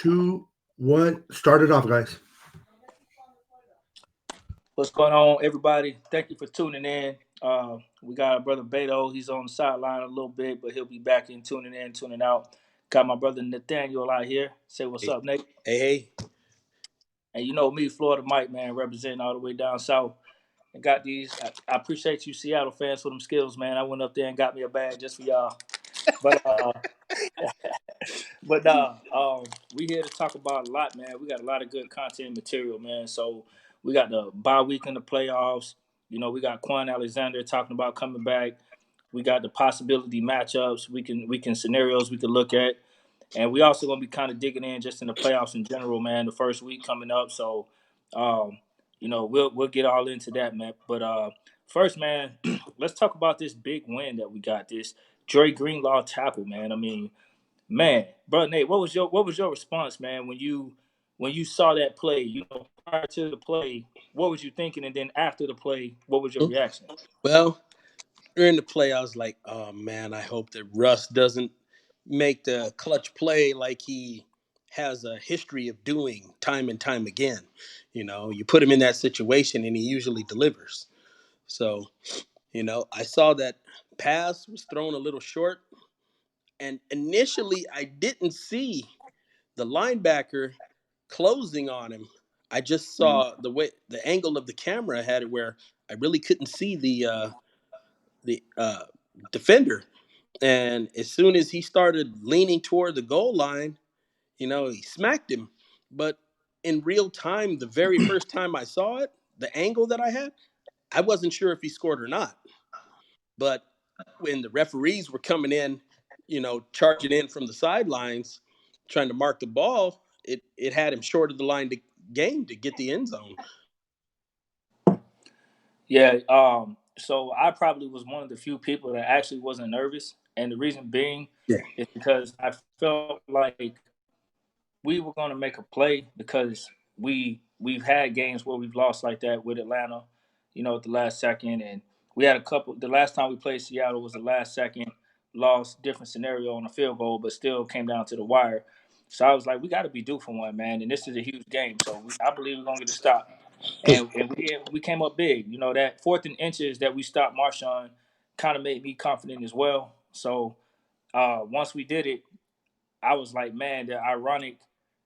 2, 1. Start it off, guys. What's going on, everybody? Thank you for tuning in. We got our brother Beto. He's on the sideline a little bit, but he'll be back in, tuning out. Got my brother Nathaniel out here. Say what's up, Nate. Hey. And you know me, Florida Mike, man, representing all the way down south. And got these. I appreciate you, Seattle fans, for them skills, man. I went up there and got me a bag just for y'all. But we here to talk about a lot, man. We got a lot of good content material, man. So we got the bye week in the playoffs. You know, we got Quan Alexander talking about coming back. We got the possibility matchups. We can scenarios we can look at, and we also gonna be kind of digging in just in the playoffs in general, man. The first week coming up, so um, we'll get all into that, man. But first, man, let's talk about this big win that we got. This Dre Greenlaw tackle, man. I mean, man, bro, Nate, what was your response, man, when you saw that play? You know, prior to the play, what was you thinking, and then after the play, what was your reaction? Well, during the play, I was like, oh, man, I hope that Russ doesn't make the clutch play like he has a history of doing time and time again. You know, you put him in that situation and he usually delivers. So, I saw that pass was thrown a little short. And initially, I didn't see the linebacker closing on him. I just saw the angle of the camera had it where I really couldn't see the defender. And as soon as he started leaning toward the goal line, he smacked him. But in real time, the very first time I saw it, the angle that I had, I wasn't sure if he scored or not. But when the referees were coming in, charging in from the sidelines, trying to mark the ball, it had him short of the line to game to get the end zone. Yeah, so I probably was one of the few people that actually wasn't nervous, and the reason being Yeah. is because I felt like we were going to make a play because we've had games where we've lost like that with Atlanta, at the last second, and we had a couple. The last time we played Seattle was the last second loss, different scenario on a field goal, but still came down to the wire. So I was like, we got to be due for one, man, and this is a huge game, so I believe we're gonna get a stop. And we came up big. You know, that fourth and inches that we stopped Marshawn kind of made me confident as well. So once we did it, I was like, man, the ironic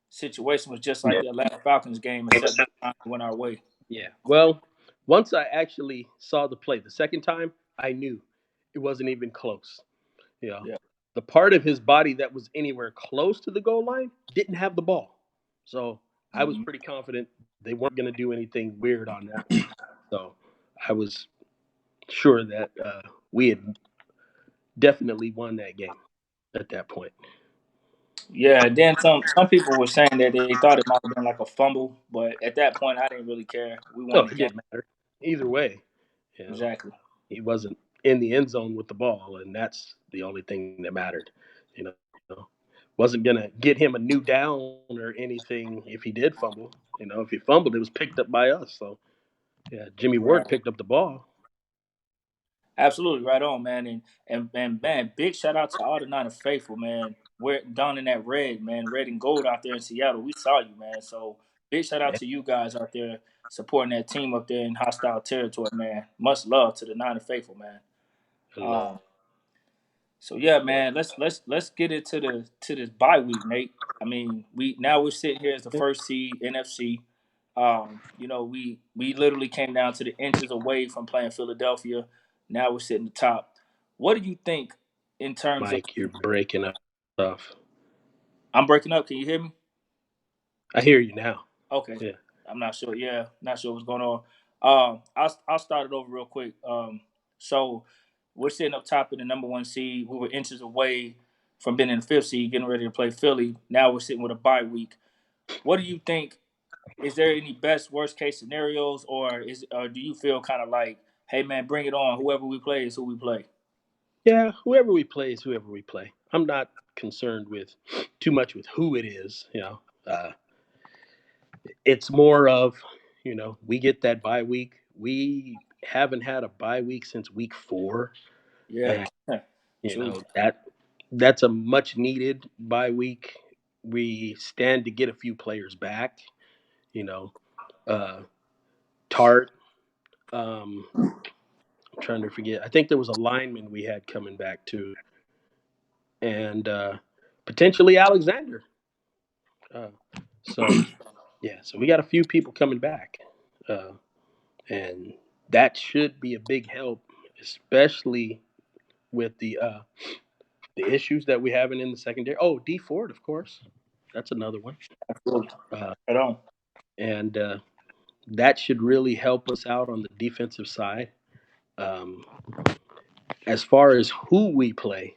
situation was just like Yeah. the Atlanta Falcons game, except this time it went our way. Yeah. Well, once I actually saw the play the second time, I knew it wasn't even close. Yeah. The part of his body that was anywhere close to the goal line didn't have the ball. So I was Mhm. pretty confident they weren't going to do anything weird on that one. So I was sure that we had definitely won that game at that point. Yeah. Then some people were saying that they thought it might have been like a fumble, but at that point, I didn't really care. We No, won the it game. didn't matter. Either way, Exactly. he wasn't in the end zone with the ball, and that's the only thing that mattered. You know, wasn't gonna get him a new down or anything if he did fumble. If he fumbled, it was picked up by us. So yeah, Jimmy Ward Right. picked up the ball. Absolutely, right on, man. And man, big shout out to all the Niner faithful, man. We're down in that red, man, red and gold out there in Seattle. We saw you, man. So big shout out Yeah. to you guys out there supporting that team up there in hostile territory, man. Much love to the Niner faithful, man. Hello. Um, so yeah, man, let's get into this bye week, Nate. I mean, we're sitting here as the first seed NFC. We literally came down to the inches away from playing Philadelphia. Now we're sitting the top. What do you think in terms of? Mike, you're breaking up stuff. I'm breaking up. Can you hear me? I hear you now. Okay, Yeah. I'm not sure. Yeah, not sure what's going on. I'll start it over real quick. So we're sitting up top in the number one seed. We were inches away from being in the fifth seed, getting ready to play Philly. Now we're sitting with a bye week. What do you think? Is there any best worst case scenarios, or do you feel kind of like, hey man, bring it on? Whoever we play is who we play. Yeah, whoever we play is whoever we play. I'm not concerned with too much with who it is. It's more of, we get that bye week. We haven't had a bye week since week 4, Yeah, and true. that's a much needed bye week. we stand to get a few players back. You know, Tart. I'm trying to forget. I think there was a lineman we had coming back too, and potentially Alexander. Uh, so yeah, so we got a few people coming back, uh, and that should be a big help, especially with the issues that we having in the secondary. Oh, D Ford, of course, that's another one, Absolutely. uh, Right on. and that should really help us out on the defensive side. Um, as far as who we play,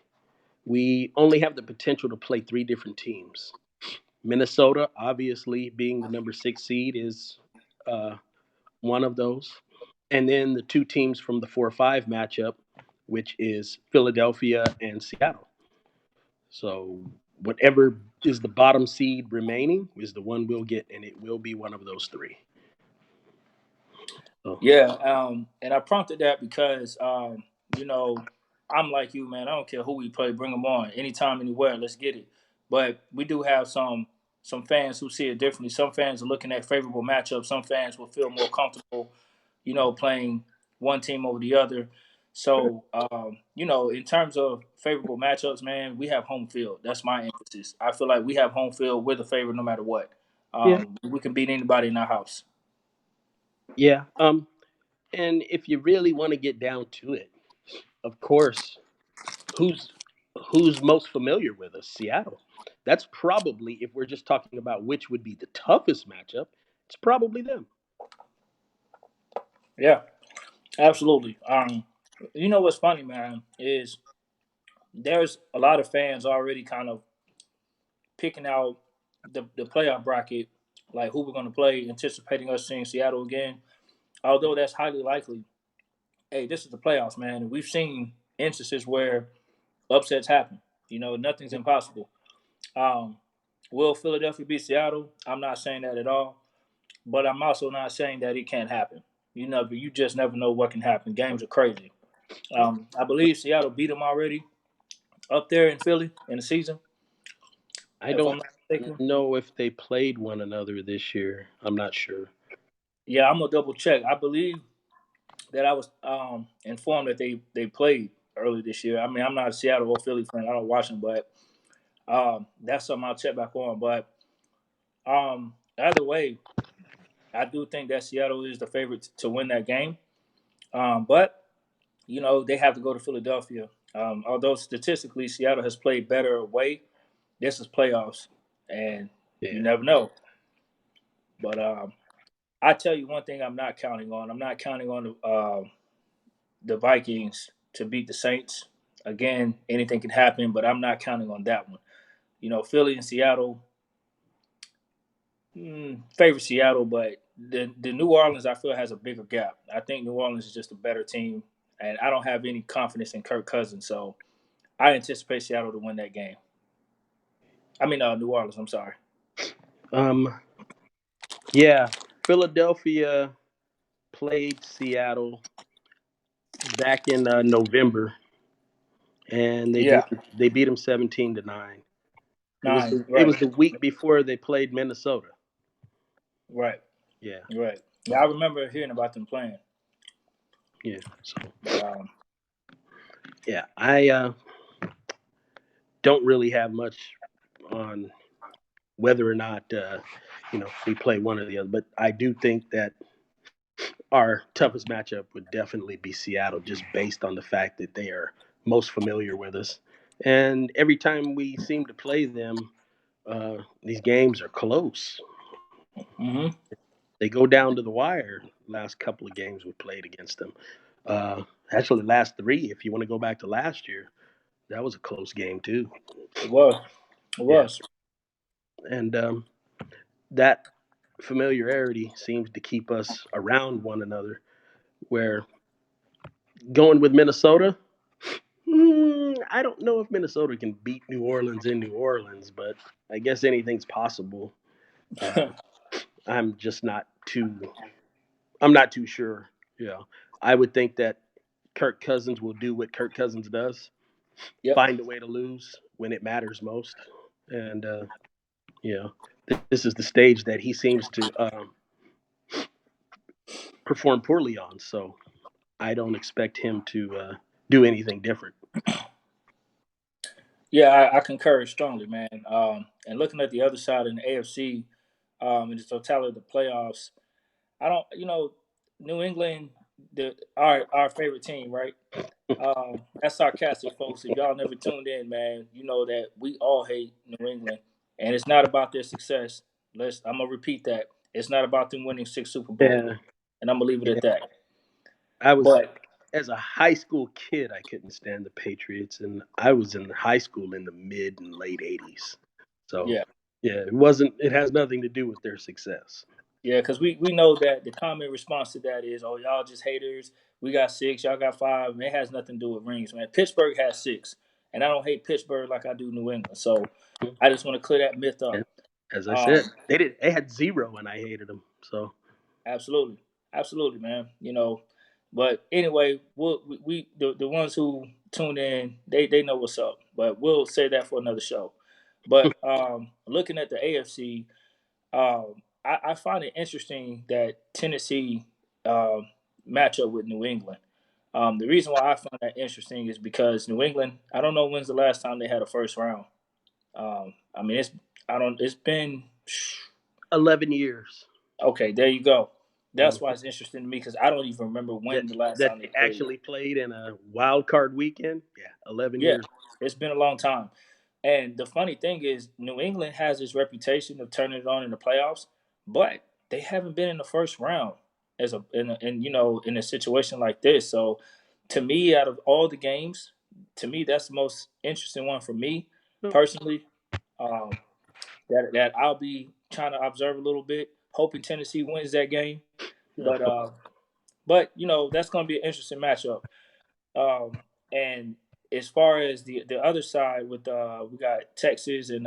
we only have the potential to play three different teams. Minnesota, obviously, being the number 6 seed, is uh, one of those. And then the two teams from the 4-5 matchup, which is Philadelphia and Seattle. So whatever is the bottom seed remaining is the one we'll get, and it will be one of those three. So, Yeah, and I prompted that because you know, I'm like you, man. I don't care who we play, bring them on anytime, anywhere. Let's get it. But we do have some fans who see it differently. Some fans are looking at favorable matchups. Some fans will feel more comfortable, playing one team over the other. So, in terms of favorable matchups, man, we have home field. That's my emphasis. I feel like we have home field. We're the favorite no matter what. yeah, We can beat anybody in our house. yeah. And if you really want to get down to it, of course, who's who's most familiar with us? Seattle. That's probably, if we're just talking about which would be the toughest matchup, it's probably them. Yeah. Absolutely. You know what's funny, man, is there's a lot of fans already kind of picking out the playoff bracket, like who we're going to play, anticipating us seeing Seattle again. Although that's highly likely. Hey, this is the playoffs, man. And we've seen instances where upsets happen. Nothing's impossible. Um, will Philadelphia beat Seattle? I'm not saying that at all, but I'm also not saying that it can't happen. But you just never know what can happen. Games are crazy. I believe Seattle beat them already up there in Philly in the season, I if don't I'm not mistaken. know if they played one another this year. I'm not sure. Yeah, I'm gonna double check. I believe that I was informed that they played early this year. I mean, I'm not a Seattle or Philly fan. I don't watch them, but that's something I'll check back on. But either way, I do think that Seattle is the favorite to win that game. But they have to go to Philadelphia. Although statistically Seattle has played better away, this is playoffs, and you Yeah. never know. But I tell you one thing, I'm not counting on. I'm not counting on the Vikings to beat the Saints. Again, anything can happen, but I'm not counting on that one. Philly and Seattle favor Seattle, but the New Orleans I feel has a bigger gap. I think New Orleans is just a better team, and I don't have any confidence in Kirk Cousins, so I anticipate Seattle to win that game. I mean, New Orleans. I'm sorry. Um. Yeah. Philadelphia played Seattle back in November, and Yeah, they beat them 17-9. It was 9. it Right, was the week before they played Minnesota. right, Yeah. right. Yeah, I remember hearing about them playing, Yeah. So but yeah, I don't really have much on whether or not we play one or the other, but I do think that our toughest matchup would definitely be Seattle, just based on the fact that they are most familiar with us. And every time we seem to play them, these games are close. hmm They go down to the wire. Last couple of games we played against them. Actually, the last three, if you want to go back to last year, that was a close game too. it was, it Yeah, was. and that familiarity seems to keep us around one another. Where going with Minnesota, I don't know if Minnesota can beat New Orleans in New Orleans, but I guess anything's possible. Uh, I'm just not too. I'm not too sure. Yeah, I would think that Kirk Cousins will do what Kirk Cousins does: Yep. find a way to lose when it matters most. And You know, this is the stage that he seems to perform poorly on. So I don't expect him to do anything different. Yeah, I concur strongly, man. And looking at the other side in the AFC, in the totality of the playoffs, I don't, New England, our favorite team, right? That's sarcastic, folks. If y'all never tuned in, man, you know that we all hate New England, and it's not about their success. I'm gonna repeat that. It's not about them winning 6 Super Bowls, Yeah, and I'm gonna leave it yeah. at that. I was But as a high school kid, I couldn't stand the Patriots, and I was in high school in the mid and late '80s. So yeah, yeah, it wasn't. It has nothing to do with their success. yeah, because we know that the common response to that is, "Oh, y'all just haters. We got 6, y'all got 5." And it has nothing to do with rings, man. Pittsburgh has 6, and I don't hate Pittsburgh like I do New England. So I just want to clear that myth And up. as I said, Um, they did. They had 0, and I hated them. So Absolutely, absolutely, man. But anyway, the ones who tune in, they know what's up. But we'll say that for another show. But looking at the AFC, I find it interesting that Tennessee match up with New England. The reason why I find that interesting is because New England, I don't know when's the last time they had a first round. I mean, it's been 11 years okay. There you go. mm, That's why it's interesting to me because I don't even remember that when the last that time they they played. actually played in a wild card weekend. Yeah, 11 Yeah, years. it's been a long time. And the funny thing is, New England has this reputation of turning it on in the playoffs, but they haven't been in the first round in a situation like this. So, to me, out of all the games, to me that's the most interesting one for me No, personally. Um, that I'll be trying to observe a little bit, hoping Tennessee wins that game. no. But that's going to be an interesting matchup. And as far as the other side with we got Texas and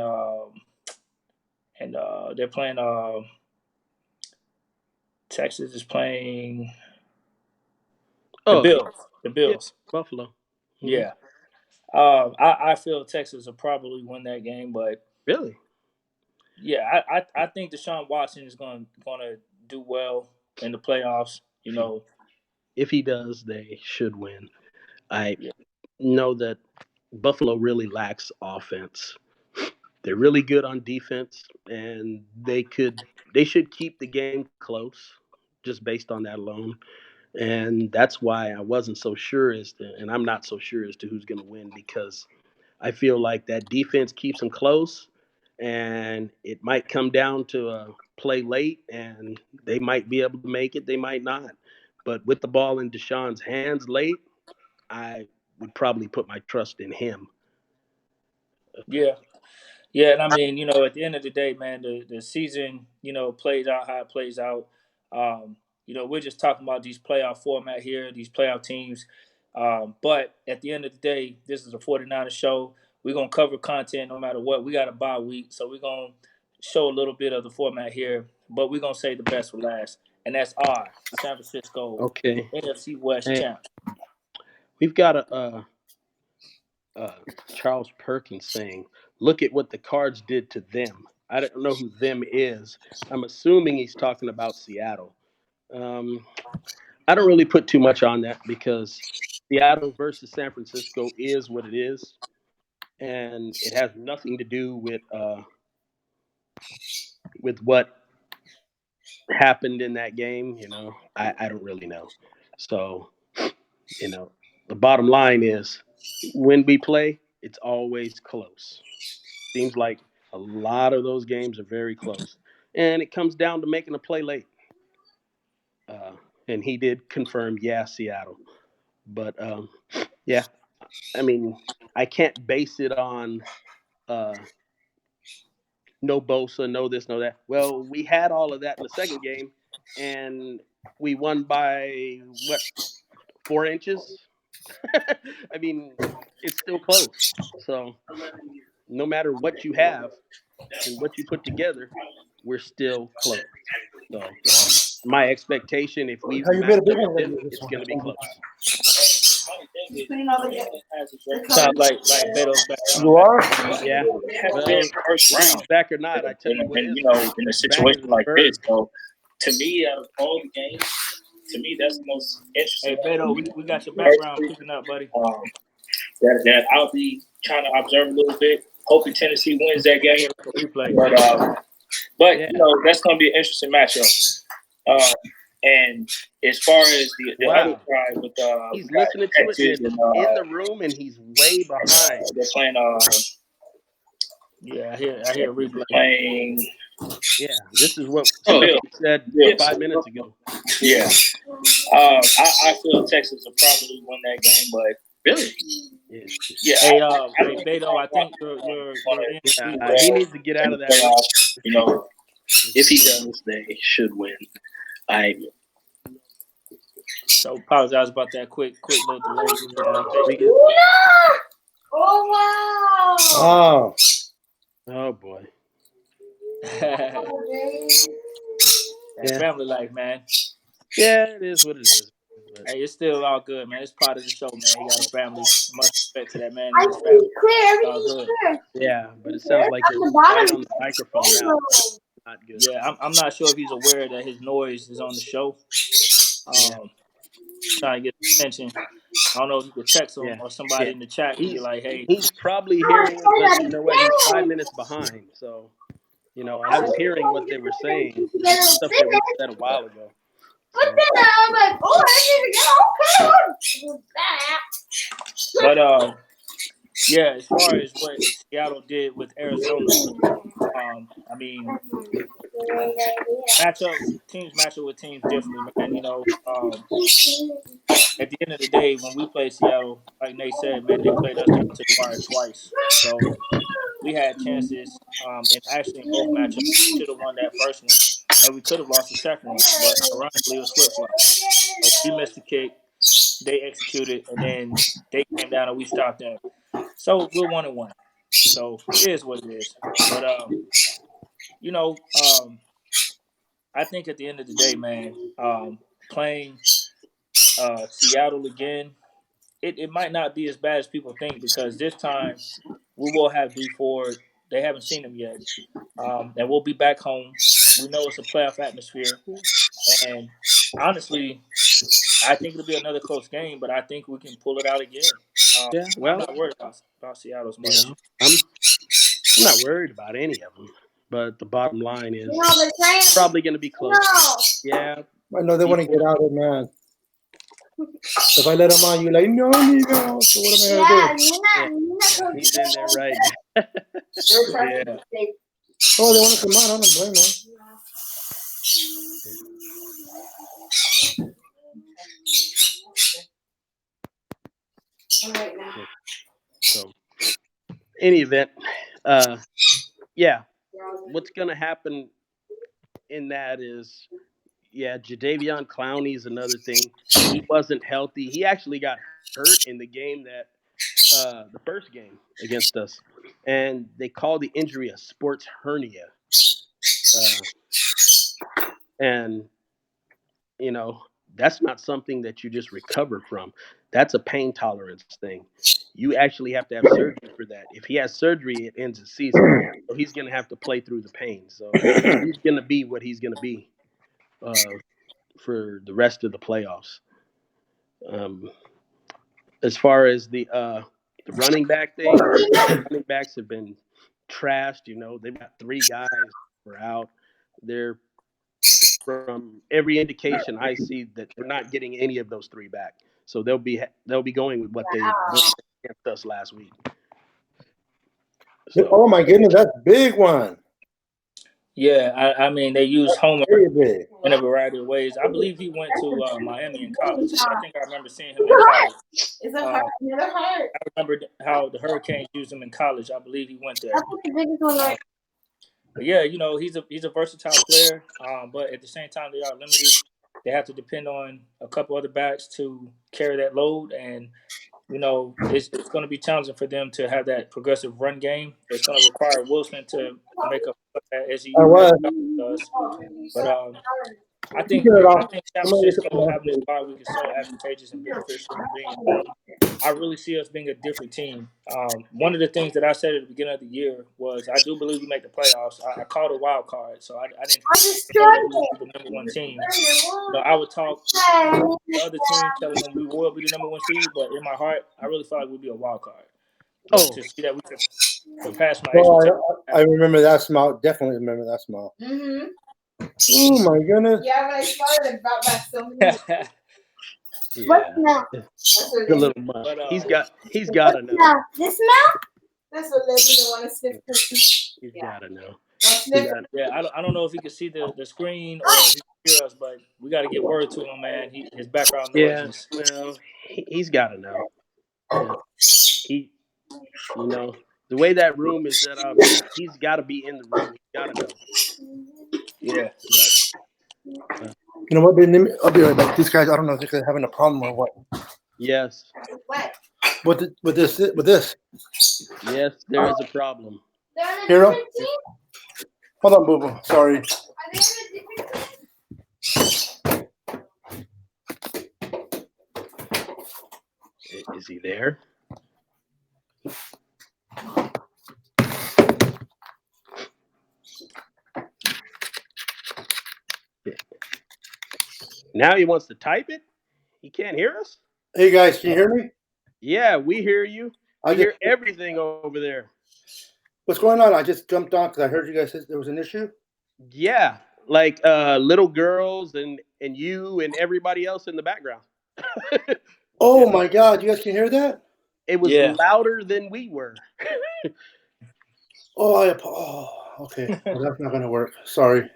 they're playing Texas is playing the Oh Bills. The yeah, Bills. Buffalo. Hmm. Yeah. I feel Texas will probably win that game, but Really? yeah, I think Deshaun Watson is gonna do well in the playoffs. If he if he does, they should win. I Yeah, know that Buffalo really lacks offense. They're really good on defense, and they should keep the game close, just based on that alone. And that's why I wasn't so sure as to, and I'm not so sure as to who's going to win because I feel like that defense keeps them close, and it might come down to a play late, and they might be able to make it, they might not. But with the ball in Deshaun's hands late, I would probably put my trust in him. yeah. Yeah, and I mean, at the end of the day, man, the season, plays out how it plays out. We're just talking about these playoff format here, these playoff teams. But at the end of the day, this is a 49er show. We're going to cover content no matter what. We got a bye week, so we're going to show a little bit of the format here, but we're going to save the best for last. And that's our San Francisco Okay. NFC West Hey, champ. we've got Charles Perkins saying, "Look at what the Cards did to them." I don't know who them is. I'm assuming he's talking about Seattle. Um, I don't really put too much on that because Seattle versus San Francisco is what it is, and it has nothing to do with what happened in that game. I don't really know. So the bottom line is when we play, it's always close. Seems like a lot of those games are very close, and it comes down to making a play late. Uh, and he did confirm, yeah, Seattle. But yeah, I mean, I can't base it on uh, no Bosa, no this, no that. Well, we had all of that in the second game, and we won by what, 4 inches? I mean, it's still close. So no matter what you have and what you put together, we're still close. So my expectation, if we How you made match a big up with one them, with this it's one. going to be close. Sounds like Beto's background. You are? Yeah. Well, first whether he's round. back or not, I tell you what And is. in a Back situation is like bird. this, so to me, out of all the games, to me that's the most interesting. Hey Beto, we got your background picking up, buddy. That I'll be trying to observe a little bit, hoping Tennessee wins that game. Replay. But Yeah. you know that's going to be an interesting matchup. And as far as the other Wow. side with He's we got listening to it Texas and and in the room, and he's way behind. they're playing Yeah, I hear replay. playing. Yeah, this is what Oh, stuff he said yeah. 5 minutes ago. Yeah, I feel Texas will probably win that game, but really, yeah. Hey, Beto, I think you're in. Yeah, he needs to get out of that. Playoffs, you know, if he does, they should win. So apologize about that quick little delay. Oh wow! Oh, Oh boy. That's family life, man. Yeah, it is what it is. But Hey, it's still all good, man. It's part of the show, man. He got a family. Much respect to that man I and his see family. clear. All Everything's good. clear. yeah, but it sounds like At it's the bottom. right on the microphone now. Not good. Yeah, I'm not sure if he's aware that his noise is on the show. Trying to get attention. I don't know if you could text him Yeah. or somebody in the chat and be like, hey, He's probably hearing it, but you know what? He's 5 minutes behind. So, you know, I was hearing what they were saying, stuff that was said a while ago. But then I'm like, oh, I need to get okay. but yeah, as far as what Seattle did with Arizona, I mean, teams match up with teams differently, man. You know, at the end of the day, when we played Seattle, like Nate said, man, they played us down to the wire twice. So we had chances, and actually in both matchups, we should have won that first one, and we could have lost the second one. But ironically, it was flip-flop. So we missed the kick, they executed, and then they came down and we stopped them. So we're 1-1. So it is what it is. But you know, I think at the end of the day, man, playing Seattle again, it might not be as bad as people think, because this time we will have Dee Ford. They haven't seen him yet, and we'll be back home. We know it's a playoff atmosphere, and honestly, I think it'll be another close game, but I think we can pull it out again. Yeah, well, I'm not worried about Seattle as much. You know, I'm not worried about any of them, but the bottom line is You know, they're saying, probably going to be close. no. Yeah, I know they want to get out of it, man. If I let them on, you're like, no, Nico. So what am I Yeah, gonna do? you're not gonna he's in there right. Yeah. Oh, they want to come out. I don't blame them. So, any event, yeah, what's going to happen in that is, yeah, Jadeveon Clowney's another thing. He wasn't healthy. He actually got hurt in the game that the first game against us, and they called the injury a sports hernia. And you know, that's not something that you just recover from. That's a pain tolerance thing. You actually have to have surgery for that. If he has surgery, it ends the season. So he's going to have to play through the pain. So he's going to be what he's going to be for the rest of the playoffs. As far as the running back thing, running backs have been trashed. You know, they've got 3 guys who are out. They're, from every indication I see, that they're not getting any of those 3 back. So they'll be going with what they did against us last week. So, Oh my goodness, that's a big one. Yeah, I mean, they use Homer Very big. in a variety of ways. I believe he went to Miami in college. I think I remember seeing him in college. It's a hurt. It's a hurt. I remember how the Hurricanes used him in college. I believe he went there. That's the biggest one. Like, But yeah, you know, he's a versatile player. But at the same time, they are limited. They have to depend on a couple other backs to carry that load, and you know, it's going to be challenging for them to have that progressive run game. It's going to require Wilson to make up for that as he does. But I think Get it I off. think San Francisco having this bye week is so advantageous and beneficial to being home. I really see us being a different team. One of the things that I said at the beginning of the year was I do believe we make the playoffs. I called a wild card, so I didn't I just know tried that we would be the number one team. I would talk the other teams telling them we will be the number one seed, but in my heart, I really felt like we'd be a wild card. But Oh, to see that we could surpass my Oh, expectations. I remember that smell. Definitely remember that smell. Mm-hmm. Oh my goodness. Yeah, when I started about that so many. yeah. What smell? That's what The it is. little mush. But, He's What got to know. smell? This smell? That's what led me to want to sniff cookies. He's Yeah. got to know. Don't sniff got- yeah, I don't know if he can see the screen or if he can hear us, but we got to get word to him, man. His background noise Yeah. is. Well, he's got to know. Yeah. He, the way that room is set up, he's got to be in the room. He's got to know. Yeah. You know what, babe? I'll be right back. These guys, I don't know if they're having a problem or what. Yes. What? With this. Yes, there is a problem. They're on a Hero? different team? Hold on, boo boo. Sorry. Are they on a different team? Is he there? Now he wants to type it? He can't hear us? Hey guys, can you hear me? Yeah, we hear you. We hear everything over there. What's going on? I just jumped on because I heard you guys said there was an issue. Yeah, like little girls and you and everybody else in the background. Oh my God, you guys can hear that? It was louder than we were. Oh, okay. Well, that's not gonna work. Sorry.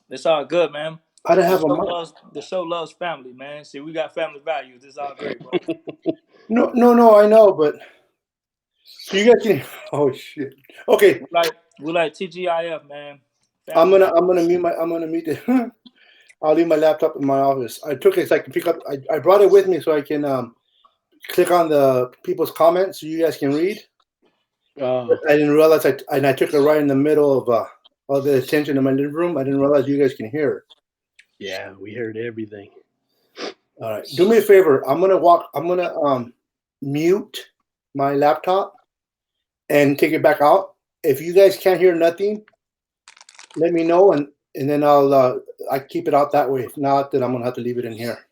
It's all good, man. I didn't have a mic. The show loves family, man. See, we got family values. It's all great, bro. No, I know, but so you guys can. Oh shit. Okay. We like TGIF, man. Family. I'm gonna mute it. I'll leave my laptop in my office. I took it so I can pick up. I brought it with me so I can click on the people's comments so you guys can read. I didn't realize I took it right in the middle of all the attention in my living room. I didn't realize you guys can hear it. Yeah, we heard everything. All right, do me a favor. I'm gonna mute my laptop and take it back out. If you guys can't hear nothing, let me know and then I keep it out that way. If not, then I'm gonna have to leave it in here.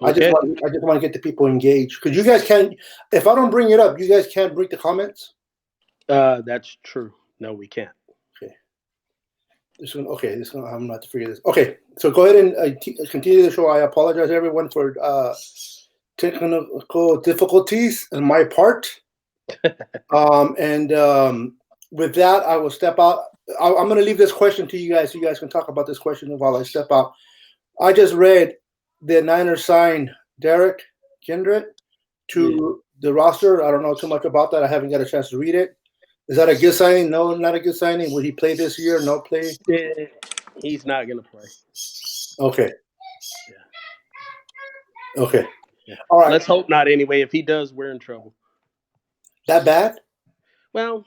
Okay. I just want to get the people engaged because you guys can't. If I don't bring it up, you guys can't read the comments. That's true. No, we can't. I'm gonna have to figure this. Okay, so go ahead and continue the show. I apologize everyone for technical difficulties on my part. With that, I will step out. I'm going to leave this question to you guys so you guys can talk about this question while I step out. I just read the Niners signed Derek Kindred to the roster. I don't know too much about that. I haven't got a chance to read it. Is that a good signing? No, not a good signing. Will he play this year? No play? Yeah, he's not going to play. Okay. Yeah. Okay. Yeah. All right. Let's hope not anyway. If he does, we're in trouble. That bad? Well,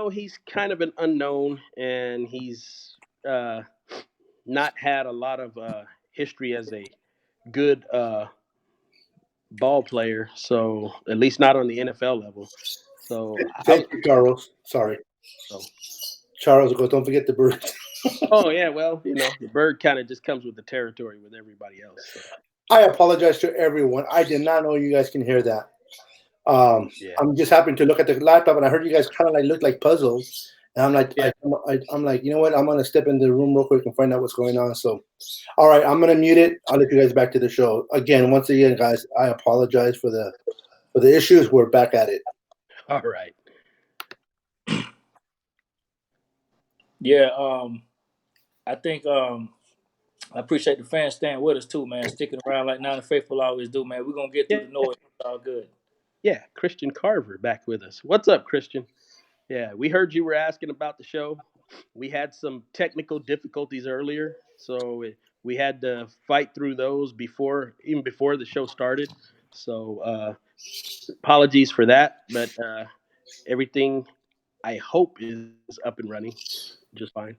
he's kind of an unknown, and he's not had a lot of history as a good ball player. So at least not on the NFL level. So Thank you, Charles. Sorry. Charles, don't forget the bird. Oh yeah, well, the bird kind of just comes with the territory with everybody else. So. I apologize to everyone. I did not know you guys can hear that. I'm just happening to look at the laptop and I heard you guys kind of like look like puzzles. And I'm like, I'm like, you know what? I'm gonna step into the room real quick and find out what's going on. So, all right, I'm gonna mute it. I'll let you guys back to the show. Once again, guys, I apologize for the issues. We're back at it. All right. Yeah, I think I appreciate the fans staying with us too, man. Sticking around like Nine Faithful always do, man. We're gonna get through the noise. It's all good. Yeah, Christian Carver back with us. What's up, Christian? Yeah, we heard you were asking about the show. We had some technical difficulties earlier, so we had to fight through those even before the show started. So apologies for that, but everything I hope is up and running just fine.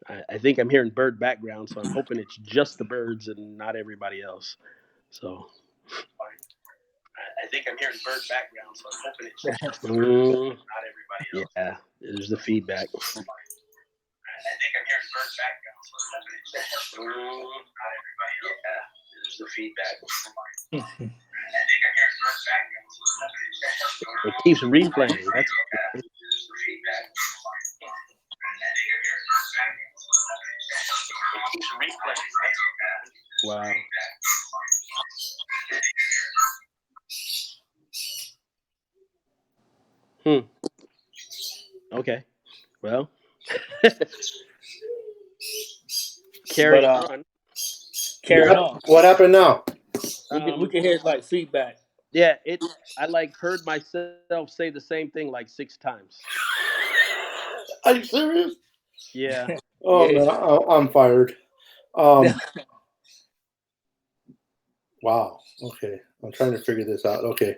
I I think I'm hearing bird background, so I'm hoping it's just the birds and not everybody else. So I think I'm hearing bird background, so I'm hoping it's just the birds and not everybody else. Yeah, there's the feedback. I think I'm hearing bird background, so I'm hoping it's just the birds and not everybody else. Yeah, there's the feedback. I think I'm hearing bird background, so I'm hoping it's just the birds. It keeps replaying. That's the feedback. Wow. Okay. Well. Carry on. Carry on. What happened now? We can hear like feedback. Yeah, I like heard myself say the same thing like 6 times. Are you serious? Yeah. Oh man, I'm fired. Wow. Okay, I'm trying to figure this out. Okay.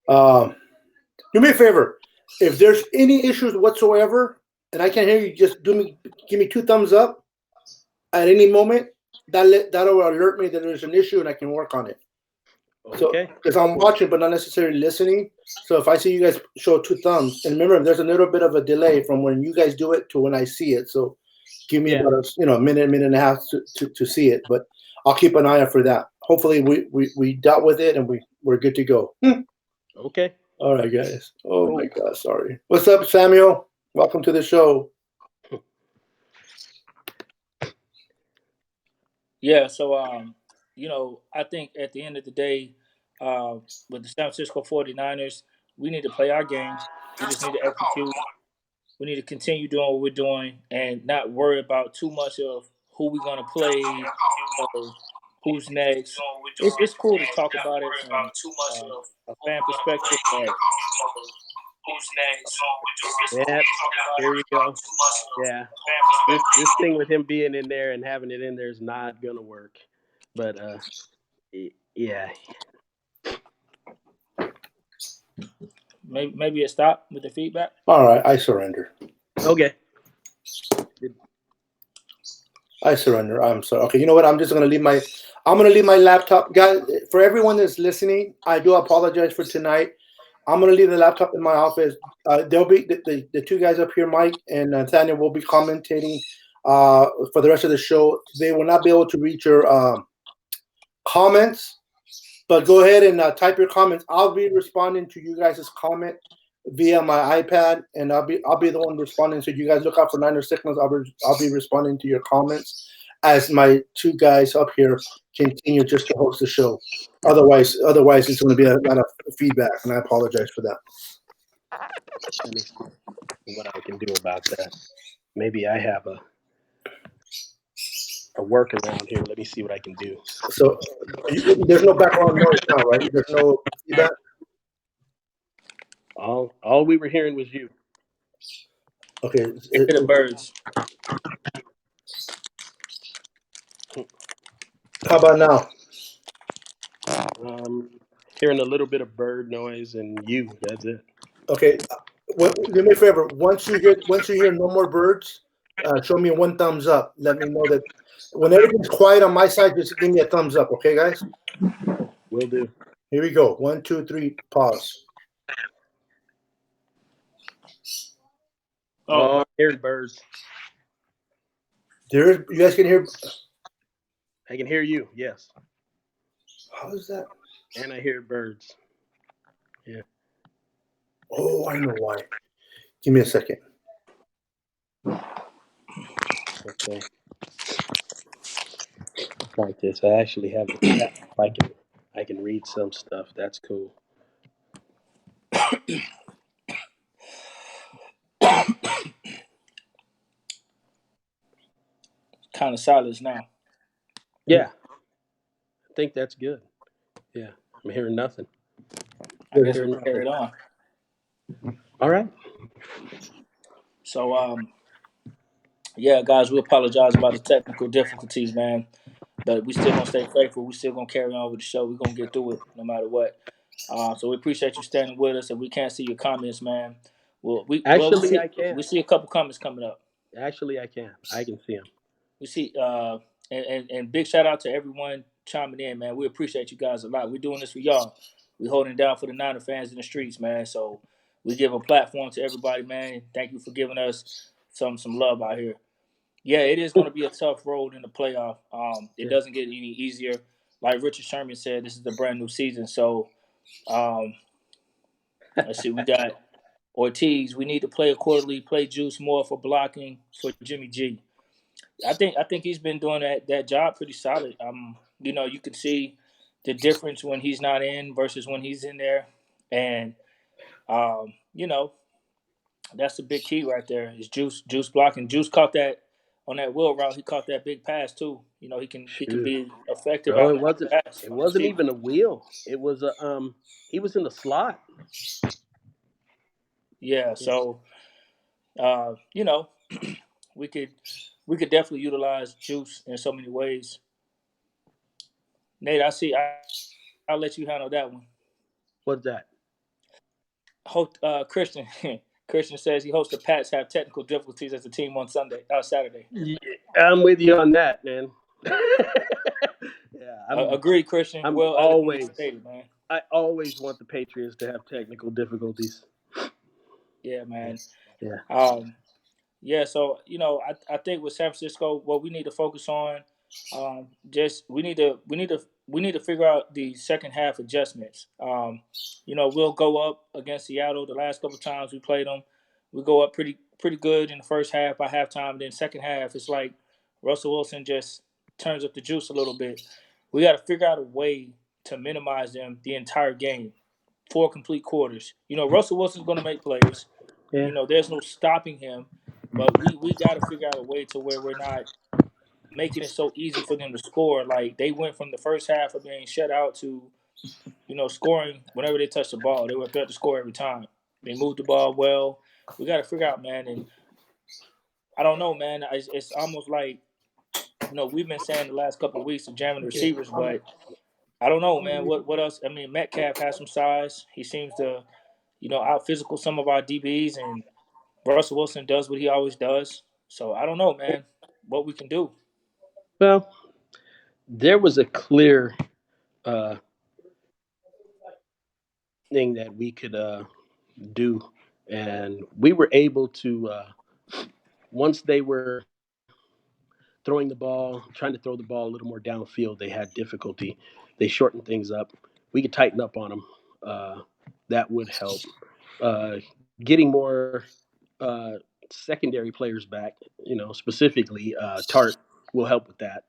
Do me a favor. If there's any issues whatsoever, and I can't hear you, just give me 2 thumbs up at any moment. That'll alert me that there's an issue and I can work on it. Okay. So, because I'm watching but not necessarily listening. So if I see you guys show 2 thumbs, and remember, there's a little bit of a delay from when you guys do it to when I see it. So give me about a minute and a half to see it. But I'll keep an eye out for that. Hopefully we dealt with it and we're good to go. Okay. All right, guys. Oh my God, sorry. What's up, Samuel? Welcome to the show. Yeah, so I think at the end of the day, with the San Francisco 49ers, we need to play our game. We just need to execute. We need to continue doing what we're doing and not worry about too much of who we're gonna play or who's next. It's cool to talk about it from a fan perspective, but who's next? Yeah, here we go. Yeah, this thing with him being in there and having it in there is not gonna work. But yeah. Maybe it stopped with the feedback. All right, I surrender. Okay. I surrender. I'm sorry. Okay, you know what? I'm gonna leave my laptop, guys. For everyone that's listening, I do apologize for tonight. I'm gonna leave the laptop in my office. There'll be the 2 guys up here, Mike and Nathaniel, will be commentating for the rest of the show. They will not be able to read your comments, but go ahead and type your comments. I'll be responding to you guys' comment via my iPad, and I'll be the one responding. So you guys look out for Niner Signals. I'll be responding to your comments as my 2 guys up here continue just to host the show. Otherwise, it's going to be a lot of feedback, and I apologize for that. Let me see what I can do about that. Maybe I have a workaround here. Let me see what I can do. So there's no background noise now, right? There's no feedback. All we were hearing was you. Okay. The birds. How about now? Hearing a little bit of bird noise and you. That's it. Okay. Do me a favor. Once you hear no more birds, show me 1 thumbs up. Let me know that when everything's quiet on my side, just give me a thumbs up. Okay, guys? Will do. Here we go. 1, 2, 3. Pause. Oh, I'm hearing birds. You guys can hear? I can hear you. Yes. How is that? And I hear birds. Yeah. Oh, I know why. Give me a second. Okay. Like this. I actually have the chat. I can read some stuff. That's cool. Kind of silence now. Yeah. I think that's good. Yeah. I'm hearing nothing. I guess we'll carry it on. All right. So, yeah, guys, we apologize about the technical difficulties, man. But we still gonna stay faithful. We still gonna carry on with the show. We're gonna get through it no matter what. So we appreciate you standing with us. If we can't see your comments, man, I can. We see a couple comments coming up. Actually, I can. I can see him. We see, and big shout out to everyone chiming in, man. We appreciate you guys a lot. We're doing this for y'all. We holding down for the Niner fans in the streets, man. So we give a platform to everybody, man. Thank you for giving us some love out here. Yeah, it is going to be a tough road in the playoff. It doesn't get any easier. Like Richard Sherman said, this is a brand new season. So um, let's see, we got Ortiz. We need to play accordingly. Play Juice more for blocking for Jimmy G. I think he's been doing that job pretty solid. You can see the difference when he's not in versus when he's in there, and um, you know that's the big key right there. Is Juice blocking. Juice caught that on that wheel route. He caught that big pass too. He can Shoot. be effective Bro, out it in the wasn't. pass It on the wasn't receiver. even a wheel. It was a He was in the slot. Yeah, Yeah. so uh, you know we could we could definitely utilize Juice in so many ways. Nate, I see. I'll let you handle that one. What's that? Christian Christian says he hopes the Pats have technical difficulties as a team on Saturday. Yeah, I'm with you on that, man. Yeah, Agree, Christian. I'm Well, eloquently always. stated, man. I always want the Patriots to have technical difficulties. Yeah, Yeah. man. Yeah. Yeah, so I think with San Francisco, what we need to focus on, just we need to figure out the second half adjustments. We'll go up against Seattle the last couple of times we played them. We go up pretty good in the first half by halftime. Then second half, it's like Russell Wilson just turns up the juice a little bit. We got to figure out a way to minimize them the entire game, 4 complete quarters. Russell Wilson's going to make plays. Yeah. There's no stopping him, but we got to figure out a way to where we're not making it so easy for them to score. Like they went from the first half of being shut out to scoring whenever they touch the ball. They were about to score every time. They moved the ball well. We got to figure out, man. And I don't know, man. It's almost like we've been saying the last couple of weeks of jamming receivers, but I don't know, man. What else? I mean, Metcalf has some size. He seems to out physical some of our DBs, and Russell Wilson does what he always does. So I don't know, man, what we can do. Well, there was a clear uh, thing that we could do, and we were able to once they were throwing the ball, trying to throw the ball a little more downfield, they had difficulty. They shortened things up. We could tighten up on them. That would help. Getting more uh, secondary players back, specifically Tart will help with that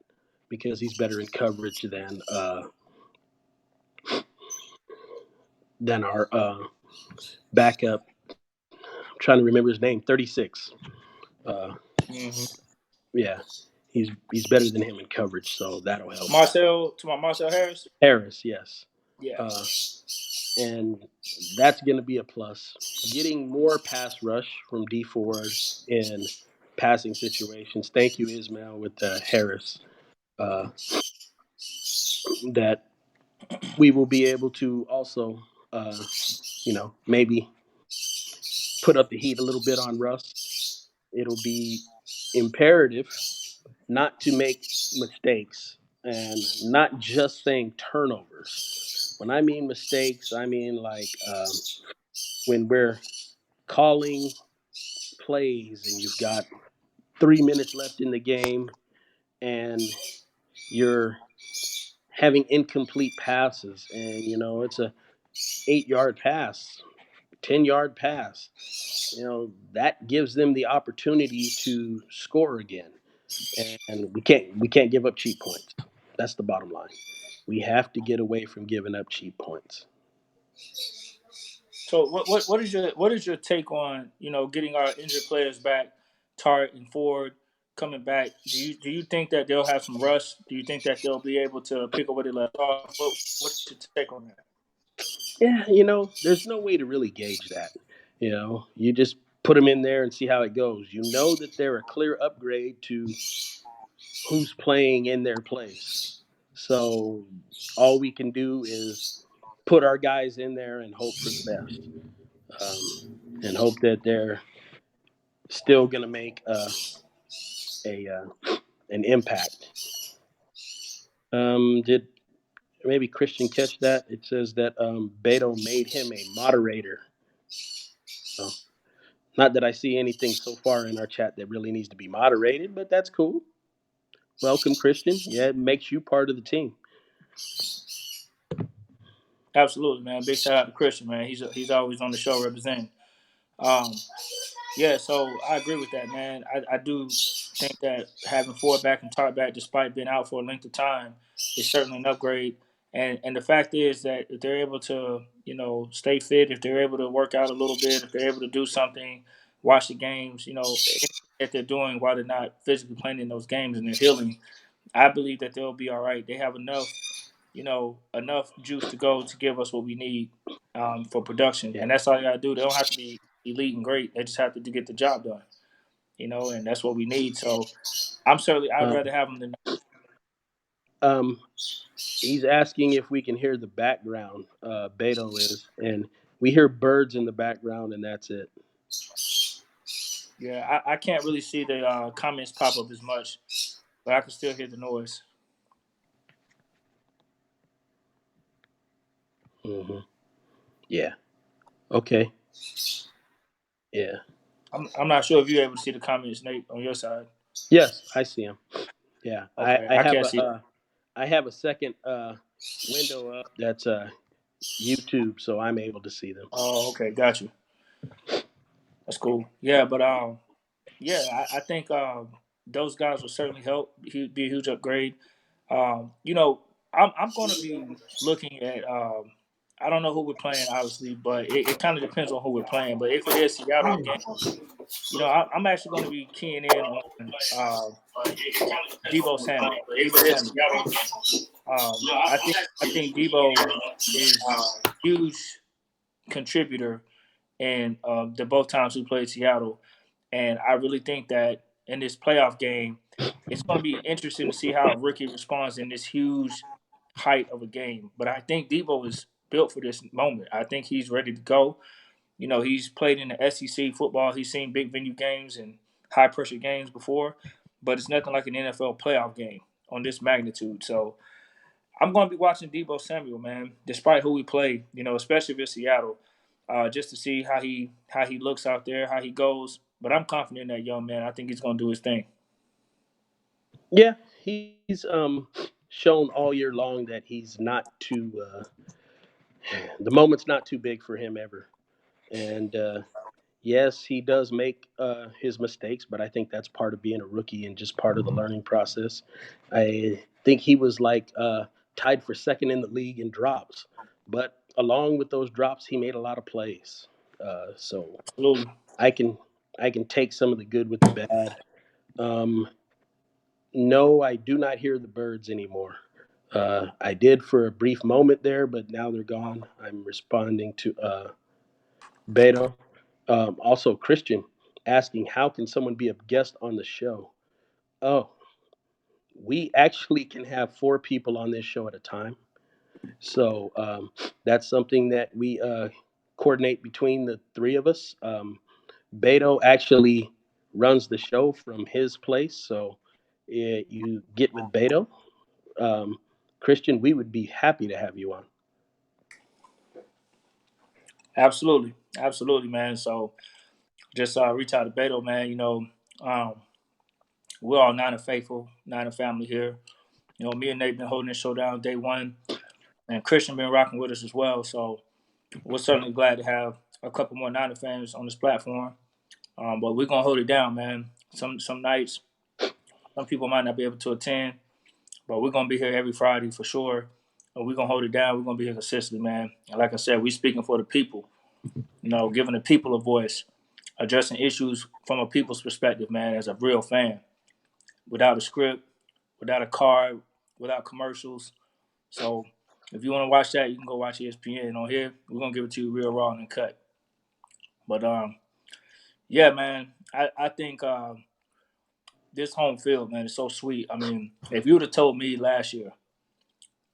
because he's better in coverage than our backup. I'm trying to remember his name. 36. Uh, Mm-hmm. yeah, he's better than him in coverage, so that'll help. Marcel Harris. Harris, yes. Yeah. And that's going to be a plus. Getting more pass rush from D Ford in passing situations. Thank you, Ismail, with Harris. Uh, that we will be able to also, maybe put up the heat a little bit on Russ. It'll be imperative not to make mistakes and not just saying turnovers. When I mean mistakes, I mean like when we're calling plays and you've got 3 minutes left in the game and you're having incomplete passes and it's a 8-yard pass, 10-yard pass, that gives them the opportunity to score again. And we can't give up cheap points. That's the bottom line. We have to get away from giving up cheap points. So what is your take on getting our injured players back, Tart and Ford coming back? Do you think that they'll have some rust? Do you think that they'll be able to pick up where they left off? What's your take on that? Yeah, there's no way to really gauge that. You just put them in there and see how it goes. You know that they're a clear upgrade to who's playing in their place. So all we can do is put our guys in there and hope for the best, and hope that they're still going to make an impact. Did maybe Christian catch that? It says that Beto made him a moderator. So, not that I see anything so far in our chat that really needs to be moderated, but that's cool. Welcome, Christian. Yeah, it makes you part of the team. Absolutely, man. Big shout out to Christian, man. He's always on the show representing. Yeah, so I agree with that, man. I do think that having Ford back and Tart back, despite being out for a length of time, is certainly an upgrade. And the fact is that if they're able to, stay fit, if they're able to work out a little bit, if they're able to do something, watch the games, anything that they're doing while they're not physically playing in those games and they're healing, I believe that they'll be all right. They have enough juice to go to give us what we need for production. Yeah. And that's all you got to do. They don't have to be elite and great. They just have to get the job done, and that's what we need. So I'd rather have them than not. He's asking if we can hear the background. Beto is, and we hear birds in the background, and that's it. Yeah, I can't really see the comments pop up as much, but I can still hear the noise. Mm-hmm. Yeah. Okay. Yeah. I'm not sure if you're able to see the comments, Nate, on your side. Yes, I see him. Yeah. Okay, I have can't see. I have a second window up that's YouTube, so I'm able to see them. Oh, okay, got you. That's cool. Yeah, but I think those guys will certainly help. He'd be a huge upgrade. I'm going to be looking at. I don't know who we're playing, obviously, but it kind of depends on who we're playing. But if it is Seattle again, I'm actually going to be keying in on Deebo Samuel. I think Deebo is a huge contributor in the both times we played Seattle, and I really think that in this playoff game, it's going to be interesting to see how Ricky responds in this huge height of a game. But I think Deebo is built for this moment. I think he's ready to go. He's played in the SEC football. He's seen big venue games and high pressure games before, but it's nothing like an NFL playoff game on this magnitude. So I'm going to be watching Deebo Samuel, man, despite who we play, especially if it's Seattle, just to see how he looks out there, how he goes. But I'm confident in that young man. I think he's going to do his thing. Yeah, he's shown all year long that he's not too. The moment's not too big for him ever, and yes, he does make his mistakes, but I think that's part of being a rookie and just part of the learning process. I think he was tied for second in the league in drops, but along with those drops, he made a lot of plays. So Absolutely. I can take some of the good with the bad. No, I do not hear the birds anymore. I did for a brief moment there, but now they're gone. I'm responding to Beto. Also, Christian asking, how can someone be a guest on the show? Oh, we actually can have 4 people on this show at a time. So that's something that we coordinate between the 3 of us. Beto actually runs the show from his place. So you get with Beto. Christian, we would be happy to have you on. Absolutely, man. So just reach out to Beto, man. We're all Niner faithful, Niner family here. Me and Nate been holding this show down day one, and Christian been rocking with us as well. So we're certainly glad to have a couple more Niner fans on this platform. But we're gonna hold it down, man. Some nights, some people might not be able to attend, but we're gonna be here every Friday for sure. And we're gonna hold it down. We're gonna be here consistently, man. And like I said, we're speaking for the people. Giving the people a voice, addressing issues from a people's perspective, man. As a real fan, without a script, without a card, without commercials. So if you want to watch that, you can go watch ESPN. On here, we're gonna give it to you real raw and uncut. But yeah, man, I think this home field, man, is so sweet. I mean, if you would have told me last year,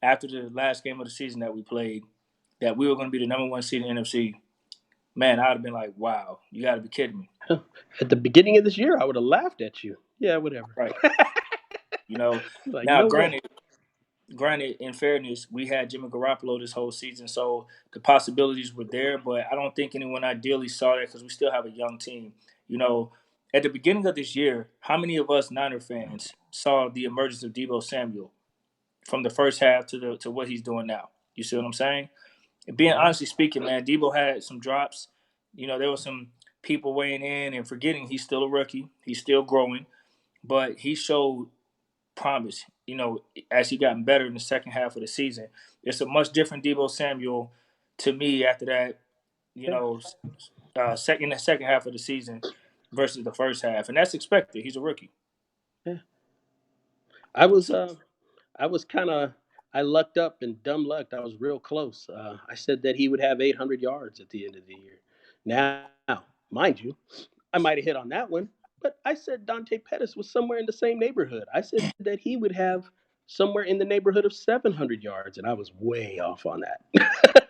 after the last game of the season that we played, that we were going to be the number 1 seed in the NFC, man, I'd have been like, wow, you got to be kidding me. At the beginning of this year, I would have laughed at you. Yeah, whatever. Right. Like, Now, no way. granted, in fairness, we had Jimmy Garoppolo this whole season, so the possibilities were there, but I don't think anyone ideally saw that because we still have a young team. You know, at the beginning of this year, how many of us Niner fans saw the emergence of Deebo Samuel from the first half to what he's doing now? You see what I'm saying? And being honestly speaking, man, Deebo had some drops. There was some people weighing in and forgetting he's still a rookie. He's still growing, but he showed promise, as he gotten better in the second half of the season. It's a much different Deebo Samuel to me after that, you Yeah. know, in the second half of the season versus the first half. And that's expected. He's a rookie. Yeah. I was kind of I lucked up and dumb lucked. I was real close. I said that he would have 800 yards at the end of the year. Now, mind you, I might have hit on that one, but I said Dante Pettis was somewhere in the same neighborhood. I said that he would have somewhere in the neighborhood of 700 yards, and I was way off on that.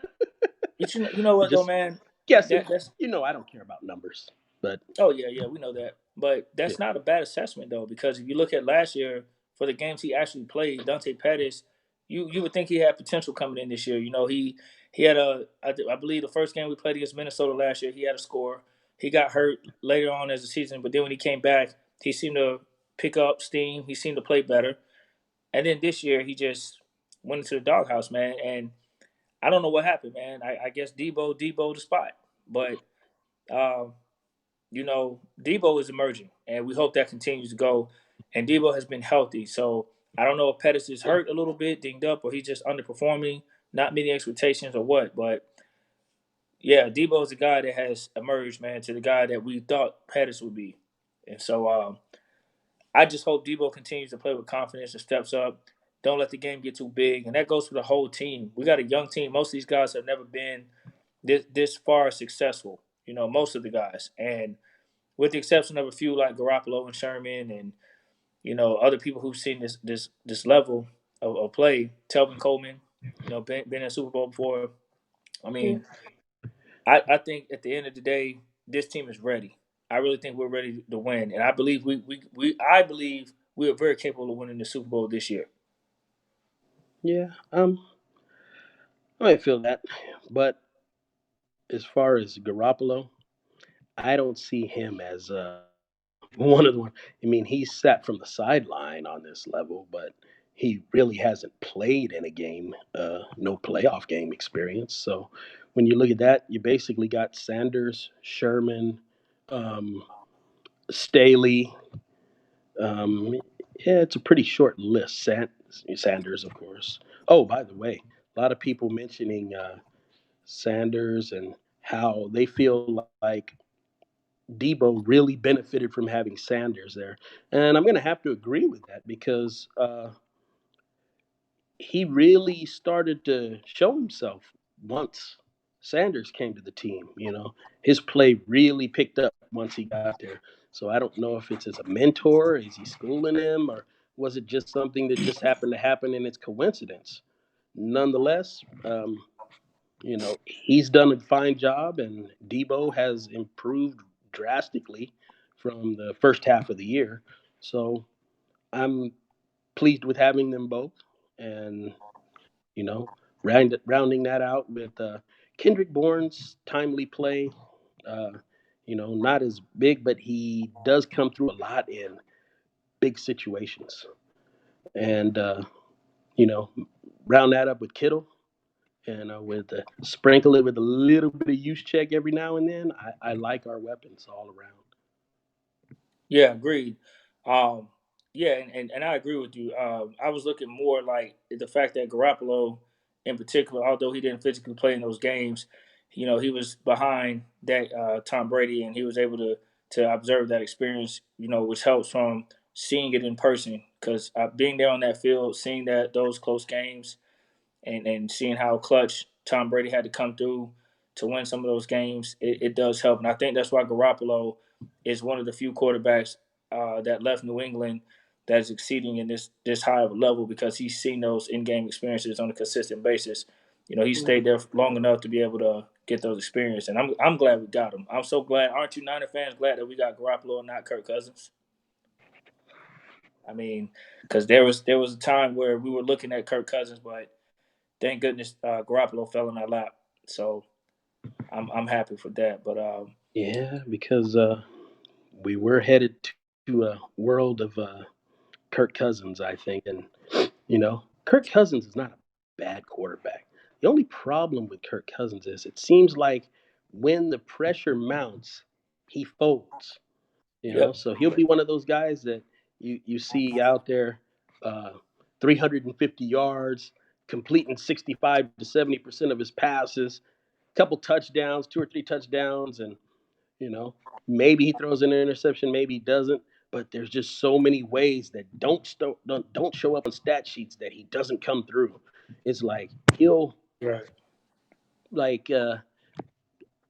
You know what though, Just man? guessing. That's I don't care about numbers, but Oh yeah, we know that. But yeah, that's not a bad assessment though, because if you look at last year for the games he actually played, Dante Pettis, you would think he had potential coming in this year. He had I believe the first game we played against Minnesota last year, he had a score. He got hurt later on as the season, but then when he came back, he seemed to pick up steam. He seemed to play better. And then this year, he just went into the doghouse, man. And I don't know what happened, man. I guess Debo the spot, but. Um, Debo is emerging, and we hope that continues to go. And Debo has been healthy, so I don't know if Pettis is hurt a little bit, dinged up, or he's just underperforming, not meeting expectations, or what. But yeah, Debo is the guy that has emerged, man, to the guy that we thought Pettis would be. And so I just hope Debo continues to play with confidence and steps up. Don't let the game get too big, and that goes for the whole team. We got a young team. Most of these guys have never been this far successful. Most of the guys, and with the exception of a few like Garoppolo and Sherman and other people who've seen this level of play. Telvin Coleman, been in a Super Bowl before. I yeah, mean, I think at the end of the day, this team is ready. I really think we're ready to win, and I believe I believe we are very capable of winning the Super Bowl this year. yeah. I might feel that, but as far as Garoppolo, I don't see him as one of the one. I mean, he's sat from the sideline on this level, but he really hasn't played in a game, no playoff game experience. So when you look at that, you basically got Sanders, Sherman, um, Staley. Yeah, it's a pretty short list. Sanders, of course. Oh, by the way, a lot of people mentioning Sanders and how they feel like Debo really benefited from having Sanders there. And I'm going to have to agree with that because he really started to show himself once Sanders came to the team. His play really picked up once he got there. So I don't know if it's as a mentor, is he schooling him, or was it just something that just happened to happen and it's coincidence? Nonetheless, he's done a fine job, and Debo has improved drastically from the first half of the year. So I'm pleased with having them both, and you know, rounding that out with Kendrick Bourne's timely play. Uh, not as big, but he does come through a lot in big situations, and you know, round that up with Kittle and with sprinkle it with a little bit of use check every now and then. I like our weapons all around. Yeah, agreed. Um, yeah, and I agree with you. I was looking more like the fact that Garoppolo, in particular, although he didn't physically play in those games, he was behind that Tom Brady, and he was able to observe that experience, which helps from seeing it in person. Because being there on that field, seeing those close games, and seeing how clutch Tom Brady had to come through to win some of those games, it does help. And I think that's why Garoppolo is one of the few quarterbacks that left New England that is exceeding in this high of a level because he's seen those in-game experiences on a consistent basis. he stayed there long enough to be able to get those experience, and I'm glad we got him. I'm so glad. Aren't you Niner fans glad that we got Garoppolo and not Kirk Cousins? I mean, because there was a time where we were looking at Kirk Cousins, but thank goodness Garoppolo fell in our lap. So I'm happy for that. But Yeah, because we were headed to a world of Kirk Cousins, I think, and Kirk Cousins is not a bad quarterback. The only problem with Kirk Cousins is it seems like when the pressure mounts, he folds. yep, So he'll be one of those guys that you see out there, uh, 350 yards, completing 65 to 70% of his passes, couple touchdowns, two or three touchdowns, and you know, maybe he throws an interception, maybe he doesn't. But there's just so many ways that don't show up on stat sheets that he doesn't come through. It's like he'll right. like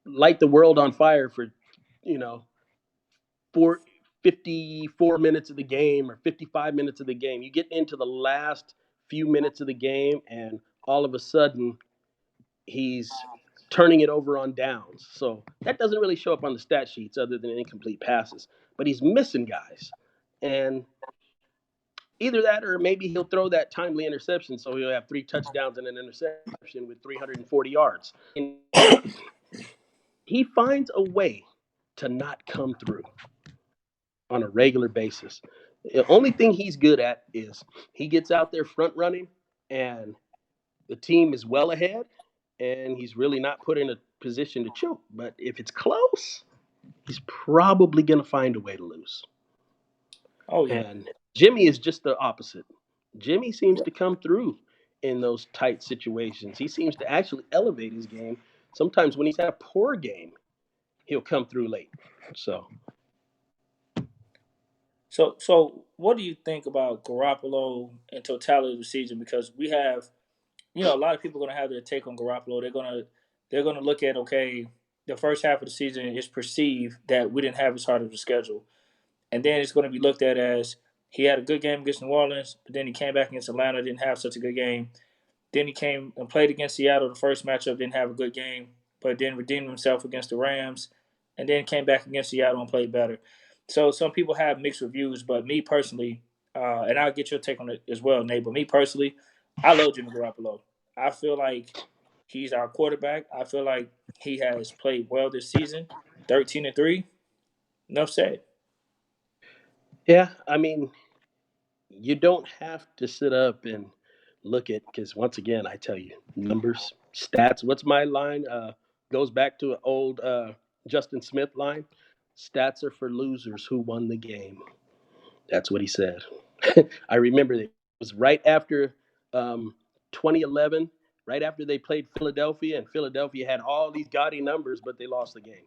light the world on fire for you know for 54 minutes of the game or 55 minutes of the game. You get into the last few minutes of the game, and all of a sudden he's turning it over on downs. So that doesn't really show up on the stat sheets other than incomplete passes. But he's missing guys. And either that or maybe he'll throw that timely interception so he'll have 3 touchdowns and an interception with 340 yards. And he finds a way to not come through on a regular basis. The only thing he's good at is he gets out there front running and the team is well ahead and he's really not put in a position to choke. But if it's close, he's probably going to find a way to lose. Oh yeah. And Jimmy is just the opposite. Jimmy seems to come through in those tight situations. He seems to actually elevate his game. Sometimes when he's had a poor game, he'll come through late. So what do you think about Garoppolo in totality of the season? Because we have, a lot of people are going to have their take on Garoppolo. They're gonna look at, okay, the first half of the season is perceived that we didn't have as hard of a schedule, and then it's going to be looked at as he had a good game against New Orleans, but then he came back against Atlanta, didn't have such a good game. Then he came and played against Seattle. The first matchup, didn't have a good game, but then redeemed himself against the Rams, and then came back against Seattle and played better. So some people have mixed reviews, but me personally, and I'll get your take on it as well, Nate. But me personally, I love Jimmy Garoppolo. I feel like he's our quarterback. I feel like he has played well this season. 13-3. Enough said. Yeah, I mean, you don't have to sit up and look at because once again, I tell you, numbers, stats. What's my line? Goes back to an old Justin Smith line. Stats are for losers who won the game. That's what he said. I remember it was right after 2011, right after they played Philadelphia, and Philadelphia had all these gaudy numbers, but they lost the game.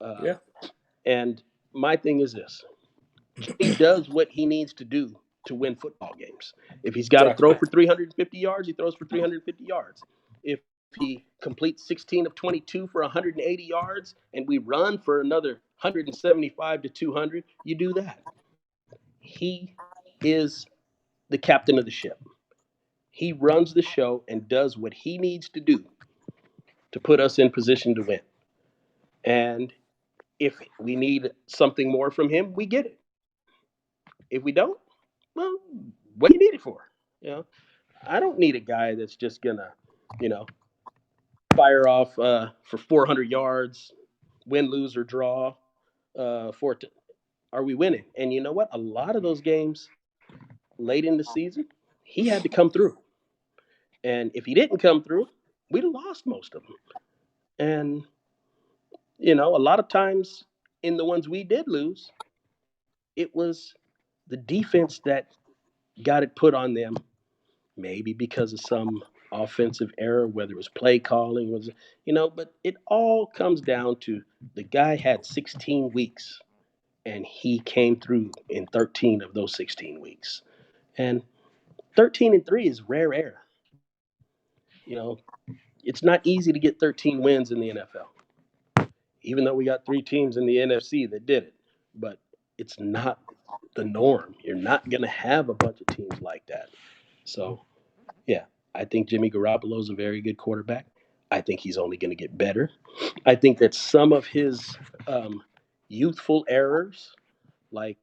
Uh, Yeah, and my thing is this: Jimmy does what he needs to do to win football games. If he's got to exactly. throw for 350 yards, he throws for 350 yards. If he completes 16 of 22 for 180 yards and we run for another 175 to 200, you do that. He is the captain of the ship. He runs the show and does what he needs to do to put us in position to win. And if we need something more from him, we get it. If we don't, well, what do you need it for? You know, I don't need a guy that's just gonna, you know, fire off for 400 yards, win, lose, or draw. Are we winning? And you know what? A lot of those games late in the season, he had to come through. And if he didn't come through, we'd have lost most of them. And a lot of times in the ones we did lose, it was the defense that got it put on them, maybe because of some offensive error, whether it was play calling, but it all comes down to the guy had 16 weeks and he came through in 13 of those 16 weeks. And 13-3 is rare air. You know, it's not easy to get 13 wins in the NFL, even though we got 3 teams in the NFC that did it. But it's not the norm. You're not going to have a bunch of teams like that. So, yeah. I think Jimmy Garoppolo is a very good quarterback. I think he's only going to get better. I think that some of his youthful errors, like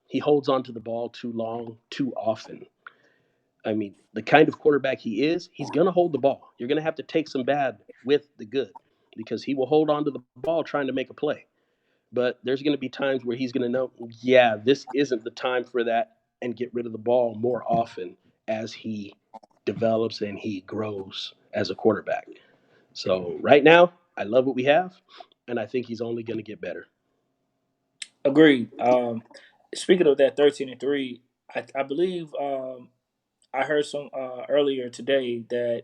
he holds onto the ball too long, too often. I mean, the kind of quarterback he is, he's going to hold the ball. You're going to have to take some bad with the good because he will hold on to the ball trying to make a play. But there's going to be times where he's going to know, yeah, this isn't the time for that, and get rid of the ball more often as he develops and he grows as a quarterback. So right now, I love what we have, and I think he's only going to get better. Agreed. Speaking of that 13-3, I believe I heard some earlier today that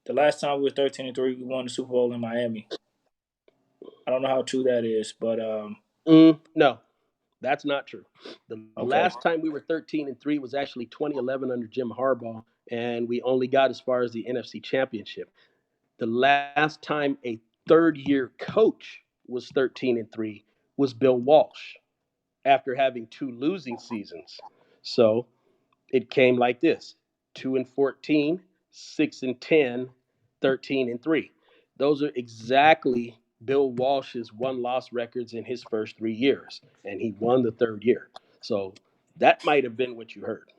the last time we were 13-3, we won the Super Bowl in Miami. I don't know how true that is, but No, that's not true. The okay. last time we were 13-3 was actually 2011 under Jim Harbaugh, and we only got as far as the NFC Championship. The last time a third-year coach was 13-3 was Bill Walsh after having 2 losing seasons. So it came like this: 2-14, 6-10, 13-3. Those are exactly Bill Walsh's one-loss records in his first 3 years, and he won the third year. So that might have been what you heard.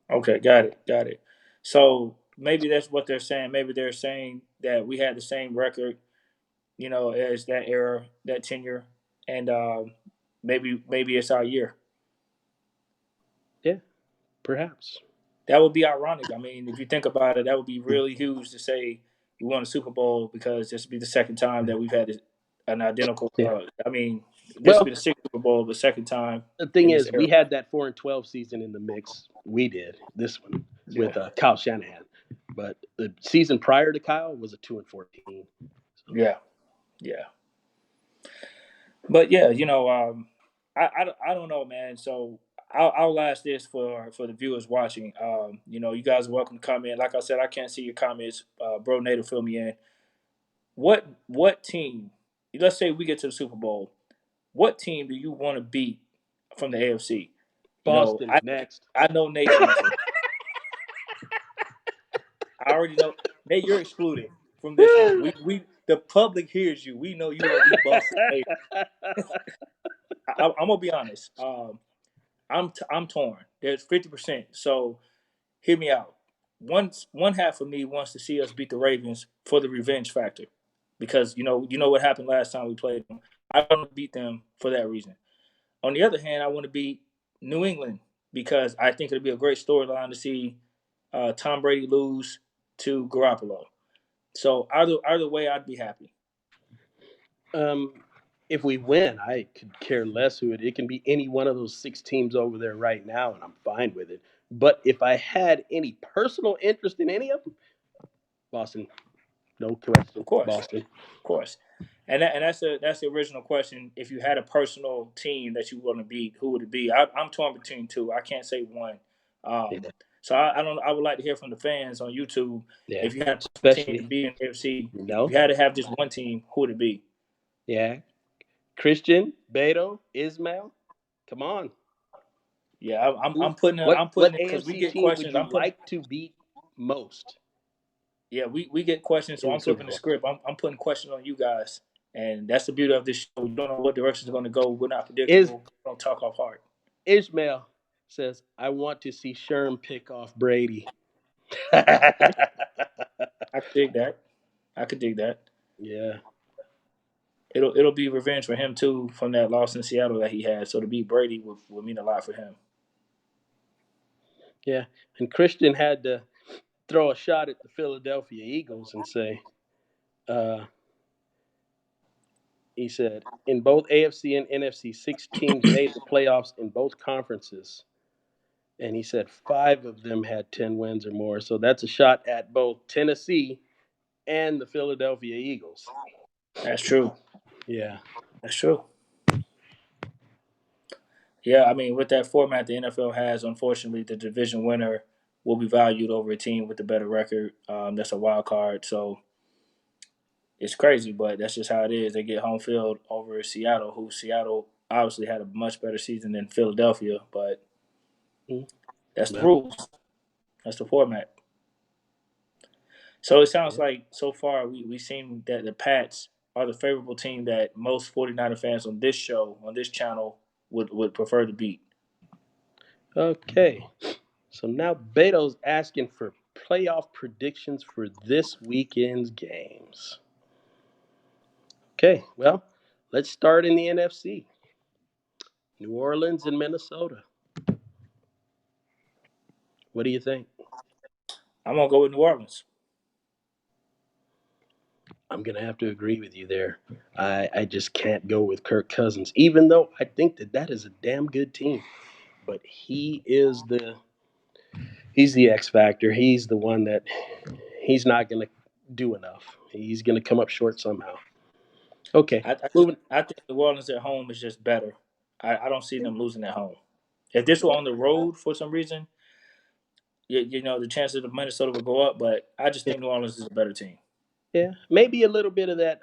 Okay, got it. So maybe that's what they're saying. Maybe they're saying that we had the same record, as that era, that tenure, and maybe it's our year. Yeah, perhaps. That would be ironic. I mean, if you think about it, that would be really huge to say we won a Super Bowl because this would be the second time that we've had an identical. Yeah. This Well, would be the sixth Super Bowl, the second time. the thing in this is, era. we had that 4-12 season in the mix. We did this one with Kyle Shanahan, but the season prior to Kyle was a 2-14. So. Yeah. But yeah, I don't know, man. So I'll ask this for the viewers watching. You guys are welcome to comment. Like I said, I can't see your comments. Bro, Native, fill me in. What team? Let's say we get to the Super Bowl. What team do you want to beat from the AFC? Boston next. I know Nate's answer. I already know. Nate, you're excluded from this one. We the public hears you. We know you are the Boston. I'm gonna be honest. I'm torn. There's 50%. So hear me out. One half of me wants to see us beat the Ravens for the revenge factor, because you know what happened last time we played them. I want to beat them for that reason. On the other hand, I want to beat New England because I think it'll be a great storyline to see Tom Brady lose to Garoppolo. So either way, I'd be happy. If we win, I could care less who it can be. Any one of those 6 teams over there right now, and I'm fine with it. But if I had any personal interest in any of them, Boston, no question. Of course, Boston. Of course. And that's the original question. If you had a personal team that you want to beat, who would it be? I'm torn between 2. I can't say one. So I don't. I would like to hear from the fans on YouTube. Yeah. If you had a team to beat in the AFC, if you had to have just one team, who would it be? Yeah, Christian, Beto, Ismail. Come on. Yeah, I'm putting it because we get questions. Would you like to beat most? Yeah, we get questions, so I'm flipping the script. I'm putting questions on you guys, and that's the beauty of this show. We don't know what direction it's going to go. We're not predictable. We don't talk off heart. Ishmael says, "I want to see Sherm pick off Brady." I could dig that. Yeah. It'll be revenge for him too from that loss in Seattle that he had. So to beat Brady would mean a lot for him. Yeah, and Christian had to throw a shot at the Philadelphia Eagles and say, he said, in both AFC and NFC, 6 teams made the playoffs in both conferences. And he said 5 of them had 10 wins or more. So that's a shot at both Tennessee and the Philadelphia Eagles. That's true. Yeah. That's true. Yeah, I mean, with that format the NFL has, unfortunately, the division winner will be valued over a team with a better record. That's a wild card. So it's crazy, but that's just how it is. They get home field over Seattle, who Seattle obviously had a much better season than Philadelphia, but that's the rules. That's the format. So it sounds like so far we seen that the Pats are the favorable team that most 49er fans on this show, on this channel, would prefer to beat. Okay. So now Beto's asking for playoff predictions for this weekend's games. Okay, well, let's start in the NFC. New Orleans and Minnesota. What do you think? I'm gonna go with New Orleans. I'm going to have to agree with you there. I just can't go with Kirk Cousins, even though I think that is a damn good team. But he's the X factor. He's the one that he's not going to do enough. He's going to come up short somehow. Okay, I, I, moving. I think New Orleans at home is just better. I don't see them losing at home. If this were on the road for some reason, the chances of Minnesota would go up. But I just Yeah, think New Orleans is a better team. yeah, maybe a little bit of that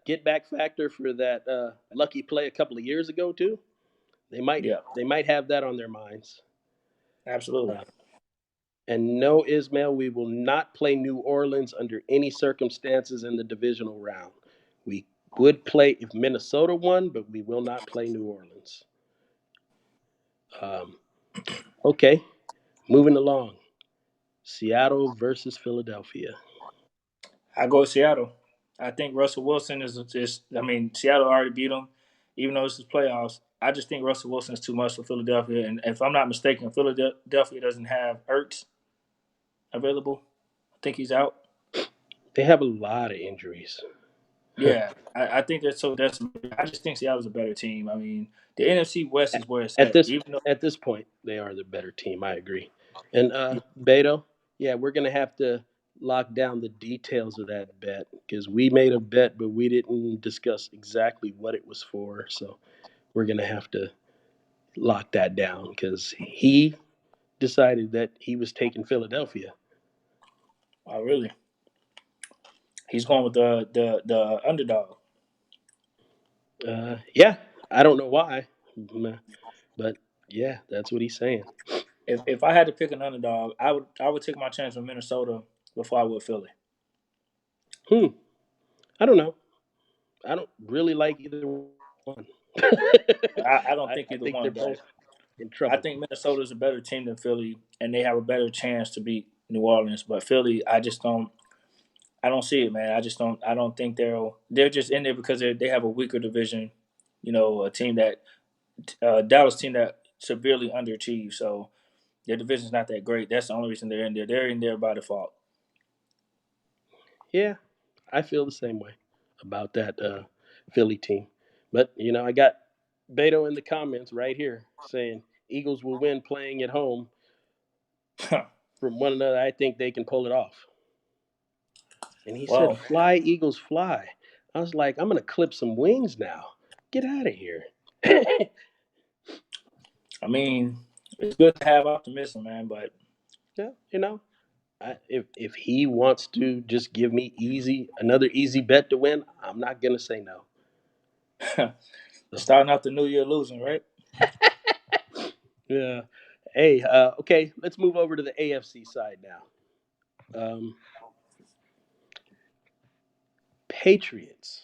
get back factor for that lucky play a couple of years ago too. They might Yeah, they might have that on their minds. absolutely. Uh, And no, Ismail, we will not play New Orleans under any circumstances in the divisional round. We would play if Minnesota won, but we will not play New Orleans. Um, okay, moving along. Seattle versus Philadelphia. I go with Seattle. I think Russell Wilson is just. I mean, Seattle already beat them, even though this is playoffs. I just think Russell Wilson is too much for Philadelphia. And if I'm not mistaken, Philadelphia doesn't have Ertz available. I think he's out. They have a lot of injuries. Yeah, I think that's so. I just think Seattle's a better team. I mean, the NFC West is where it's At at. this Even though, at this point, they are the better team. I agree. And Beto, yeah, we're gonna have to lock down the details of that bet because we made a bet, but we didn't discuss exactly what it was for. So we're gonna have to lock that down because he decided that he was taking Philadelphia. oh really, he's going with the underdog. Yeah, I don't know why, but yeah, that's what he's saying. If I had to pick an underdog, I would take my chance with Minnesota before I would Philly. Hmm. I don't know. I don't really like either one. I don't think I either think they're one, but both in I trouble. think Minnesota is a better team than Philly, and they have a better chance to beat New Orleans. But Philly, I just don't. I don't see it, man. I just don't. I don't think they're just in there because they have a weaker division. A team that Dallas team that severely underachieved. So their division's not that great. That's the only reason they're in there. They're in there by default. Yeah, I feel the same way about that Philly team. But I got Beto in the comments right here saying Eagles will win playing at home from one another. I think they can pull it off. And he said, Well, "Fly, Eagles, fly." I was like, "I'm gonna clip some wings now. Get out of here." I mean, it's good to have optimism, man. But Yeah, if he wants to just give me another easy bet to win, I'm not gonna say no. So, starting out the new year losing, right? yeah. Hey, okay, let's move over to the AFC side now. Patriots.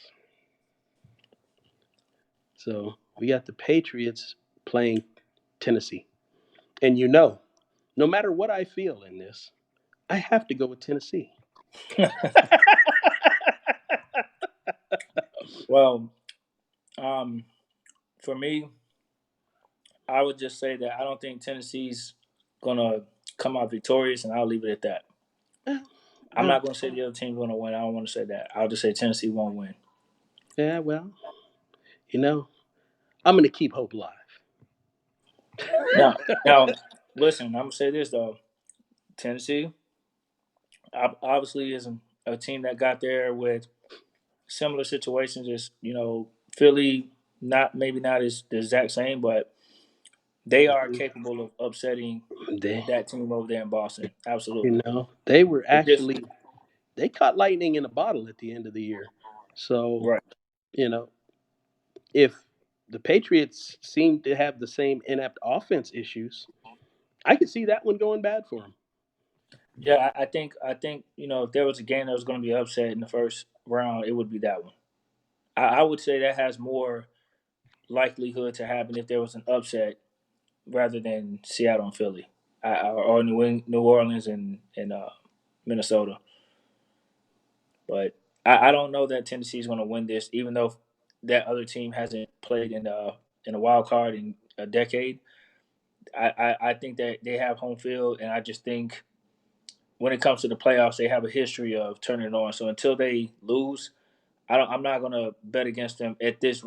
So we got the Patriots playing Tennessee. And no matter what I feel in this, I have to go with Tennessee. Well, for me, I would just say that I don't think Tennessee's gonna come out victorious, and I'll leave it at that. I'm Well, not gonna say the other team's gonna win. I don't want to say that. I'll just say Tennessee won't win. yeah, well, you know, I'm going to keep hope alive. Now, listen. I'm gonna say this though. Tennessee obviously is a team that got there with similar situations as Philly. Not maybe not as the exact same, but they are capable of upsetting They, that team over there in Boston. Absolutely. they were It's just actually they caught lightning in a bottle at the end of the year. So, right. you know, if the Patriots seem to have the same inept offense issues, I could see that one going bad for them. Yeah, I think if there was a game that was going to be upset in the first round, it would be that one. I would say that has more likelihood to happen if there was an upset rather than Seattle and Philly, or New Orleans and Minnesota. But I don't know that Tennessee is going to win this, even though that other team hasn't played in a wild card in a decade. I think that they have home field, and I just think when it comes to the playoffs, they have a history of turning it on. So until they lose, I'm not going to bet against them at this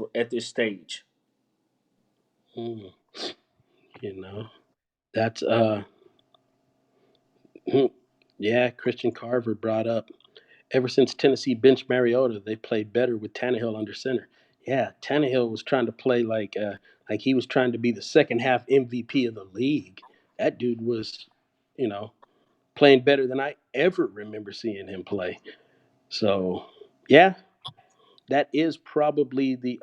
stage. Mm, that's yeah. Christian Carver brought up ever since Tennessee benched Mariota, they played better with Tannehill under center. Yeah, Tannehill was trying to play like he was trying to be the second half MVP of the league. That dude was, you know, playing better than I ever remember seeing him play. So, yeah, that is probably the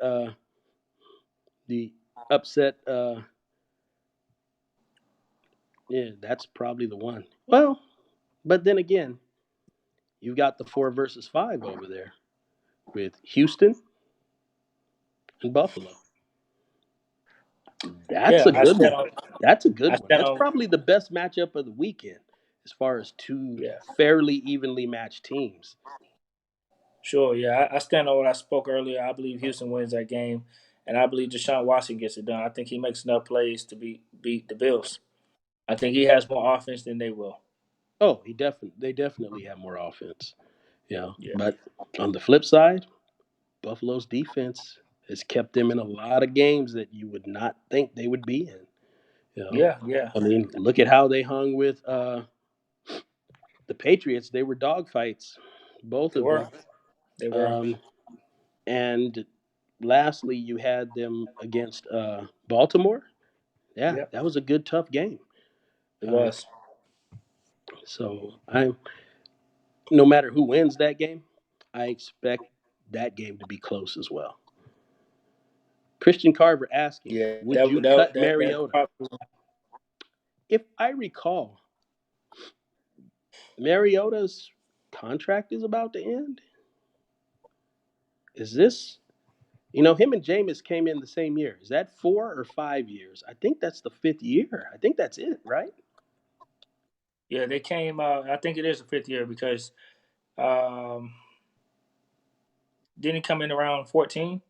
upset. Yeah, that's probably the one. Well, but then again, you've got the 4 versus 5 over there with Houston and Buffalo. That's Yeah, a good one. That's a good I one. stand That's on. probably the best matchup of the weekend as far as two Yeah, fairly evenly matched teams. sure. Yeah, I stand on what I spoke earlier. I believe Houston wins that game, and I believe Deshaun Watson gets it done. I think he makes enough plays to beat the Bills. I think he has more offense than they will. Oh, they definitely have more offense. Yeah, But on the flip side, Buffalo's defense has kept them in a lot of games that you would not think they would be in. You know, yeah. I mean, look at how they hung with the Patriots. They were dogfights, both They of were. them. They were. Um, and lastly, you had them against Baltimore. Yeah, Yep, that was a good, tough game. it Uh, was. so no matter who wins that game, I expect that game to be close as well. Christian Carver asking, Yeah, would you cut that Mariota? probably. If I recall, Mariota's contract is about to end. Is this, him and Jameis came in the same year. Is that 4 or 5 years? I think that's the fifth year. I think that's it, right? Yeah, they came. I think it is the fifth year because um, didn't he come in around 14?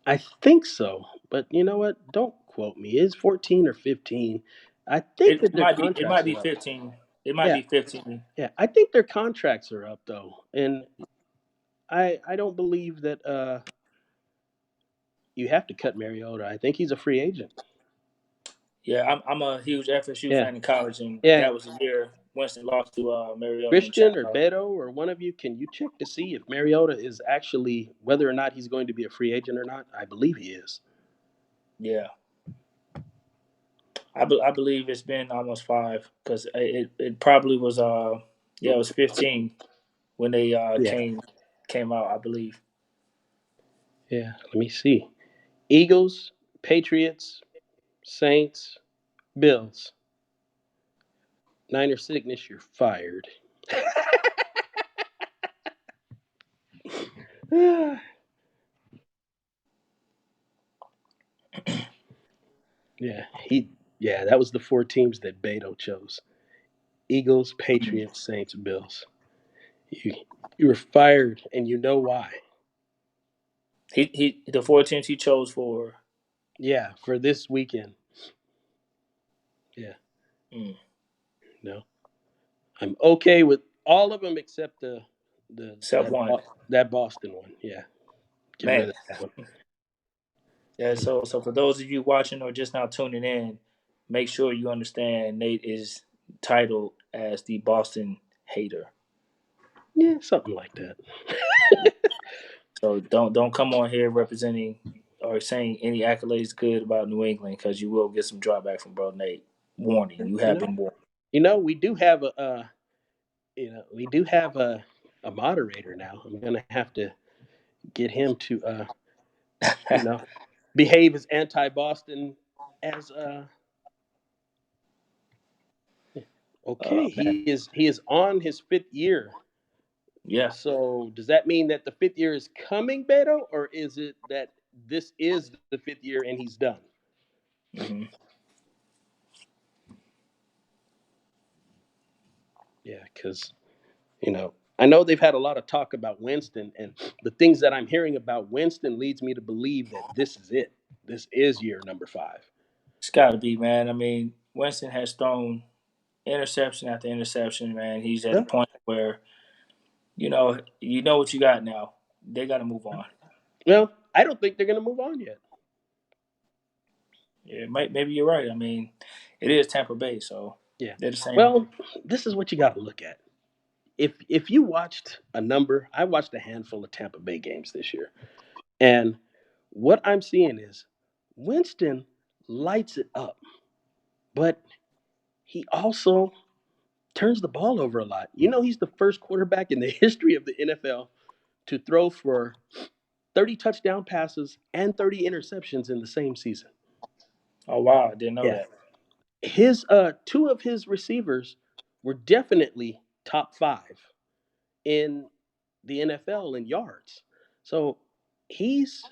I think so. But you know what? Don't quote me. It's 14 or 15. I think that It their might be. It contracts might be are up. 15. It might Yeah, be 15. yeah. I think their contracts are up though. And I don't believe that you have to cut Mariota. I think he's a free agent. Yeah, I'm a huge FSU Yeah. fan in college, and Yeah. that was the year Winston lost to Mariota in Christian or Chapel. Beto or one of you, can you check to see if Mariota is actually whether or not he's going to be a free agent or not? I believe he is. Yeah, I believe it's been almost 5 because it probably was it was 15 when they Yeah. came out, I believe. Yeah. Let me see. Eagles, Patriots, Saints, Bills. Niner sickness, you're fired. Yeah, that was the 4 teams that Beto chose. Eagles, Patriots, Saints, Bills. You you were fired and you know why. The 4 teams he chose for. Yeah, for this weekend. Yeah. Mm, No. I'm okay with all of them except the except that one. that Boston one. Yeah. Get rid Man. of that one. Yeah, so for those of you watching or just now tuning in, make sure you understand Nate is titled as the Boston hater. Yeah, something like that. So don't come on here representing or saying any accolades good about New England because you will get some drawback from bro Nate. Warning, you You have know, been warned. we do have a moderator now. I'm gonna have to get him to you know behave as anti-Boston as Okay, Man, he is on his 5th year. yeah. So does that mean that the 5th year is coming, Beto, or is it that this is the 5th year and he's done? hmm Yeah, because I know they've had a lot of talk about Winston, and the things that I'm hearing about Winston leads me to believe that this is it. This is year number 5. It's got to be, man. I mean, Winston has thrown interception after interception, man. He's at a Yeah. point where you know what you got now. They got to move on. Well, I don't think they're going to move on yet. Yeah, maybe you're right. I mean, it is Tampa Bay, so Yeah. they're the same. Well, this is what you got to look at. If you watched I watched a handful of Tampa Bay games this year, and what I'm seeing is Winston lights it up, but he also turns the ball over a lot. He's the first quarterback in the history of the NFL to throw for 30 touchdown passes and 30 interceptions in the same season. Oh wow, I didn't know Yeah. that. His two of his receivers were definitely top 5 in the NFL in yards. So he's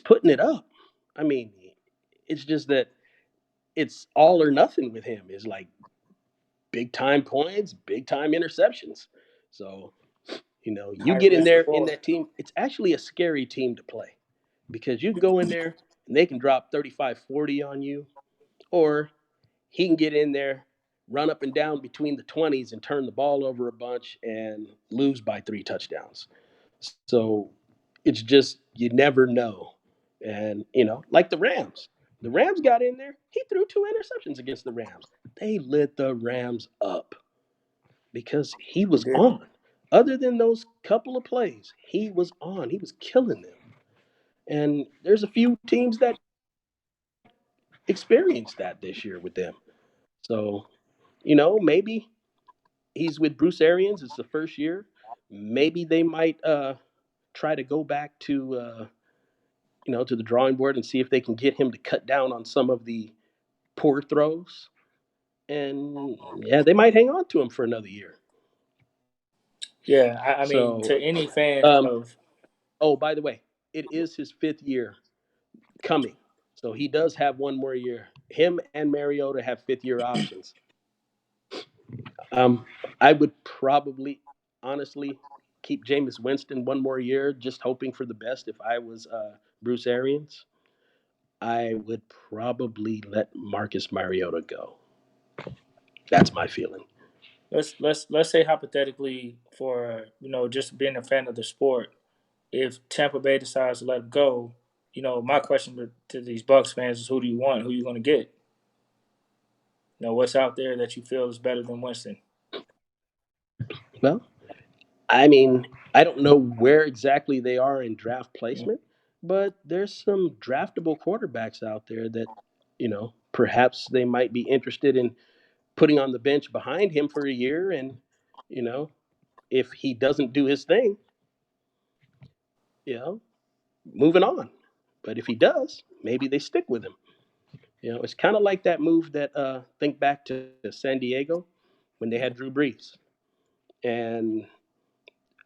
putting it up. I mean, it's just that it's all or nothing with him. It's like big time points, big time interceptions. So, you High get in risk there in reward. that team, it's actually a scary team to play because you can go in there and they can drop 35, 40 on you, or he can get in there, run up and down between the 20s and turn the ball over a bunch and lose by 3 touchdowns. So it's just, you never know. And, like the Rams. The Rams got in there. He threw 2 interceptions against the Rams. They lit the Rams up because he They was did. on. Other than those couple of plays, he was on. He was killing them. And there's a few teams that experienced that this year with them. So, maybe he's with Bruce Arians. It's the first year. Maybe they might try to go back to the drawing board and see if they can get him to cut down on some of the poor throws. And yeah, they might hang on to him for another year. Yeah, I mean, So, to any fans um, of oh, by the way, it is his 5th year coming. So he does have one more year. Him and Mariota have 5th year options. Um, I would probably, honestly, keep Jameis Winston one more year, just hoping for the best. If I was Bruce Arians, I would probably let Marcus Mariota go. That's my feeling. let's say hypothetically for just being a fan of the sport, if Tampa Bay decides to let him go, my question to these Bucks fans is who do you want? Who you going to get? What's out there that you feel is better than Winston? Well, I mean, I don't know where exactly they are in draft Mm. placement, but there's some draftable quarterbacks out there that, perhaps they might be interested in putting on the bench behind him for a year. And, you know, if he doesn't do his thing, you know, moving on. But if he does, maybe they stick with him. It's kind of like that move that think back to San Diego when they had Drew Brees. And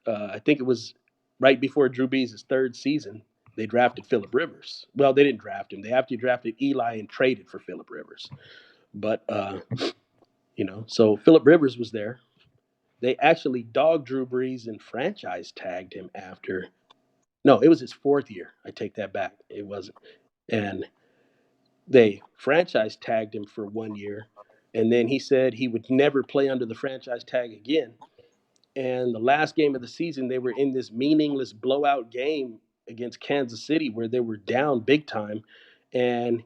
I think it was right before Drew Brees' third season, they drafted Phillip Rivers. Well, they didn't draft him. They actually drafted Eli and traded for Phillip Rivers. But, so Phillip Rivers was there. They actually dogged Drew Brees and franchise tagged him after. No, it was his 4th year. I take that back. It wasn't. And they franchise tagged him for 1 year. And then he said he would never play under the franchise tag again. And the last game of the season, they were in this meaningless blowout game against Kansas City where they were down big time. And,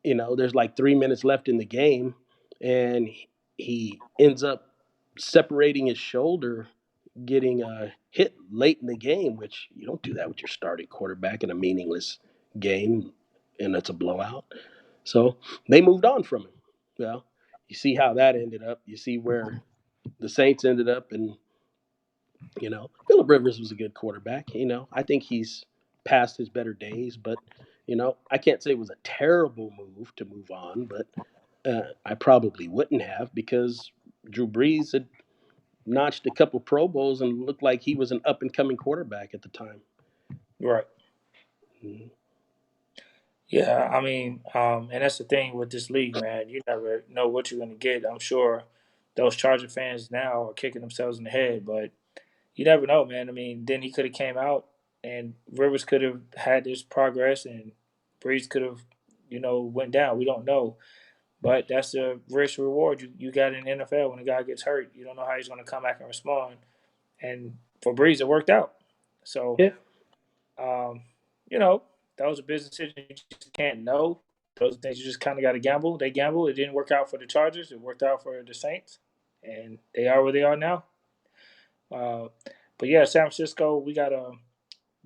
there's like 3 minutes left in the game. And he ends up separating his shoulder, getting hit late in the game, which you don't do that with your starting quarterback in a meaningless game. And it's a blowout. So they moved on from him. Well, you see how that ended up. You see where the Saints ended up, and Phillip Rivers was a good quarterback. I think he's past his better days, but I can't say it was a terrible move to move on. But I probably wouldn't have because Drew Brees had notched a couple Pro Bowls and looked like he was an up and coming quarterback at the time. Right. Mhm. Yeah, I mean, and that's the thing with this league, man. You never know what you're going to get. I'm sure those Charger fans now are kicking themselves in the head, but you never know, man. I mean, then he could have came out, and Rivers could have had this progress, and Breeze could have, went down. We don't know, but that's the risk reward you got in the NFL when a guy gets hurt. You don't know how he's going to come back and respond. And for Breeze, it worked out. So, Yeah. um, you know, that was a business decision you just can't know. Those things you just kind of got to gamble. They gambled. It didn't work out for the Chargers. It worked out for the Saints, and they are where they are now. Uh, but yeah, San Francisco, we got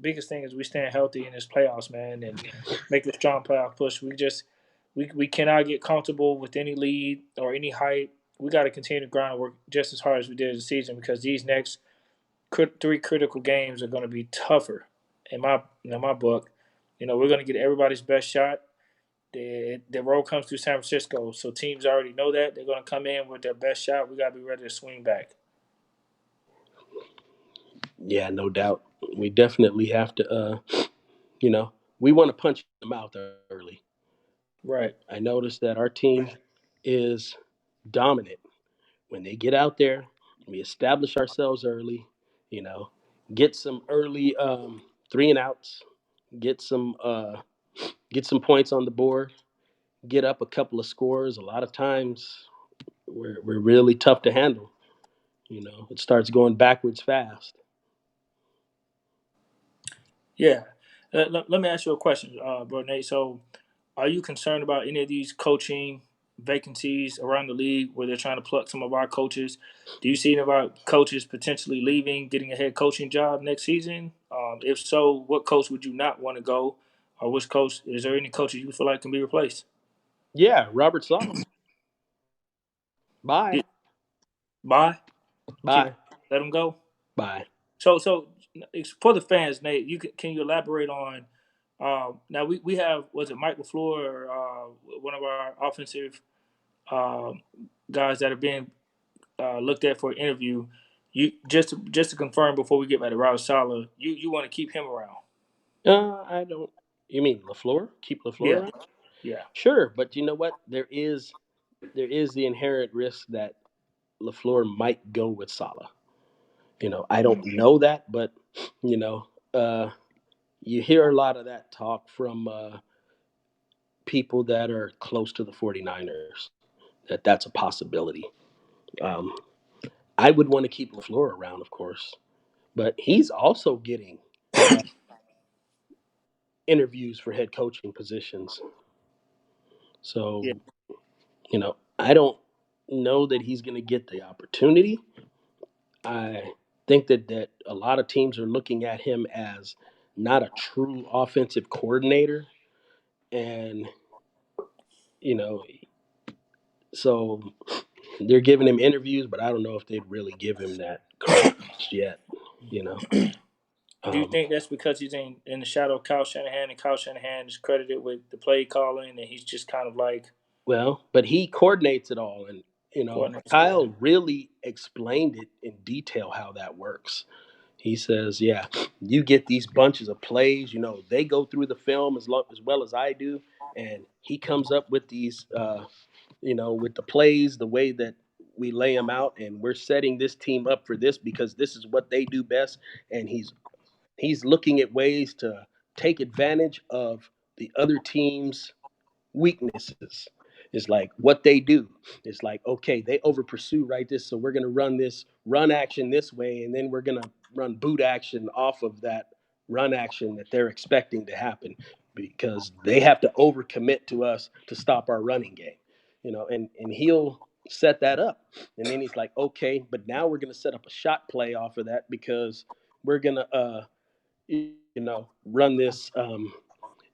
biggest thing is we staying healthy in this playoffs, man, and make a strong playoff push. We cannot get comfortable with any lead or any height. We got to continue to grind and work just as hard as we did this season because these next three critical games are going to be tougher. In my book, we're going to get everybody's best shot. The road comes through San Francisco, so teams already know that they're going to come in with their best shot. We got to be ready to swing back. Yeah, no doubt. We definitely have to, we want to punch them out early. Right. I noticed that our team is dominant when they get out there. We establish ourselves early, you know, get some early 3-and-outs, get some points on the board, get up a couple of scores. A lot of times we're really tough to handle. It starts going backwards fast. Yeah. Let me ask you a question, bro Nate. So, are you concerned about any of these coaching vacancies around the league where they're trying to pluck some of our coaches? Do you see any of our coaches potentially leaving, getting a head coaching job next season? If so, what coach would you not want to go? Or which coach, is there any coaches you feel like can be replaced? Yeah, Robert Sala. Bye. It, bye? Bye. Let them go? Bye. So for the fans, Nate, can you elaborate on? Now we have, was it Mike LaFleur or one of our offensive guys that are being looked at for an interview? You just to confirm before we get back to Robert Sala, you want to keep him around? I don't. You mean LaFleur? Keep LaFleur Yeah, around? yeah, Sure, but you know what? There is the inherent risk that LaFleur might go with Salah. I don't know that, but you know, uh, you hear a lot of that talk from people that are close to the 49ers that that's a possibility. Um, I would want to keep LaFleur around, of course, but he's also getting interviews for head coaching positions. yeah. So, I don't know that he's going to get the opportunity. I think that a lot of teams are looking at him as not a true offensive coordinator. And, you know, so they're giving him interviews, but I don't know if they'd really give him that credit just yet, you know. Do you Um, think that's because he's in the shadow of Kyle Shanahan, and Kyle Shanahan is credited with the play calling, and he's just kind of like well, but he coordinates it all. And, coordinates it all? Kyle really explained it in detail how that works. He says, "Yeah, you get these bunches of plays. They go through the film as well as I do, and he comes up with these, with the plays, the way that we lay them out, and we're setting this team up for this because this is what they do best. And he's looking at ways to take advantage of the other team's weaknesses. It's like what they do. It's like, okay, they over pursue right this, so we're gonna run this run action this way, and then we're gonna run boot action off of that run action that they're expecting to happen because they have to overcommit to us to stop our running game. And he'll set that up. And then he's like, okay, but now we're gonna set up a shot play off of that because we're gonna run this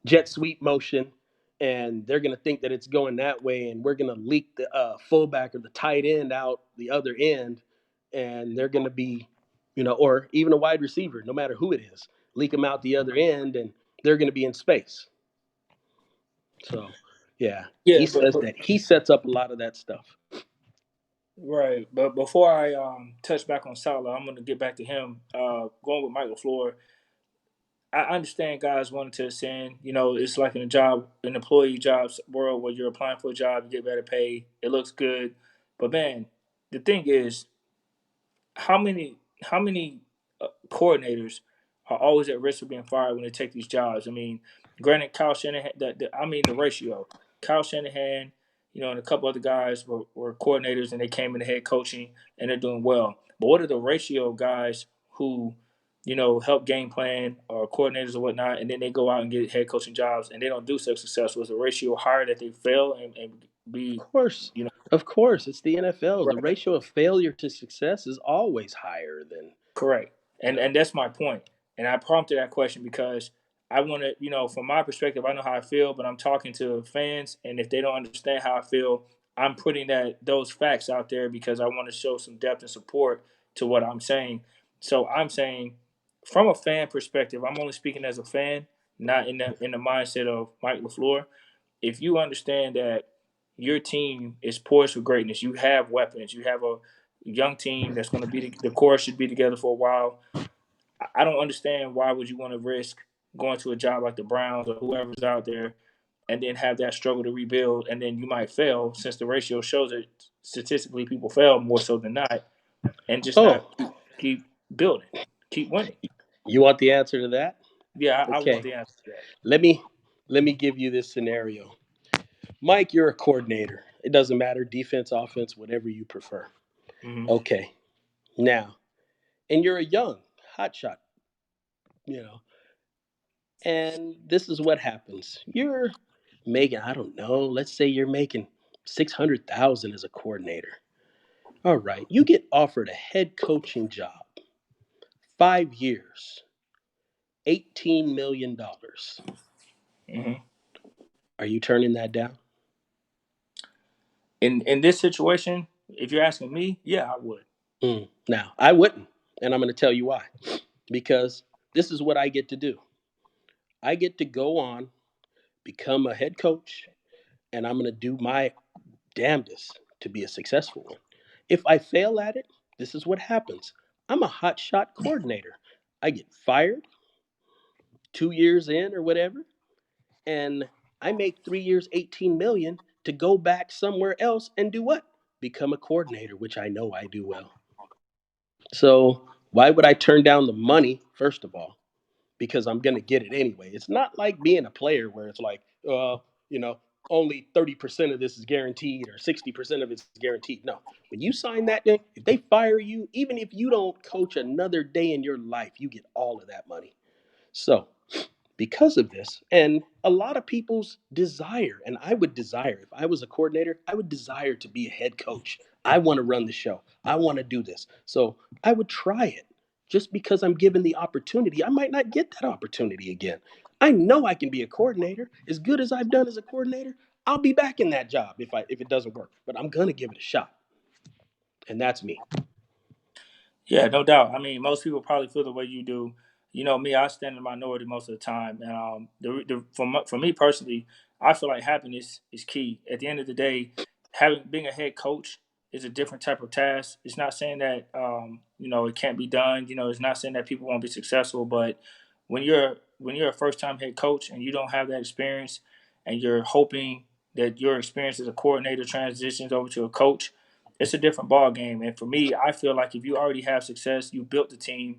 jet sweep motion, and they're going to think that it's going that way, and we're going to leak the fullback or the tight end out the other end, and they're going to be, or even a wide receiver, no matter who it is, leak them out the other end, and they're going to be in space. So, Yeah. Yeah, He says that he sets up a lot of that stuff. right. But before I touch back on Salah, I'm gonna get back to him. Going with Mike LaFleur, I understand guys wanting to ascend. You know, it's like in a job, an employee jobs world where you're applying for a job, you get better pay, it looks good. But man, the thing is, how many coordinators are always at risk of being fired when they take these jobs? I mean, granted, Kyle Shanahan. The ratio. Kyle Shanahan, and a couple other guys were coordinators and they came into head coaching and they're doing well. But what are the ratio of guys who, help game plan or coordinators or whatnot, and then they go out and get head coaching jobs and they don't do so successful? Is the ratio higher that they fail and be, Of course. you know, Of course. It's the NFL. The right? ratio of failure to success is always higher than, Correct. you know. And that's my point. And I prompted that question because I want to, from my perspective, I know how I feel, but I'm talking to fans, and if they don't understand how I feel, I'm putting those facts out there because I want to show some depth and support to what I'm saying. So I'm saying, from a fan perspective, I'm only speaking as a fan, not in the mindset of Mike LaFleur. If you understand that your team is poised for greatness, you have weapons, you have a young team that's going to be the core should be together for a while. I don't understand why would you want to risk going to a job like the Browns or whoever's out there and then have that struggle to rebuild, and then you might fail since the ratio shows that statistically people fail more so than not, and just not Oh, keep building, keep winning. you want the answer to that? Yeah, I want Okay. the answer to that. Let me give you this scenario. Mike, you're a coordinator. It doesn't matter, defense, offense, whatever you prefer. Mm-hmm. Okay. Now, and you're a young hotshot, you know, and this is what happens. You're making, I don't know, let's say you're making 600,000 as a coordinator. All right, you get offered a head coaching job, 5 years, $18 million. Mm-hmm. Are you turning that down? In this situation, if you're asking me, yeah, I would. Now, I wouldn't, and I'm going to tell you why. Because this is what I get to do. I get to go on, become a head coach, and I'm going to do my damnedest to be a successful one. If I fail at it, this is what happens. I'm a hotshot coordinator. I get fired 2 years in or whatever, and I make 3 years, 18 million to go back somewhere else and do what? Become a coordinator, which I know I do well. So why would I turn down the money, first of all? Because I'm going to get it anyway. It's not like being a player where it's like, you know, only 30% of this is guaranteed or 60% of it's guaranteed. No, when you sign that thing, if they fire you, even if you don't coach another day in your life, you get all of that money. So because of this, and a lot of people's desire, and I would desire, if I was a coordinator, I would desire to be a head coach. I want to run the show. I want to do this. So I would try it. Just because I'm given the opportunity, I might not get that opportunity again. I know I can be a coordinator. As good as I've done as a coordinator, I'll be back in that job if it doesn't work. But I'm gonna give it a shot. And that's me. Yeah, no doubt. I mean, most people probably feel the way you do. You know, me, I stand in the minority most of the time, and for me personally, I feel like happiness is key. At the end of the day, being a head coach is a different type of task. It's not saying that it can't be done. You know, it's not saying that people won't be successful, but when you're a first time head coach and you don't have that experience, and you're hoping that your experience as a coordinator transitions over to a coach, it's a different ball game. And for me, I feel like if you already have success, you built the team.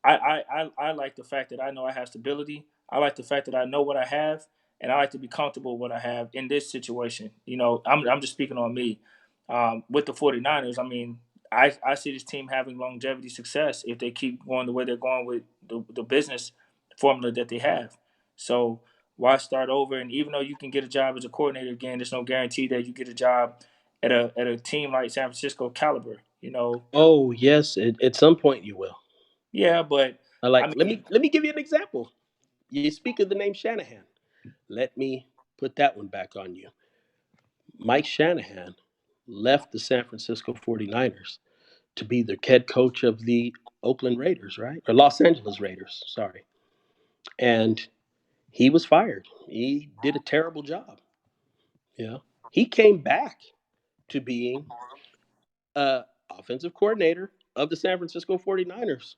I like the fact that I know I have stability. I like the fact that I know what I have, and I like to be comfortable with what I have in this situation. You know, I'm just speaking on me. With the 49ers, I mean, I see this team having longevity success if they keep going the way they're going with the business formula that they have. So why start over? And even though you can get a job as a coordinator again, there's no guarantee that you get a job at a team like San Francisco caliber. You know, Oh yes, at some point you will. yeah, but I I like let mean, me let me give you an example. You speak of the name Shanahan. Let me put that one back on you. Mike Shanahan left the San Francisco 49ers to be the head coach of the Oakland Raiders, right? Or Los Angeles Raiders, sorry. And he was fired. He did a terrible job. Yeah. He came back to being offensive coordinator of the San Francisco 49ers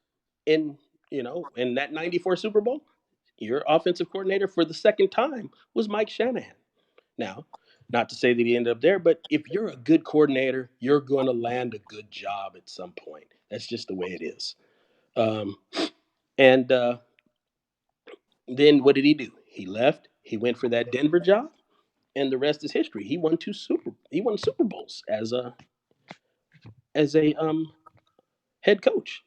in, in that 94 Super Bowl. Your offensive coordinator for the second time was Mike Shanahan. Now, not to say that he ended up there, but if you're a good coordinator, you're going to land a good job at some point. That's just the way it is. Um, and then what did he do? He left. He went for that Denver job, and the rest is history. He won Super Bowls as a head coach.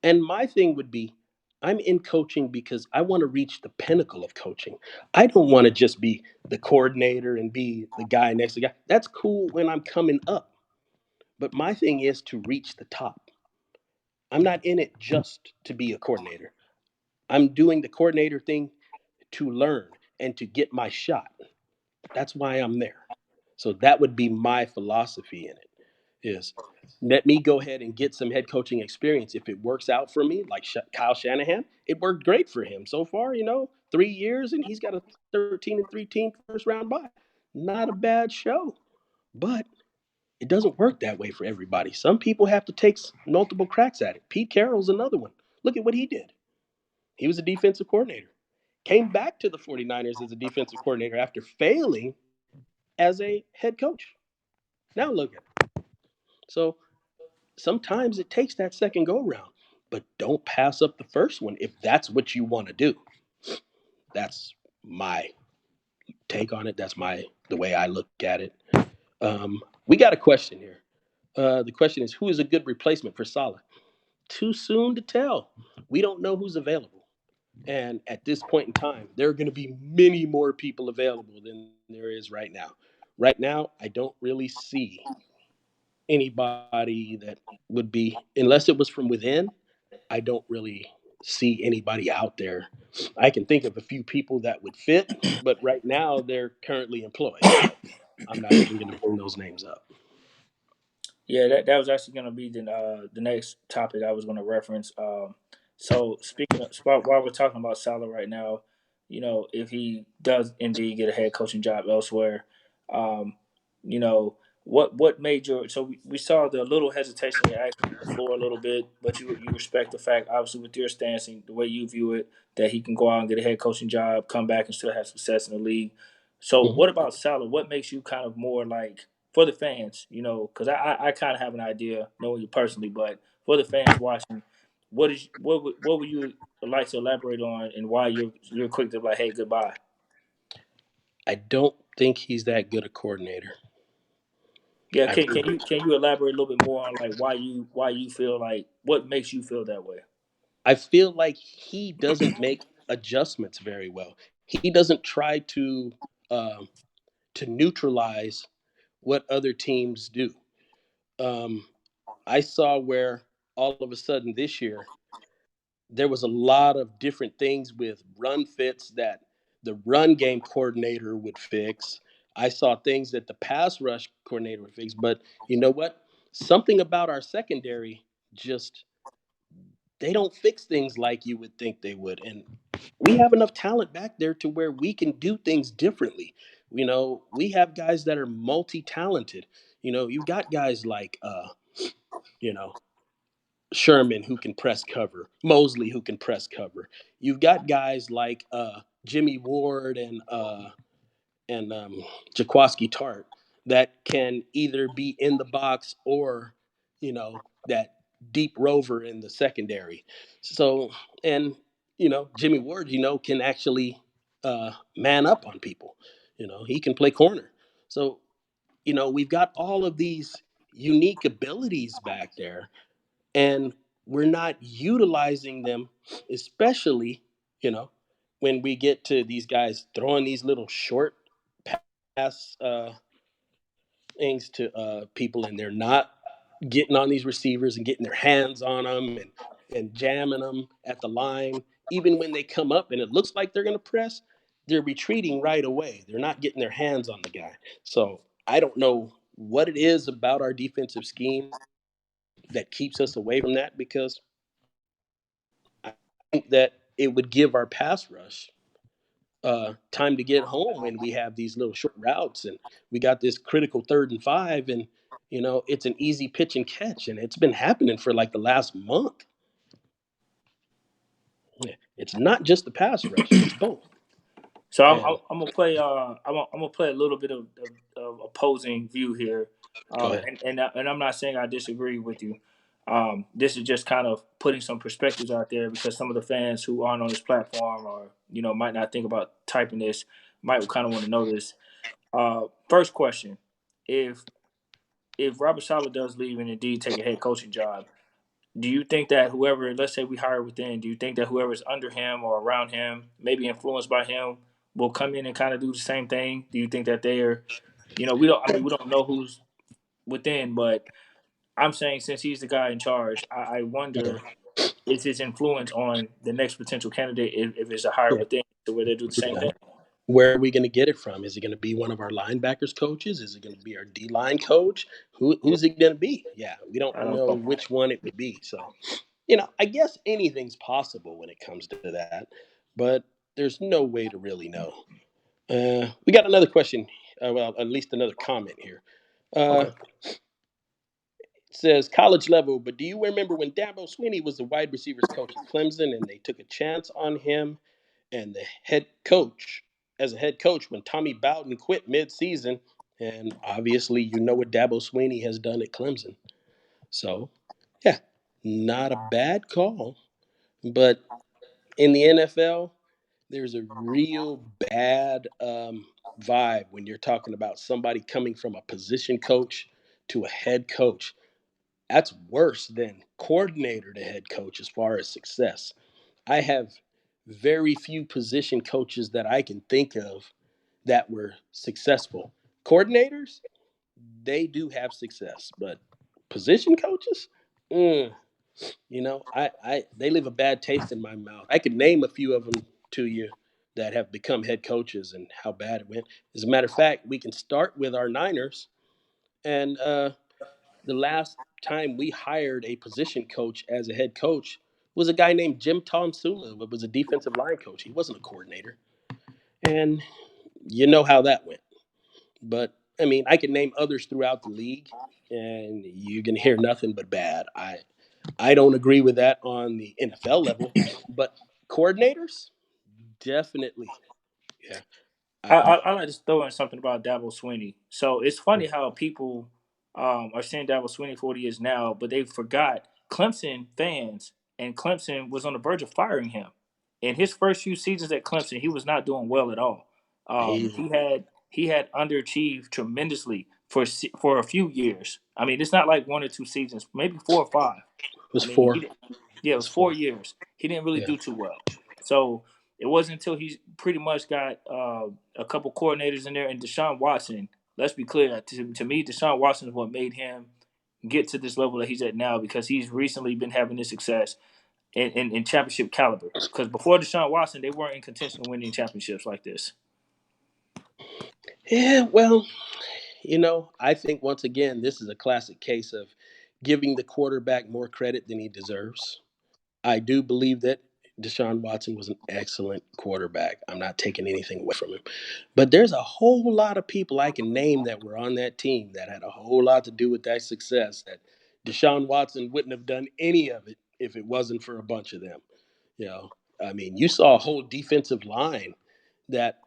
And my thing would be, I'm in coaching because I want to reach the pinnacle of coaching. I don't want to just be the coordinator and be the guy next to the guy. That's cool when I'm coming up. But my thing is to reach the top. I'm not in it just to be a coordinator. I'm doing the coordinator thing to learn and to get my shot. That's why I'm there. So that would be my philosophy in it is let me go ahead and get some head coaching experience. If it works out for me, like Kyle Shanahan, it worked great for him so far, 3 years, and he's got a 13-3 team first round bye. Not a bad show, but it doesn't work that way for everybody. Some people have to take multiple cracks at it. Pete Carroll's another one. Look at what he did. He was a defensive coordinator, came back to the 49ers as a defensive coordinator after failing as a head coach. Now look at it. So sometimes it takes that second go round, but don't pass up the first one if that's what you want to do. That's my take on it. That's the way I look at it. We got a question here. The question is, who is a good replacement for Salah? Too soon to tell. We don't know who's available. And at this point in time, there are going to be many more people available than there is right now. Right now, I don't really see anybody that would be, unless it was from within, I don't really see anybody out there. I can think of a few people that would fit, but right now they're currently employed. So I'm not even going to bring those names up. Yeah, that was actually going to be the next topic I was going to reference. So speaking of while we're talking about Salah right now, if he does indeed get a head coaching job elsewhere, um, you know, what made your so we saw the little hesitation you asked on the floor a little bit, but you respect the fact, obviously, with your stance and the way you view it, that he can go out and get a head coaching job, come back and still have success in the league. So Mhm. what about Salah? What makes you kind of more like, for the fans, because I kind of have an idea knowing you personally, but for the fans watching, what would you like to elaborate on, and why you're quick to be like, hey, goodbye? I don't think he's that good a coordinator. Yeah, I can you elaborate a little bit more on like why you feel like, what makes you feel that way? I feel like he doesn't make adjustments very well. He doesn't try um, to neutralize what other teams do. Um, I saw where all of a sudden this year there was a lot of different things with run fits that the run game coordinator would fix. I saw things that the pass rush coordinator would fix. But you know what? Something about our secondary just they don't fix things like you would think they would. And we have enough talent back there to where we can do things differently. We have guys that are multi-talented. You've got guys like you know, Sherman who can press cover, Mosley who can press cover. You've got guys like Jimmy Ward and Jaquaski Tart that can either be in the box or that deep rover in the secondary. So and Jimmy Ward can actually man up on people. He can play corner. So we've got all of these unique abilities back there, and we're not utilizing them, especially you know when we get to these guys throwing these little short pass things to people, and they're not getting on these receivers and getting their hands on them and jamming them at the line. Even when they come up and it looks like they're going to press, they're retreating right away. They're not getting their hands on the guy. So I don't know what it is about our defensive scheme that keeps us away from that, because I think that it would give our pass rush time to get home when we have these little short routes and we got this critical 3rd and 5, and it's an easy pitch and catch, and it's been happening for like the last month. It's not just the pass rush; it's both. So I'm gonna play. I'm gonna play a little bit of opposing view here, Go ahead. and I'm not saying I disagree with you. This is just kind of putting some perspectives out there because some of the fans who aren't on this platform or might not think about typing this might kind of want to know this. First question: If Robert Saleh does leave and indeed take a head coaching job, do you think that whoever, let's say we hire within, do you think that whoever's under him or around him, maybe influenced by him, will come in and kind of do the same thing? Do you think that they are, we don't know who's within, but I'm saying since he's the guy in charge, I wonder is his influence on the next potential candidate if it's a hire Yeah. within to where they do the same thing? Where are we going to get it from? Is it going to be one of our linebackers coaches? Is it going to be our D-line coach? Who's it going to be? Yeah, we don't know which one it would be. So, I guess anything's possible when it comes to that, but there's no way to really know. We got another question. Well, at least another comment here. Okay. It says college level, but do you remember when Dabo Swinney was the wide receivers coach at Clemson and they took a chance on him and the head coach, as a head coach, when Tommy Bowden quit mid-season? And obviously, what Dabo Swinney has done at Clemson. So, yeah, not a bad call. But in the NFL, there's a real bad vibe when you're talking about somebody coming from a position coach to a head coach. That's worse than coordinator to head coach as far as success. I have very few position coaches that I can think of that were successful. Coordinators, they do have success, but position coaches, they leave a bad taste in my mouth. I could name a few of them to you that have become head coaches and how bad it went. As a matter of fact, we can start with our Niners. And the last time we hired a position coach as a head coach was a guy named Jim Tomsula, who was a defensive line coach. He wasn't a coordinator. And you know how that went. But, I mean, I can name others throughout the league, and you can hear nothing but bad. I don't agree with that on the NFL level, but coordinators, definitely. Yeah. I like to throw in something about Dabo Swinney. So it's funny how people are saying Dabo Swinney for what he is now, but they forgot Clemson fans, and Clemson was on the verge of firing him. In his first few seasons at Clemson, he was not doing well at all. He had underachieved tremendously for a few years. I mean, it's not like 1 or 2 seasons, maybe 4 or 5. It was I mean, 4. it was 4 years. He didn't really do too well. So it wasn't until he pretty much got a couple coordinators in there and Deshaun Watson. Let's be clear. To me, Deshaun Watson is what made him get to this level that he's at now because he's recently been having this success in championship caliber. Because before Deshaun Watson, they weren't in contention of winning championships like this. Yeah, well, I think once again, this is a classic case of giving the quarterback more credit than he deserves. I do believe that Deshaun Watson was an excellent quarterback. I'm not taking anything away from him. But there's a whole lot of people I can name that were on that team that had a whole lot to do with that success, that Deshaun Watson wouldn't have done any of it if it wasn't for a bunch of them. I mean, you saw a whole defensive line that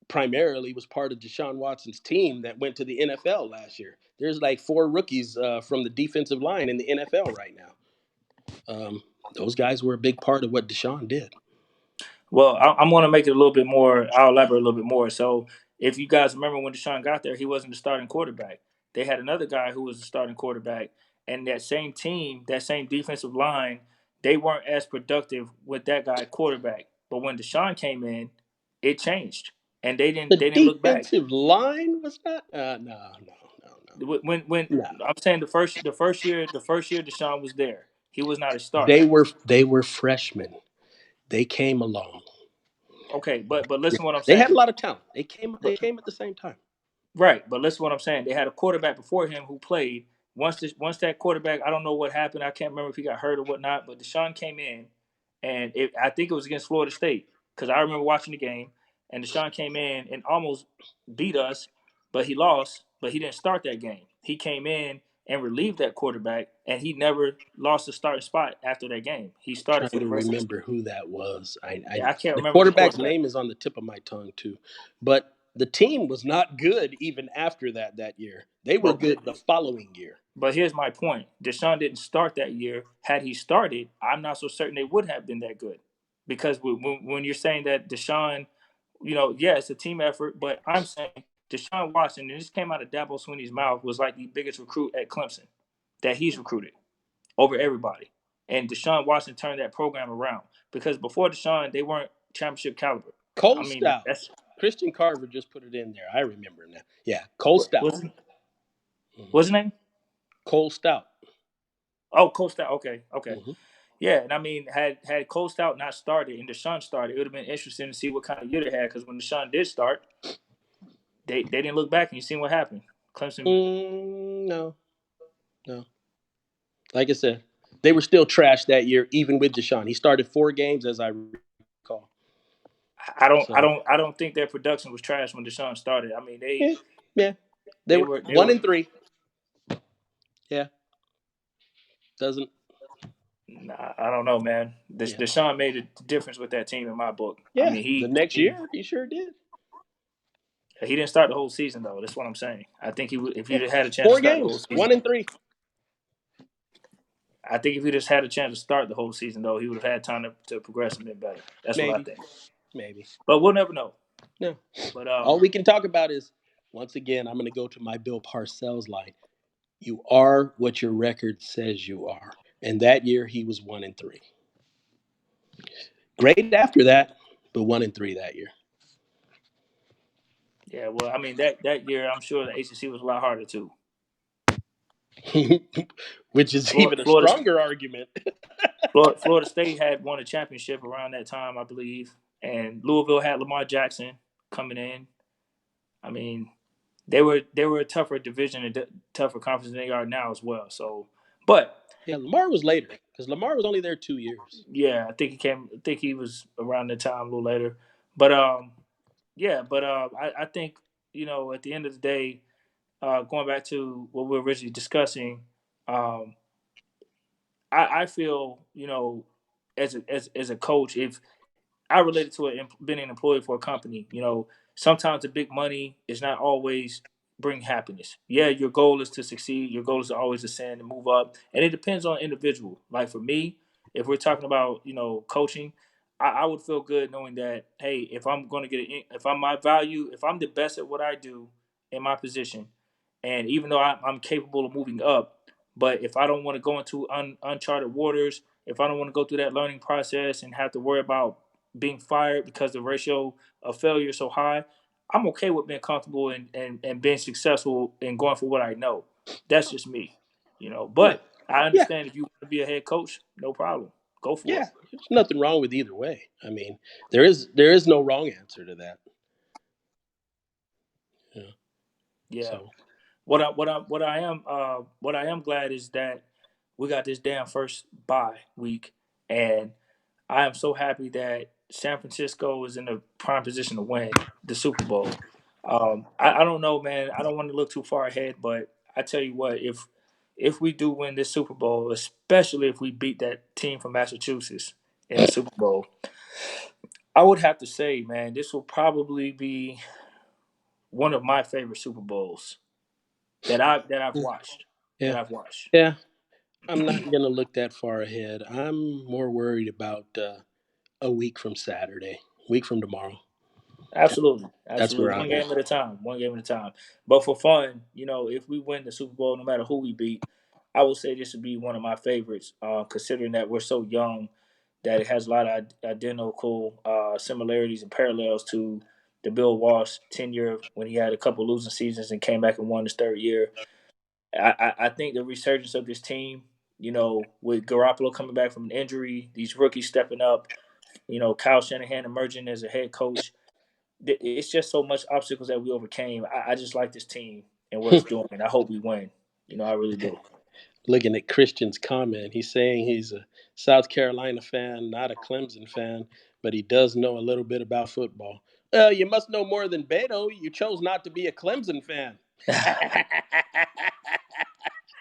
primarily was part of Deshaun Watson's team that went to the NFL last year. There's like 4 rookies from the defensive line in the NFL right now. Those guys were a big part of what Deshaun did. Well, I'm going to make it a little bit more. I'll elaborate a little bit more. So, if you guys remember when Deshaun got there, he wasn't the starting quarterback. They had another guy who was the starting quarterback, and that same team, that same defensive line, they weren't as productive with that guy quarterback. But when Deshaun came in, it changed, and they didn't look back. Defensive line was not. No. When I'm saying the first year Deshaun was there, he was not a starter. They were freshmen. They came along. Okay, but listen to what I'm saying. They had a lot of talent. They came at the same time. Right, but listen to what I'm saying. They had a quarterback before him who played. Once that quarterback, I don't know what happened. I can't remember if he got hurt or whatnot. But Deshaun came in, and I think it was against Florida State. because I remember watching the game, and Deshaun came in and almost beat us, but he lost. But he didn't start that game. He came in and relieved that quarterback, and he never lost the starting spot after that game. He started for Trying the to rest of remember who that was. Yeah, I can't The remember the quarterback's quarterback. name is on the tip of my tongue too, but the team was not good even after that year. They were good the following year. But here's my point: Deshaun didn't start that year. Had he started, I'm not so certain they would have been that good. Because when you're saying that Deshaun, yeah, it's a team effort, but I'm saying Deshaun Watson, and this came out of Dabo Swinney's mouth, was like the biggest recruit at Clemson that he's recruited over everybody. And Deshaun Watson turned that program around because before Deshaun, they weren't championship caliber. Cole Stout. Christian Carver just put it in there. I remember now. Yeah, Cole Stout. What's his name? Cole Stout. Oh, Cole Stout. Okay. Mm-hmm. Yeah, and I mean, had Cole Stout not started and Deshaun started, it would have been interesting to see what kind of year they had. Because when Deshaun did start, they didn't look back, and you seen what happened. Clemson. No. Like I said, they were still trash that year, even with Deshaun. He started 4 games, as I recall. I don't think their production was trash when Deshaun started. I mean, they were 1-3. Yeah, doesn't. Nah, I don't know, man. Deshaun made a difference with that team in my book. Yeah, I mean, the next year he sure did. He didn't start the whole season though. That's what I'm saying. I think he would if he had a chance. 4 to start games, the whole season, 1-3. I think if he just had a chance to start the whole season, though, he would have had time to progress and been better. That's what I think. Maybe. But we'll never know. No. But all we can talk about is, once again, I'm going to go to my Bill Parcells line. You are what your record says you are. And that year, he was 1-3. Great after that, but 1-3 that year. Yeah, well, I mean, that year, I'm sure the ACC was a lot harder, too. Which is even a stronger argument. Florida State had won a championship around that time, I believe, and Louisville had Lamar Jackson coming in. I mean, they were a tougher division and tougher conference than they are now as well. So, but yeah, Lamar was later because Lamar was only there 2 years. Yeah, I think he was around the time a little later, but I think at the end of the day, going back to what we were originally discussing, I feel as a coach, if I related to it, being an employee for a company, sometimes the big money is not always bring happiness. Yeah, your goal is to succeed. Your goal is to always ascend and move up, and it depends on individual. Like for me, if we're talking about coaching, I would feel good knowing that hey, if I'm going to if I'm the best at what I do in my position, and even though I'm capable of moving up, but if I don't want to go into uncharted waters, if I don't want to go through that learning process and have to worry about being fired because the ratio of failure is so high, I'm okay with being comfortable and being successful and going for what I know. That's just me, But I understand if you want to be a head coach, no problem. Go for it. Yeah, there's nothing wrong with either way. I mean, there is no wrong answer to that. Yeah. So. What I am glad is that we got this damn first bye week, and I am so happy that San Francisco is in a prime position to win the Super Bowl. I don't know, man. I don't want to look too far ahead, but I tell you what, if we do win this Super Bowl, especially if we beat that team from Massachusetts in the Super Bowl, I would have to say, man, this will probably be one of my favorite Super Bowls that I've watched. Yeah. Yeah. I'm not going to look that far ahead. I'm more worried about a week from Saturday, week from tomorrow. Absolutely. That's where one game at a time. But for fun, if we win the Super Bowl, no matter who we beat, I would say this would be one of my favorites, considering that we're so young that it has a lot of identical similarities and parallels to the Bill Walsh tenure when he had a couple losing seasons and came back and won his 3rd year. I think the resurgence of this team, with Garoppolo coming back from an injury, these rookies stepping up, Kyle Shanahan emerging as a head coach, it's just so much obstacles that we overcame. I just like this team and what it's doing, and I hope we win. I really do. looking at Christian's comment. He's saying he's a South Carolina fan, not a Clemson fan, but he does know a little bit about football. You must know more than Beto. You chose not to be a Clemson fan.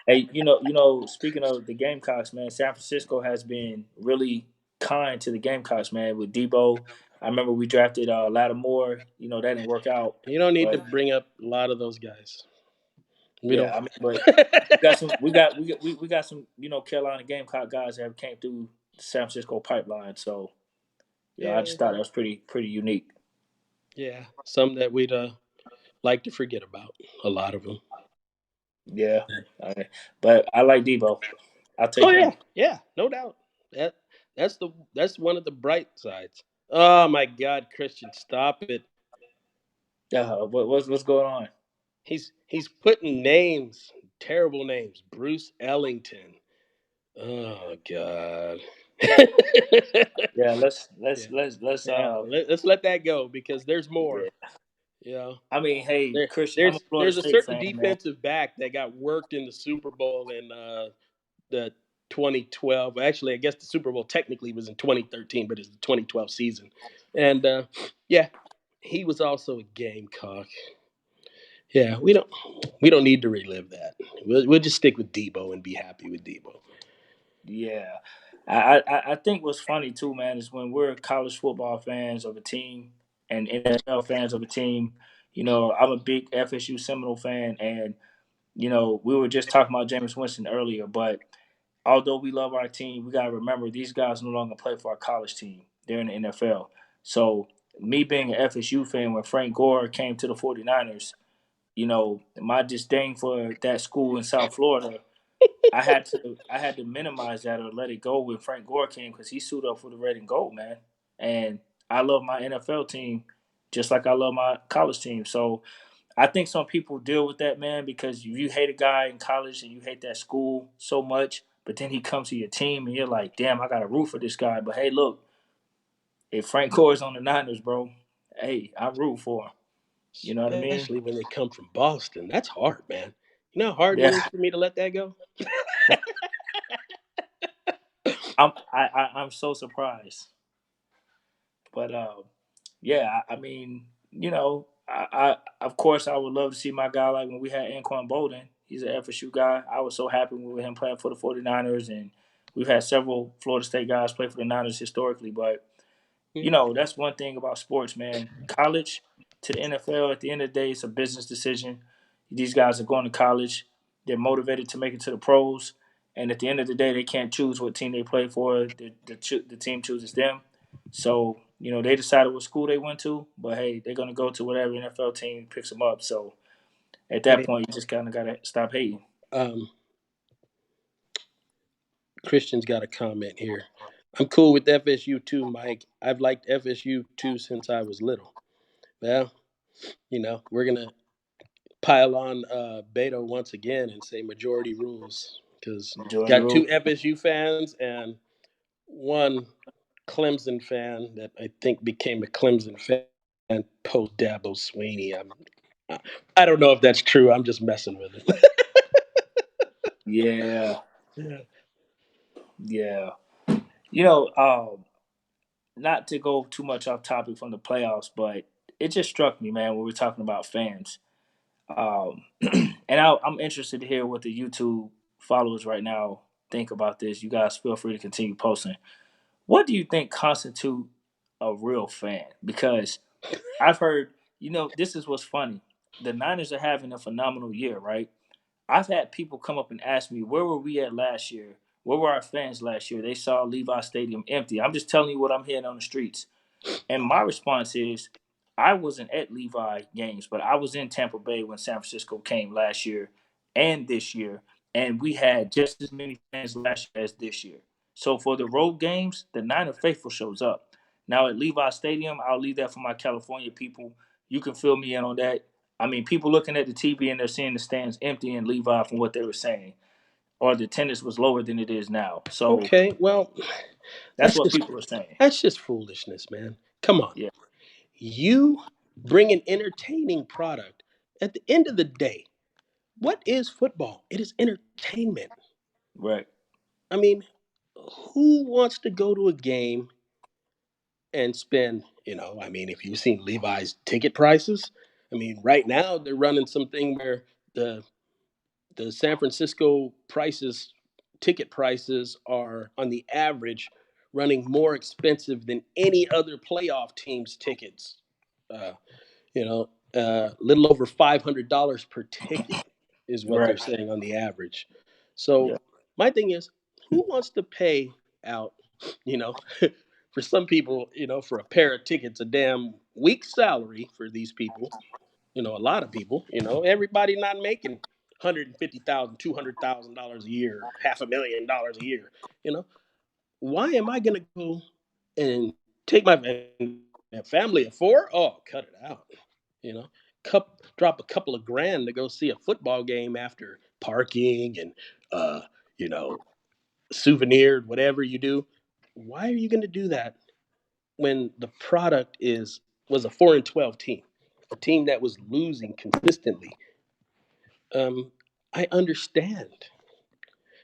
Hey, speaking of the Gamecocks, man, San Francisco has been really kind to the Gamecocks, man. With Debo, I remember we drafted Lattimore. That didn't work out. You don't need to But bring up a lot of those guys. We yeah, don't. I mean, but we got some Carolina Gamecock guys that have came through the San Francisco pipeline. So I just thought that was pretty unique. Yeah, some that we'd like to forget about. A lot of them. Yeah, but I like Debo. I'll take him. Yeah, no doubt. That's one of the bright sides. Oh my God, Christian, stop it. What's going on? He's putting names, terrible names. Bruce Ellington. Oh God. Yeah, let's let that go because there's more. Yeah. I mean, hey, There, Christian, I'm a there's Florida there's a State certain fan, man. defensive back that got worked in the Super Bowl in the 2012. Actually, I guess the Super Bowl technically was in 2013, but it's the 2012 season. And yeah, he was also a Gamecock. Yeah, we don't need to relive that. We'll just stick with Debo and be happy with Debo. Yeah. I think what's funny too, man, is when we're college football fans of a team and NFL fans of a team. I'm a big FSU Seminole fan, and we were just talking about Jameis Winston earlier, but although we love our team, we gotta remember these guys no longer play for our college team. They're in the NFL. So me being an FSU fan, when Frank Gore came to the 49ers, my disdain for that school in South Florida, I had to minimize that or let it go when Frank Gore came because he suited up for the red and gold, man. And I love my NFL team just like I love my college team. So I think some people deal with that, man, because you hate a guy in college and you hate that school so much, but then he comes to your team and you're like, damn, I got to root for this guy. But hey, look, if Frank Gore is on the Niners, bro, hey, I root for him. You know what I mean? Especially when they come from Boston. That's hard, man. You know how hard it Yeah. is for me to let that go? I'm so surprised. But yeah, I mean, I of course I would love to see my guy like when we had Anquan Bolden. He's an FSU guy. I was so happy with him playing for the 49ers, and we've had several Florida State guys play for the Niners historically. But that's one thing about sports, man. College to the NFL, at the end of the day, it's a business decision. These guys are going to college. They're motivated to make it to the pros. And at the end of the day, they can't choose what team they play for. The team chooses them. So, they decided what school they went to. But, hey, they're going to go to whatever NFL team picks them up. So, at that point, you just kind of got to stop hating. Christian's got a comment here. I'm cool with FSU too, Mike. I've liked FSU too since I was little. Well, we're going to pile on Beto once again and say majority rules because got two FSU fans and one Clemson fan that I think became a Clemson fan post Dabo Swinney. I don't know if that's true. I'm just messing with it. Yeah. Not to go too much off topic from the playoffs, but it just struck me, man, when we're talking about fans. And I'm interested to hear what the YouTube followers right now think about this. You guys feel free to continue posting. What do you think constitute a real fan? Because I've heard, this is what's funny. The Niners are having a phenomenal year, right? I've had people come up and ask me, where were we at last year? Where were our fans last year? They saw Levi Stadium empty. I'm just telling you what I'm hearing on the streets. And my response is, I wasn't at Levi games, but I was in Tampa Bay when San Francisco came last year and this year, and we had just as many fans last year as this year. So for the road games, the Niner faithful shows up. Now at Levi Stadium, I'll leave that for my California people. You can fill me in on that. I mean, people looking at the TV and they're seeing the stands empty in Levi from what they were saying, or the attendance was lower than it is now. So okay, well, that's what people are saying. That's just foolishness, man. Come on. Yeah. You bring an entertaining product. At the end of the day, what is football? It is entertainment. Right. I mean, who wants to go to a game and spend, I mean, if you've seen Levi's ticket prices, I mean, right now they're running something where the San Francisco ticket prices are on the average running more expensive than any other playoff team's tickets. Uh, little over $500 per ticket is what they're Right. saying on the average. So Yeah. my thing is, who wants to pay out, you know, for some people, for a pair of tickets, a damn week's salary for these people, a lot of people, everybody not making $150,000, $200,000 a year, $500,000 a year, you know, why am I going to go and take my family of four? Oh, cut it out. You know, drop a couple of grand to go see a football game after parking and uh, you know, souvenir, whatever you do. Why are you going to do that when the product was a 4-12 team, a team that was losing consistently? I understand.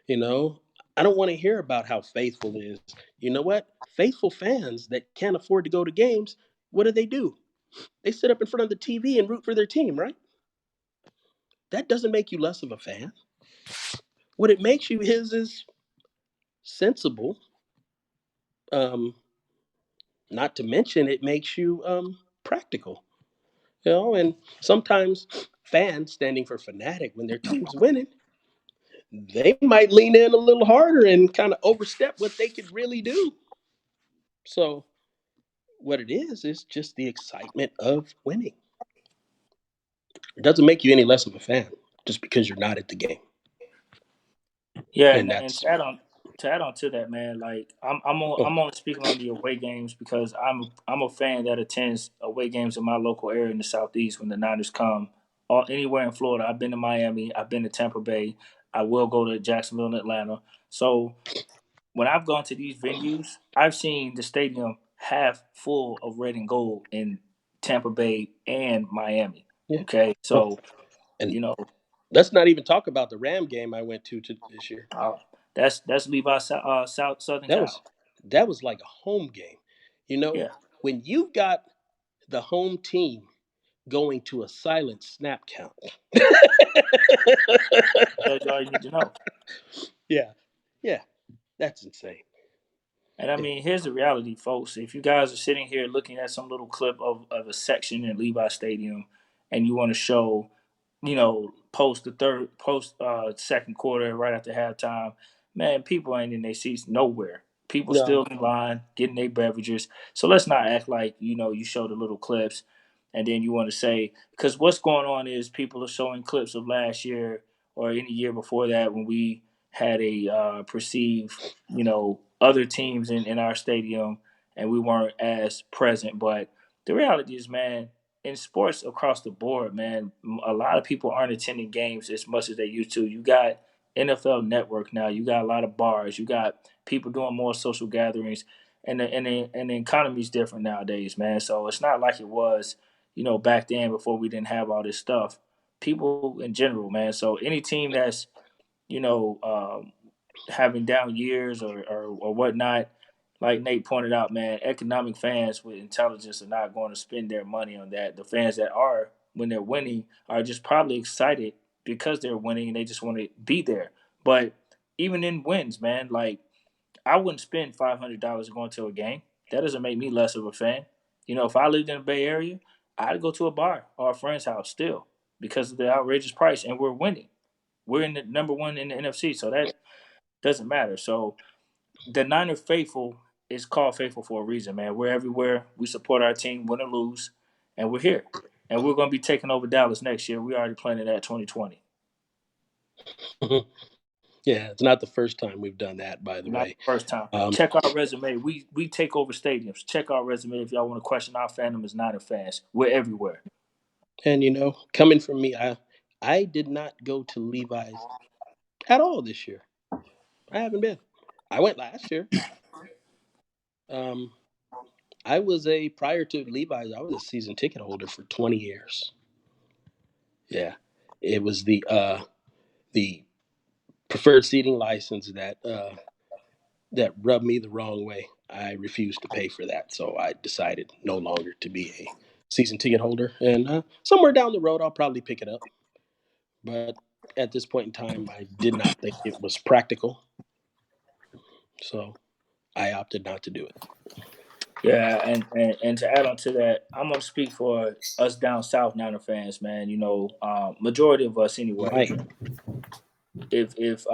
You know, I don't want to hear about how faithful it is. You know what? Faithful fans that can't afford to go to games, what do? They sit up in front of the TV and root for their team, right? That doesn't make you less of a fan. What it makes you is sensible. Um, Not to mention it makes you practical. And sometimes fans standing for fanatic when their team's winning, they might lean in a little harder and kind of overstep what they could really do. So what it is just the excitement of winning. It doesn't make you any less of a fan just because you're not at the game. Yeah, And and that's to add on to that, man, like oh, I'm only speaking on the away games because I'm a fan that attends away games in my local area in the southeast when the Niners come. Anywhere in Florida, I've been to Miami, I've been to Tampa Bay, I will go to Jacksonville and Atlanta. So when I've gone to these venues, I've seen the stadium half full of red and gold in Tampa Bay and Miami. yeah. Okay, Oh, so and you know let's not even talk about the Ram game I went to this year. uh, that's Levi South Southern That was Cal. that was like a home game. You know, Yeah, when you've got the home team going to a silent snap count. tells you all you need to know. Yeah, yeah, that's insane. And I Yeah. mean, here's the reality, folks. If you guys are sitting here looking at some little clip of a section in Levi Stadium and you want to show, post second quarter, right after halftime, man, people ain't in their seats nowhere. People No. still in line getting their beverages. So let's not act like, you show the little clips and then you want to say, because what's going on is people are showing clips of last year or any year before that when we had a perceived other teams in our stadium and we weren't as present. But the reality is, man, in sports across the board, man, a lot of people aren't attending games as much as they used to. You got NFL Network now. You got a lot of bars. You got people doing more social gatherings, and the economy's different nowadays, man. So it's not like it was, back then before we didn't have all this stuff. People in general, man. So any team that's you know, um, having down years or whatnot, like Nate pointed out, man, economic fans with intelligence are not going to spend their money on that. The fans that are, when they're winning, are just probably excited because they're winning and they just want to be there. But even in wins, man, like I wouldn't spend $500 going to a game. That doesn't make me less of a fan. If I lived in the Bay Area, I'd go to a bar or a friend's house still because of the outrageous price, and we're winning. We're in the number one in the NFC, so that doesn't matter. So the Niner faithful is called faithful for a reason, man. We're everywhere. We support our team, win or lose, and we're here. And we're going to be taking over Dallas next year. We already planning that 2020. Yeah, it's not the first time we've done that, by the Not way. the first time. Um, Check our resume. We take over stadiums. Check our resume if y'all want to question our fandom as Niner fans. We're everywhere. and coming from me, I did not go to Levi's at all this year. I haven't been. I went last year. Um, I was prior to Levi's, I was a season ticket holder for 20 years. Yeah, it was the preferred seating license that rubbed me the wrong way. I refused to pay for that, so I decided no longer to be a season ticket holder. And somewhere down the road, I'll probably pick it up. But at this point in time, I did not think it was practical, so I opted not to do it. Yeah, and to add on to that, I'm gonna speak for us down south Niner fans, man. You know, majority of us anyway. Right. If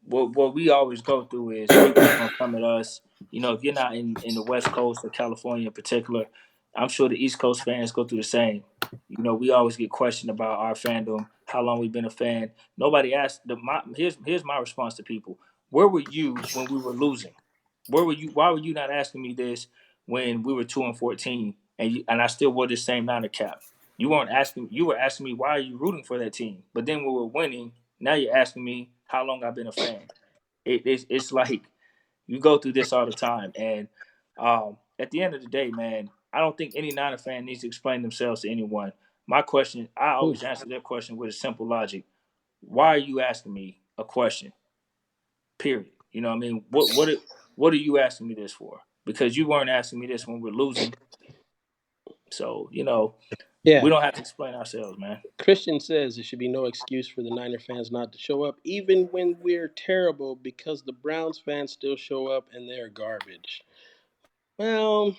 what we always go through is people are gonna come at us. You know, if you're not in the West Coast or California in particular, I'm sure the East Coast fans go through the same. You know, we always get questioned about our fandom, how long we've been a fan. Nobody asked. Here's my response to people: where were you when we were losing? Where were you? Why were you not asking me this when we were 2-14 and I still wore this same Niner cap? You weren't asking. You were asking me why are you rooting for that team? But then we were winning. Now you're asking me how long I've been a fan. It's like you go through this all the time. And at the end of the day, man, I don't think any Niner fan needs to explain themselves to anyone. My question, I always answer that question with a simple logic. Why are you asking me a question? Period. You know what I mean? What are you asking me this for? Because you weren't asking me this when we're losing. So, you know, Yeah. we don't have to explain ourselves, man. Christian says there should be no excuse for the Niner fans not to show up, even when we're terrible, because the Browns fans still show up and they're garbage. Well,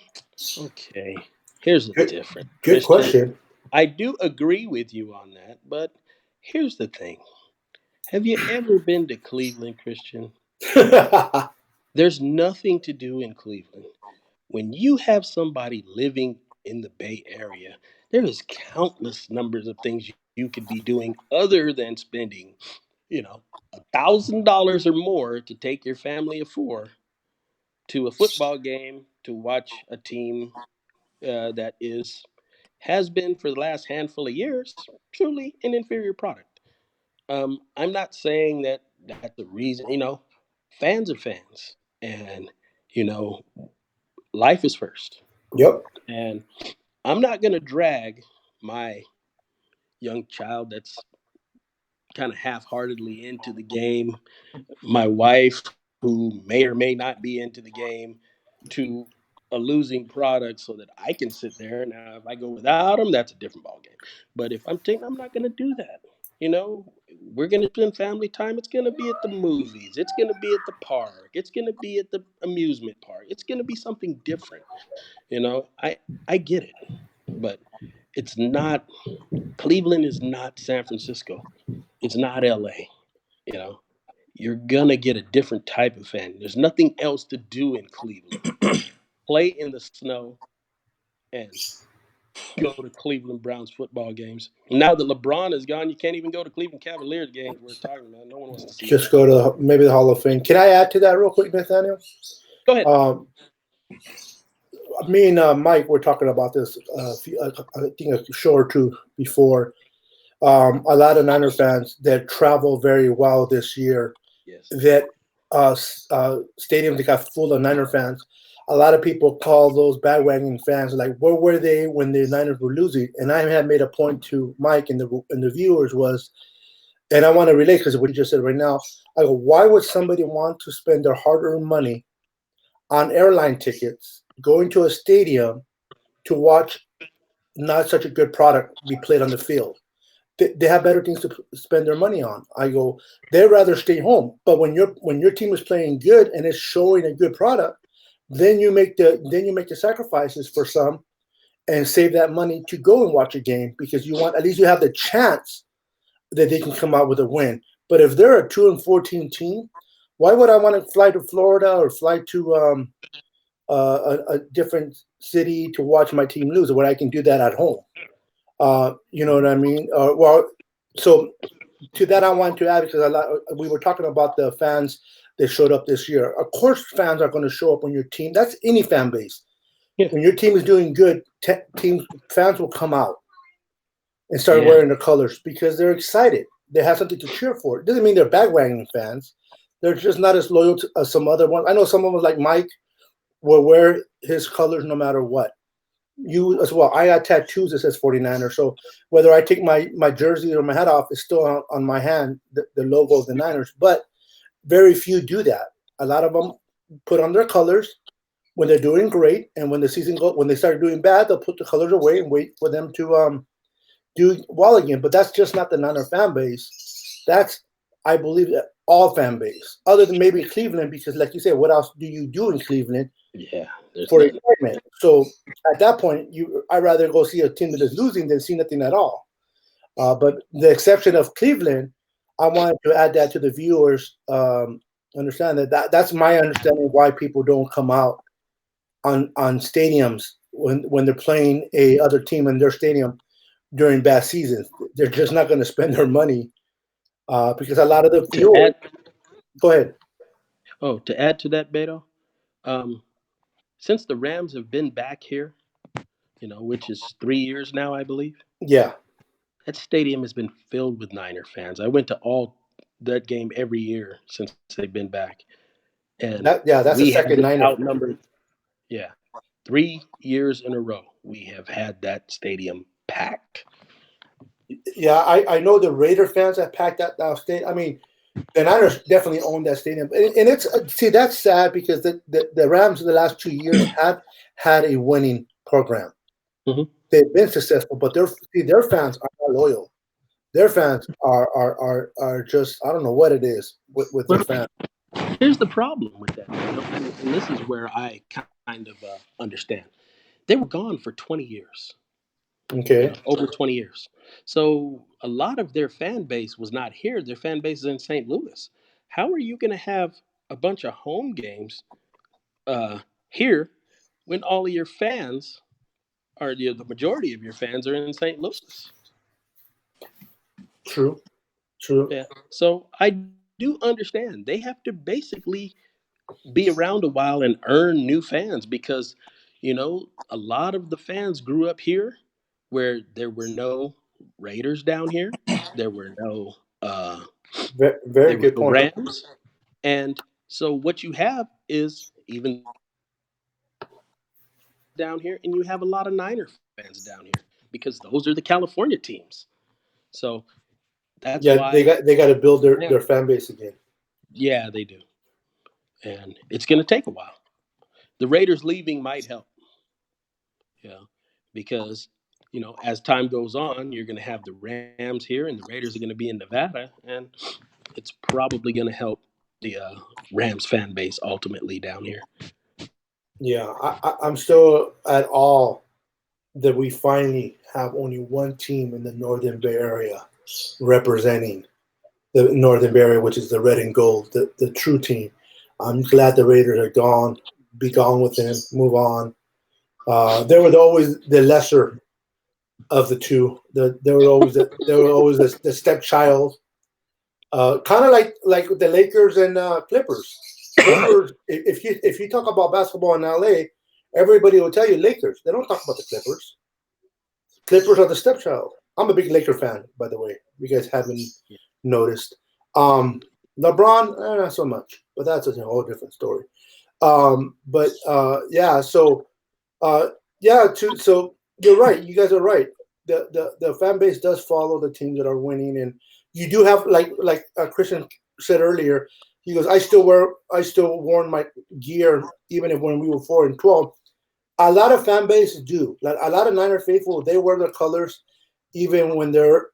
okay. Here's the difference. Good question. I do agree with you on that, but here's the thing. Have you ever been to Cleveland, Christian? There's nothing to do in Cleveland. When you have somebody living in the Bay Area, there is countless numbers of things you could be doing other than spending, $1,000 or more to take your family of four to a football game to watch a team that has been for the last handful of years truly an inferior product. I'm not saying that that's the reason. Fans are fans, and life is first. Yep. And I'm not going to drag my young child that's kind of half-heartedly into the game, my wife who may or may not be into the game, to a losing product so that I can sit there. Now, if I go without them, that's a different ballgame. But if I'm not going to do that. We're going to spend family time. It's going to be at the movies. It's going to be at the park. It's going to be at the amusement park. It's going to be something different. I get it, but it's not. Cleveland is not San Francisco. It's not LA. You're gonna get a different type of fan. There's nothing else to do in Cleveland. Play in the snow and go to Cleveland Browns football games. Now that LeBron is gone, you can't even go to Cleveland Cavaliers games. We're talking about. No one wants to see. Just go to maybe the Hall of Fame. Can I add to that real quick, Nathaniel? Go ahead. Me and Mike were talking about this. I think a show or two before. A lot of Niner fans that travel very well this year. Yes. That stadiums that got full of Niner fans. A lot of people call those bandwagon fans like, where were they when the Niners were losing? And I had made a point to Mike and the viewers was, and I want to relate because what you just said right now. I go, why would somebody want to spend their hard-earned money on airline tickets, going to a stadium to watch not such a good product be played on the field? They have better things to spend their money on. I go, they'd rather stay home. But when your team is playing good and it's showing a good product, then you make the sacrifices for some and save that money to go and watch a game because you want, at least you have the chance that they can come out with a win. But if they're a 2-14 team, why would I want to fly to Florida or fly to a different city to watch my team lose when I can do that at home? You know what I mean? So to that, I want to add because we were talking about the fans that showed up this year. Of course, fans are going to show up when your team. That's any fan base. Yeah. When your team is doing good, fans will come out and start wearing the colors because they're excited. They have something to cheer for. It doesn't mean they're bandwagon fans. They're just not as loyal as some other ones. I know some of them, like Mike, will wear his colors no matter what. you as well. I got tattoos that says 49er. So whether I take my jersey or my hat off, it's still on my hand, the logo of the Niners. But very few do that. A lot of them put on their colors when they're doing great, and when they start doing bad, they'll put the colors away and wait for them to do well again. But that's just not the Niner fan base. That's, I believe, that all fan base, other than maybe Cleveland, because like you said, what else do you do in Cleveland? Yeah, For excitement. So at that point, I'd rather go see a team that is losing than see nothing at all. But the exception of Cleveland, I wanted to add that to the viewers. Understand that's my understanding why people don't come out on stadiums when they're playing a other team in their stadium during bad seasons. They're just not going to spend their money because a lot of the viewers. Go ahead. Oh, to add to that, Beto, since the Rams have been back here, which is 3 years now, I believe. Yeah. That stadium has been filled with Niner fans. I went to all that game every year since they've been back. And that's the second Niner. Outnumbered. Yeah. 3 years in a row, we have had that stadium packed. Yeah, I know the Raider fans have packed that stadium. I mean, the Niners definitely own that stadium. And it's that's sad because the Rams in the last 2 years have had a winning program. Mm-hmm. They've been successful, but their fans are not loyal. Their fans are just, I don't know what it is with their fans. Here's the problem with that, and this is where I kind of understand. They were gone for 20 years. Okay. Over 20 years. So a lot of their fan base was not here. Their fan base is in St. Louis. How are you going to have a bunch of home games here when all of your fans the majority of your fans are in St. Louis? True. Yeah. So I do understand they have to basically be around a while and earn new fans because, a lot of the fans grew up here where there were no Raiders down here. There were no very good point. Rams. And so what you have is even down here, and you have a lot of Niner fans down here because those are the California teams. So that's why they got to build their fan base again. Yeah, they do. And it's going to take a while. The Raiders leaving might help. Yeah, because as time goes on, you're going to have the Rams here, and the Raiders are going to be in Nevada, and it's probably going to help the Rams fan base ultimately down here. Yeah, I'm still at awe that we finally have only one team in the Northern Bay Area representing the Northern Bay Area, which is the red and gold, the true team. I'm glad the Raiders are gone. Be gone with them. Move on. They were always the lesser of the two. They were always the stepchild. Kind of like the Lakers and Clippers. Clippers. If you talk about basketball in LA, everybody will tell you Lakers. They don't talk about the Clippers. Clippers are the stepchild. I'm a big Laker fan, by the way. You guys haven't noticed. LeBron, not so much, but that's a whole different story. So you're right. You guys are right. The fan base does follow the teams that are winning, and you do have like Christian said earlier. He goes, I still worn my gear even when we were 4-12. A lot of fan bases do. Like a lot of Niner faithful, they wear their colors even when they're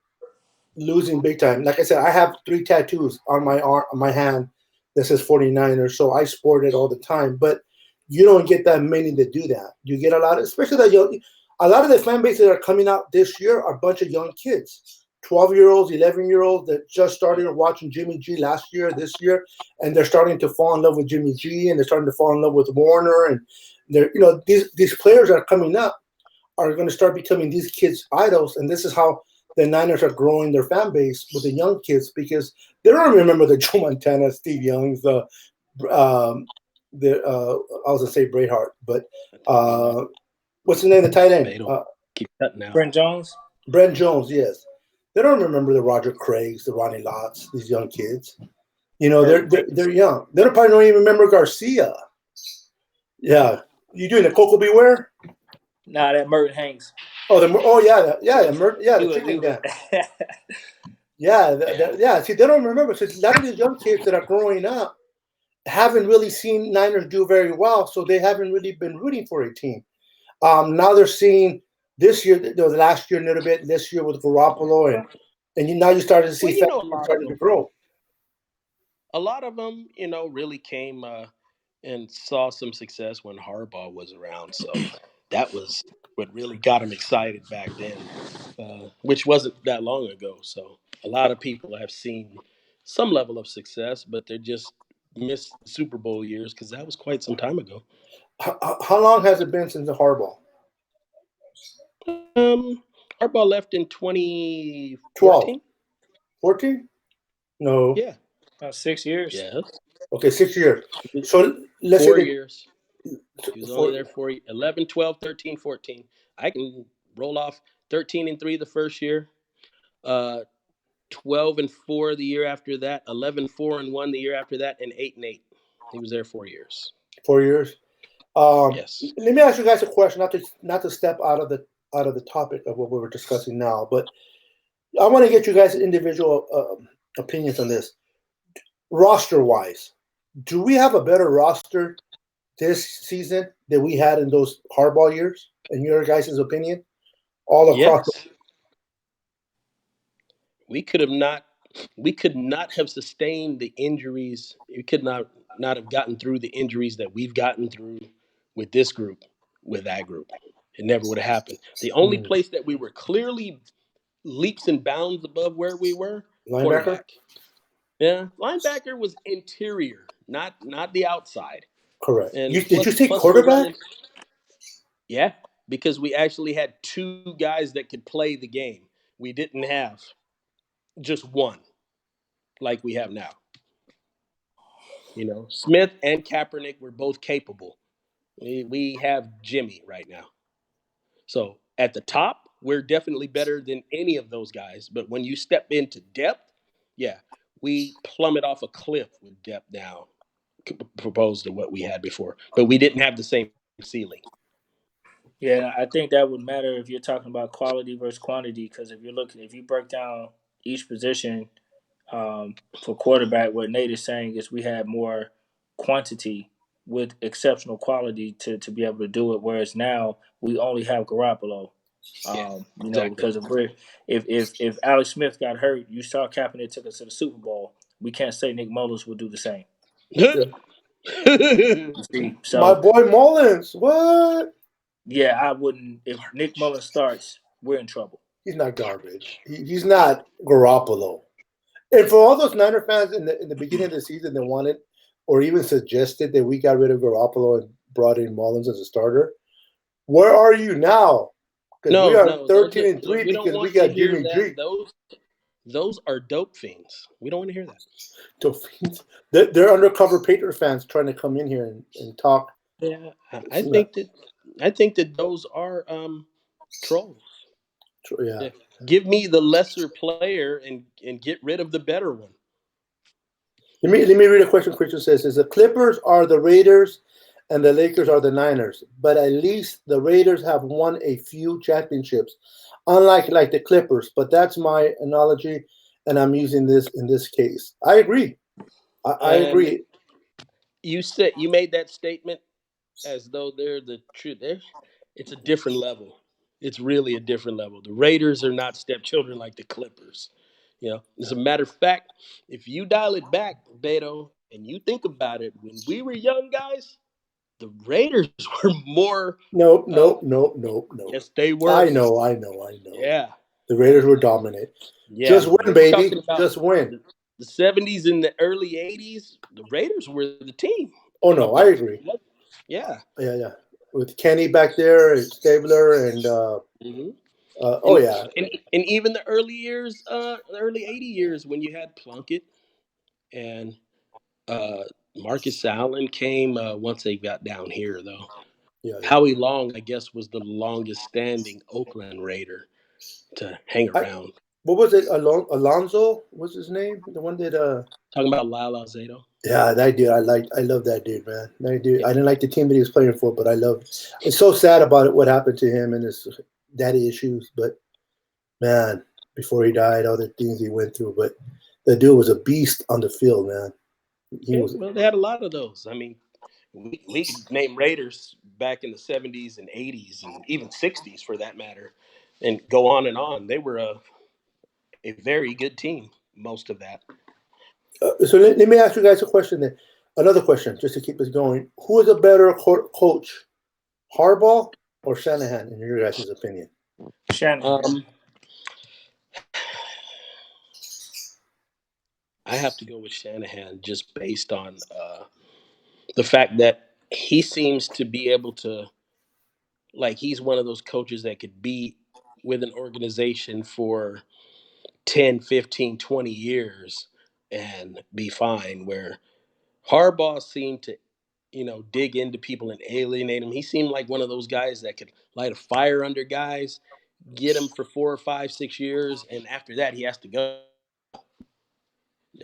losing big time. Like I said, I have 3 tattoos on my arm, on my hand that says 49ers, so I sport it all the time. But you don't get that many that do that. You get a lot, especially a lot of the fan bases that are coming out this year are a bunch of young kids, 12-year-olds, 11-year-olds that just started watching Jimmy G this year, and they're starting to fall in love with Jimmy G, and they're starting to fall in love with Warner, and they're these players that are coming up are going to start becoming these kids' idols, and this is how the Niners are growing their fan base with the young kids because they don't remember the Joe Montana, Steve Youngs, I was going to say Braveheart, but what's the name of the tight end? Keep cutting out. Brent Jones. Brent Jones, yes. They don't remember the Roger Craigs, the Ronnie Lotts, these young kids. They're young. They probably don't even remember Garcia. Yeah. You doing the Coco Beware? Nah, that Merton Hanks. Oh, the chicken was. gun. Yeah. See, they don't remember. So a lot of these young kids that are growing up haven't really seen Niners do very well, so they haven't really been rooting for a team. Now they're seeing this year, the last year a little bit, this year with Garoppolo, and now you started to see well, starting to grow. A lot of them, really came and saw some success when Harbaugh was around. So that was what really got them excited back then, which wasn't that long ago. So a lot of people have seen some level of success, but they just missed the Super Bowl years because that was quite some time ago. How long has it been since the Harbaugh? Harbaugh left in 2014. 14? No. Yeah. About 6 years. Yes. Okay, 6 years. So let's 4 say years. He was only there for 11, 12, 13, 14. I can roll off 13-3 the first year, 12-4 the year after that, 11-4-1 the year after that, and 8-8. He was there 4 years. 4 years. Yes. Let me ask you guys a question, not to step out of the topic of what we were discussing now, but I want to get you guys individual opinions on this. Roster wise, do we have a better roster this season than we had in those Harbaugh years? In your guys' opinion, all across. Yes. We could not have sustained the injuries. We could not have gotten through the injuries that we've gotten through with this group, with that group. It never would have happened. The only place that we were clearly leaps and bounds above where we were, linebacker. Yeah, linebacker was interior, not the outside. Correct. And did you say quarterback? Yeah, because we actually had 2 guys that could play the game. We didn't have just one like we have now. Smith and Kaepernick were both capable. We have Jimmy right now. So at the top, we're definitely better than any of those guys. But when you step into depth, yeah, we plummet off a cliff with depth now, proposed to what we had before. But we didn't have the same ceiling. Yeah, I think that would matter if you're talking about quality versus quantity. Because if you break down each position for quarterback, what Nate is saying is we had more quantity with exceptional quality to be able to do it. Whereas now we only have Garoppolo. Exactly. Because if Alex Smith got hurt, you saw Kaepernick took us to the Super Bowl. We can't say Nick Mullins will do the same. So, my boy Mullins, what? Yeah, I wouldn't. If Nick Mullins starts, we're in trouble. He's not garbage. He's not Garoppolo. And for all those Niner fans in the beginning of the season that wanted or even suggested that we got rid of Garoppolo and brought in Mullins as a starter, where are you now? Because we are 13-3 because we got Jimmy G. Those are dope fiends. We don't want to hear that. Dope fiends. They're undercover Patriot fans trying to come in here and talk. Yeah, I think that those are trolls. Yeah. Give me the lesser player and get rid of the better one. Let me read a question. Christian says, the Clippers are the Raiders and the Lakers are the Niners, but at least the Raiders have won a few championships, unlike the Clippers. But that's my analogy, and I'm using this in this case. I agree. I agree. You made that statement as though they're the truth. It's a different level. It's really a different level. The Raiders are not stepchildren like the Clippers. As a matter of fact, if you dial it back, Beto, and you think about it, when we were young guys, the Raiders were more. No. Yes, they were. I know. Yeah. The Raiders were dominant. Yeah. Just win, baby. Just win. The 70s and the early 80s, the Raiders were the team. Oh, no, I agree. Yeah. Yeah. With Kenny back there and Stabler and and even the early years, the early 80 years when you had Plunkett and Marcus Allen came once they got down here, though. Yeah. Howie Long, I guess, was the longest standing Oakland Raider to hang around. What was it? Alonzo was his name? The one that talking about Lyle Alzado. Yeah, that dude. I love that dude, man. That dude. I didn't like the team that he was playing for, but I love. It's so sad about it, what happened to him and his daddy issues. But man, before he died, all the things he went through. But the dude was a beast on the field, man. He Yeah, was. well, they had a lot of those. I mean, we could name Raiders back in the 70s and 80s and even 60s for that matter, and go on and on. They were a very good team, most of that. So let me ask you guys a question then. Another question, just to keep us going. Who is a better coach, Harbaugh or Shanahan, in your guys' opinion? Shanahan. I have to go with Shanahan just based on the fact that he seems to be able to, like, he's one of those coaches that could be with an organization for 10, 15, 20 years and be fine, where Harbaugh seemed to, dig into people and alienate them. He seemed like one of those guys that could light a fire under guys, get them for 4 or 5, 6 years, and after that he has to go.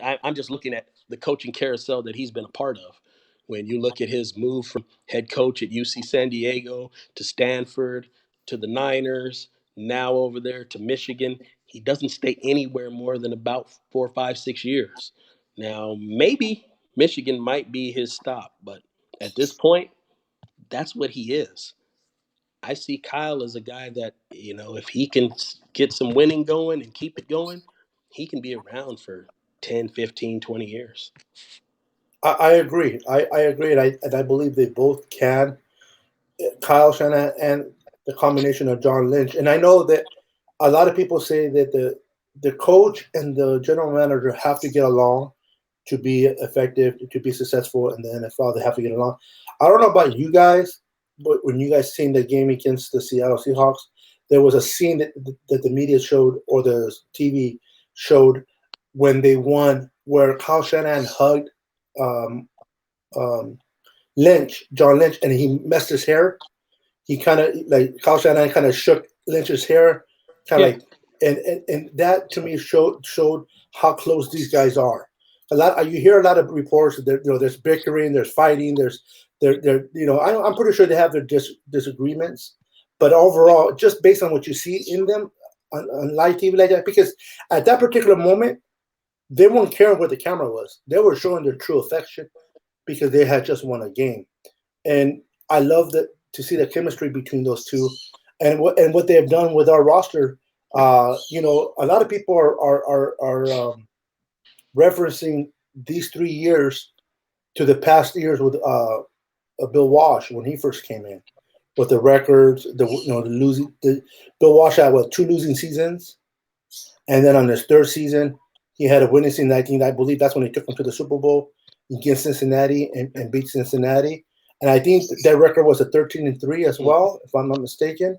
I'm just looking at the coaching carousel that he's been a part of. When you look at his move from head coach at UC San Diego to Stanford to the Niners, now over there to Michigan, he doesn't stay anywhere more than about 4, 5, 6 years. Now, maybe Michigan might be his stop, but at this point, that's what he is. I see Kyle as a guy that, if he can get some winning going and keep it going, he can be around for 10, 15, 20 years. I agree. I agree, and I believe they both can. Kyle Shanahan and the combination of John Lynch. And I know that a lot of people say that the coach and the general manager have to get along to be effective, to be successful in the NFL. They have to get along. I don't know about you guys, but when you guys seen the game against the Seattle Seahawks, there was a scene that the media showed or the TV showed when they won, where Kyle Shanahan hugged John Lynch, and he messed his hair. He kind of like Kyle Shanahan kind of shook Lynch's hair, kind of like, and that to me showed how close these guys are. You hear a lot of reports that there's bickering, there's fighting, I'm pretty sure they have their disagreements, but overall, just based on what you see in them on live TV like that, because at that particular moment, they weren't caring what the camera was. They were showing their true affection because they had just won a game, and I love to see the chemistry between those two, and what they have done with our roster. A lot of people are referencing these 3 years to the past years with Bill Walsh when he first came in, with the records, the losing. Bill Walsh had 2 losing seasons, and then on his 3rd season, he had a winning season. I believe that's when he took him to the Super Bowl against Cincinnati and beat Cincinnati. And I think that record was a 13-3 as well, if I'm not mistaken.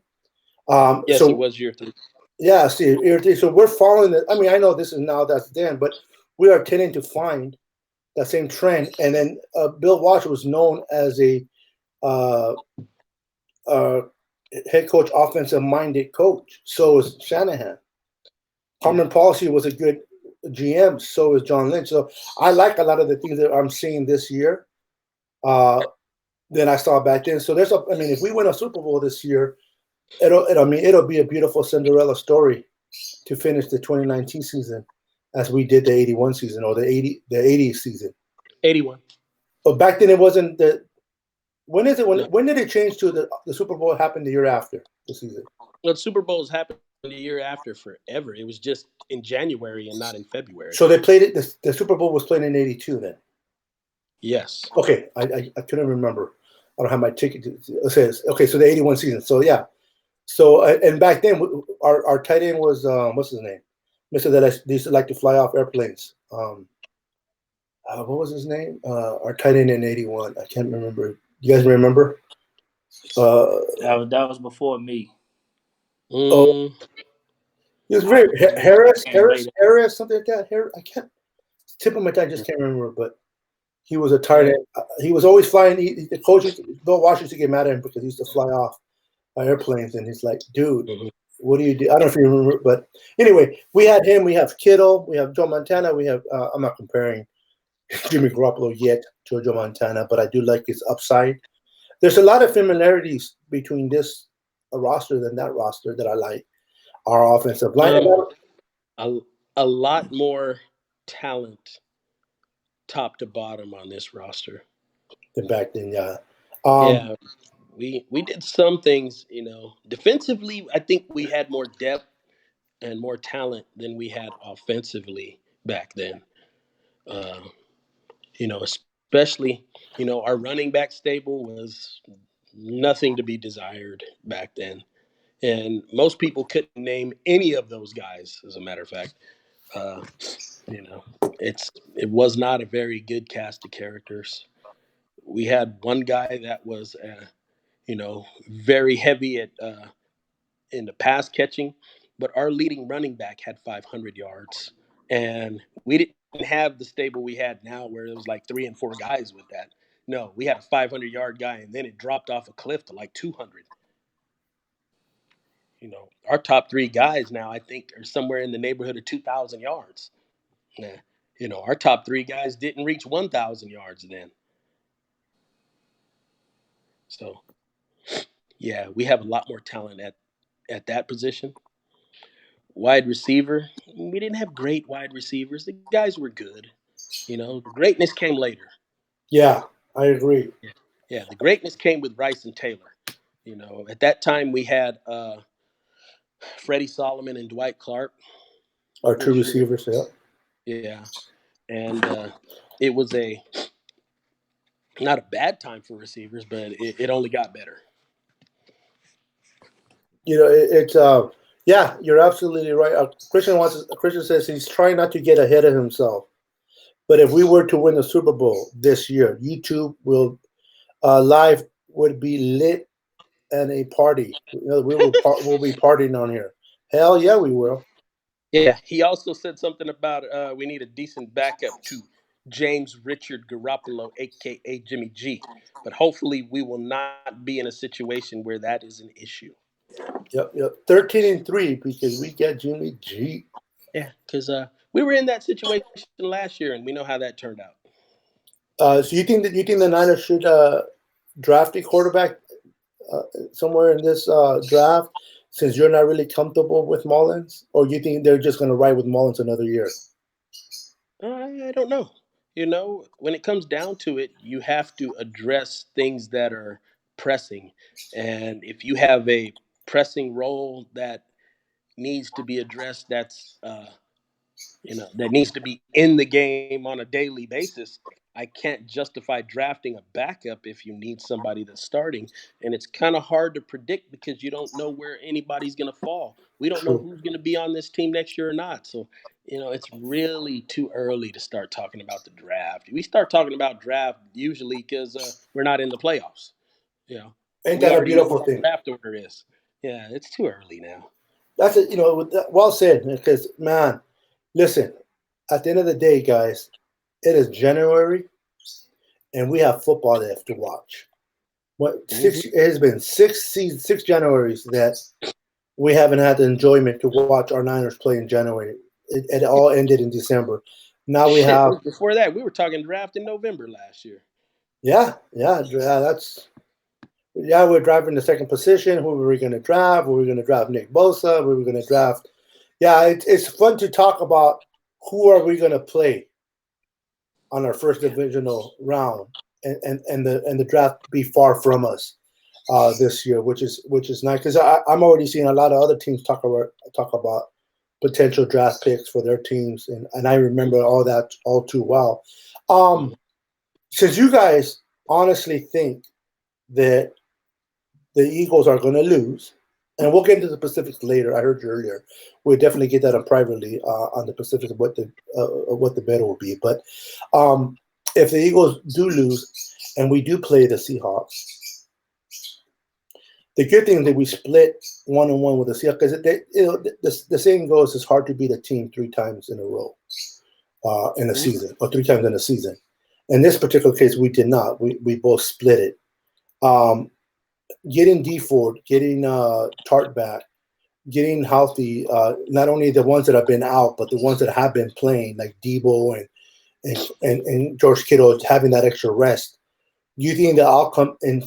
Yes, so, it was year 3. Yeah, see, so we're following it. I mean, I know this is now, that's then, but we are tending to find that same trend. And then Bill Walsh was known as a head coach, offensive-minded coach. So is Shanahan. Carmen Policy was a good GM. So is John Lynch. So I like a lot of the things that I'm seeing this year than I saw back then. So if we win a Super Bowl this year, it'll be a beautiful Cinderella story to finish the 2019 season, as we did the 81 season or the 80 season. 81. But back then it wasn't the. When did it change to the Super Bowl happened the year after the season? Well, Super Bowls happened the year after forever. It was just in January and not in February. So they played it. The Super Bowl was played in 82 then. Yes. Okay, I couldn't remember. I don't have my ticket. It says okay. So the 81 season. So yeah. So and back then our tight end was what's his name? Mister that used to like to fly off airplanes. What was his name? Our tight end in 81. I can't remember. You guys remember? That was before me. Oh, he was very Harris, something like that. I can't. Tip of my tongue, I just can't remember. But he was a tight end. He was always flying. The coaches, Bill Walsh, used to get mad at him because he used to fly off airplanes, and he's like, "Dude, what do you do?" I don't know if you remember, but anyway, we had him. We have Kittle. We have Joe Montana. We have. I'm not comparing Jimmy Garoppolo yet Joe Montana, but I do like his upside. There's a lot of similarities between this roster than that roster that I like. Our offensive line, a lot more talent, top to bottom, on this roster than back then. Yeah. Yeah, we did some things. Defensively, I think we had more depth and more talent than we had offensively back then. Uh, Especially, our running back stable was nothing to be desired back then. And most people couldn't name any of those guys, as a matter of fact. Uh, you know, it was not a very good cast of characters. We had one guy that was, very heavy at in the pass catching, but our leading running back had 500 yards, and we didn't have the stable we had now, where it was like 3 and 4 guys with that. No, we had a 500-yard guy, and then it dropped off a cliff to like 200. Our top 3 guys now, I think, are somewhere in the neighborhood of 2,000 yards. Our top 3 guys didn't reach 1,000 yards then. So, yeah, we have a lot more talent at that position. Wide receiver, we didn't have great wide receivers. The guys were good. The greatness came later. Yeah, I agree. Yeah, the greatness came with Rice and Taylor. At that time we had Freddie Solomon and Dwight Clark. Our 2 receivers, yeah. Yeah, and it was not a bad time for receivers, but it only got better. Yeah, you're absolutely right. Christian says he's trying not to get ahead of himself. But if we were to win the Super Bowl this year, YouTube will live would be lit and a party. We'll be partying on here. Hell yeah, we will. Yeah, he also said something about we need a decent backup to James Richard Garoppolo, a.k.a. Jimmy G. But hopefully we will not be in a situation where that is an issue. Yep. 13-3 because we got Jimmy G. Yeah, because we were in that situation last year, and we know how that turned out. So you think the Niners should draft a quarterback somewhere in this draft, since you're not really comfortable with Mullins, or you think they're just going to ride with Mullins another year? I don't know. When it comes down to it, you have to address things that are pressing, and if you have a pressing role that needs to be addressed, that's that needs to be in the game on a daily basis. I can't justify drafting a backup if you need somebody that's starting. And it's kind of hard to predict because you don't know where anybody's going to fall. We don't know who's going to be on this team next year or not. So, it's really too early to start talking about the draft. We start talking about draft usually because we're not in the playoffs. Ain't that a beautiful thing? Draft order is. Yeah, it's too early now. That's it. Well said. Because, man, listen, at the end of the day, guys, it is January, and we have football left to watch. It has been 6 Januaries that we haven't had the enjoyment to watch our Niners play in January. It all ended in December. Now we have. Before that, we were talking draft in November last year. Yeah. We're driving the second position. Who were we going to draft? Were we going to draft Nick Bosa? Were we going to draft? Yeah, it's fun to talk about who are we going to play on our first divisional round, and the draft be far from us this year, which is nice, because I'm already seeing a lot of other teams talk about potential draft picks for their teams, and I remember all that all too well. Since you guys honestly think that the Eagles are going to lose, and we'll get into the specifics later. I heard you earlier. We'll definitely get that up privately on the specifics of what the bet will be. But if the Eagles do lose and we do play the Seahawks, the good thing is that we split 1-1 with the Seahawks, because the saying goes, it's hard to beat a team 3 times in a row in a season, or 3 times in a season. In this particular case, we did not. We both split it. Getting D Ford, getting Tart back, getting healthy, not only the ones that have been out, but the ones that have been playing, like Debo and George Kittle having that extra rest, do you think the outcome in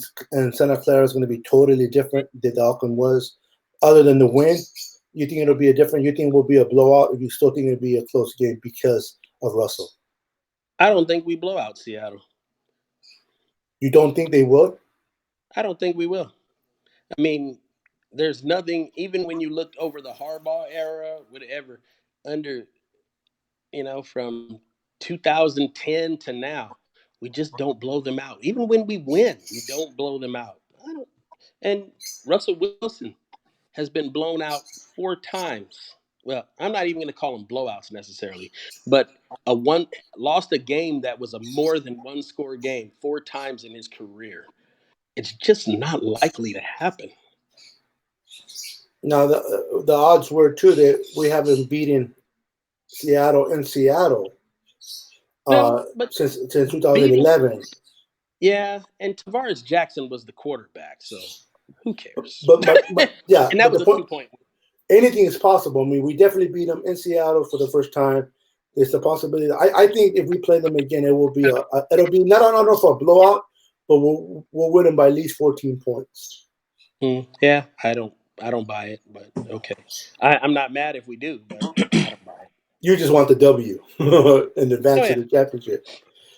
Santa Clara is going to be totally different than the outcome was, other than the win? You think it'll be a different? You think it will be a blowout, or you still think it'll be a close game because of Russell? I don't think we blow out Seattle. You don't think they would? I don't think we will. I mean, there's nothing. Even when you looked over the Harbaugh era, whatever, under from 2010 to now, we just don't blow them out. Even when we win, we don't blow them out. And Russell Wilson has been blown out 4 times. Well, I'm not even going to call them blowouts necessarily, but lost a game that was a more than one score game 4 times in his career. It's just not likely to happen. Now the odds were too that we haven't beaten Seattle in Seattle since 2011. Yeah, and Tavares Jackson was the quarterback, so who cares? But yeah, and that was a 2-point. Anything is possible. I mean, we definitely beat them in Seattle for the first time. There's a possibility. I think if we play them again, it will be it'll be not enough for a blowout, but we'll win them by at least 14 points. Yeah, I don't buy it, but okay. I'm not mad if we do, but I don't buy it. You just want the W and advance to the championship.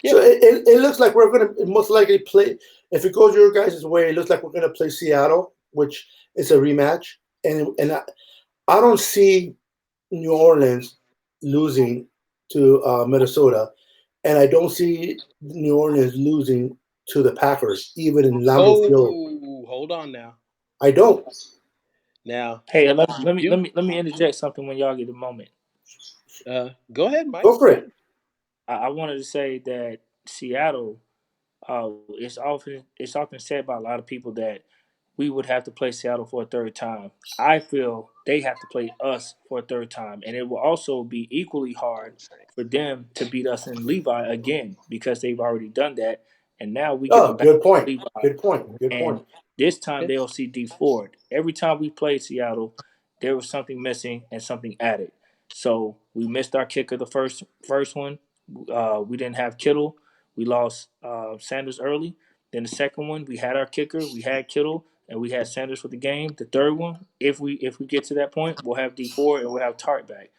Yeah. So it looks like we're going to most likely play. If it goes your guys' way, it looks like we're going to play Seattle, which is a rematch. And I don't see New Orleans losing to Minnesota, and I don't see New Orleans losing to the Packers, even in Lambeau Field. Hold on now. I don't. Now, hey, let me interject something when y'all get a moment. Go ahead, Mike. Go for it. I wanted to say that Seattle, it's often said by a lot of people that we would have to play Seattle for a third time. I feel they have to play us for a third time, and it will also be equally hard for them to beat us in Levi again because they've already done that, and now we get them back to Levi. Good point. This time they'll see D Ford. Every time we played Seattle, there was something missing and something added. So we missed our kicker the first one. We didn't have Kittle. We lost Sanders early. Then the second one, we had our kicker, we had Kittle, and we had Sanders for the game. The third one, if we get to that point, we'll have D4 and we'll have Tart back,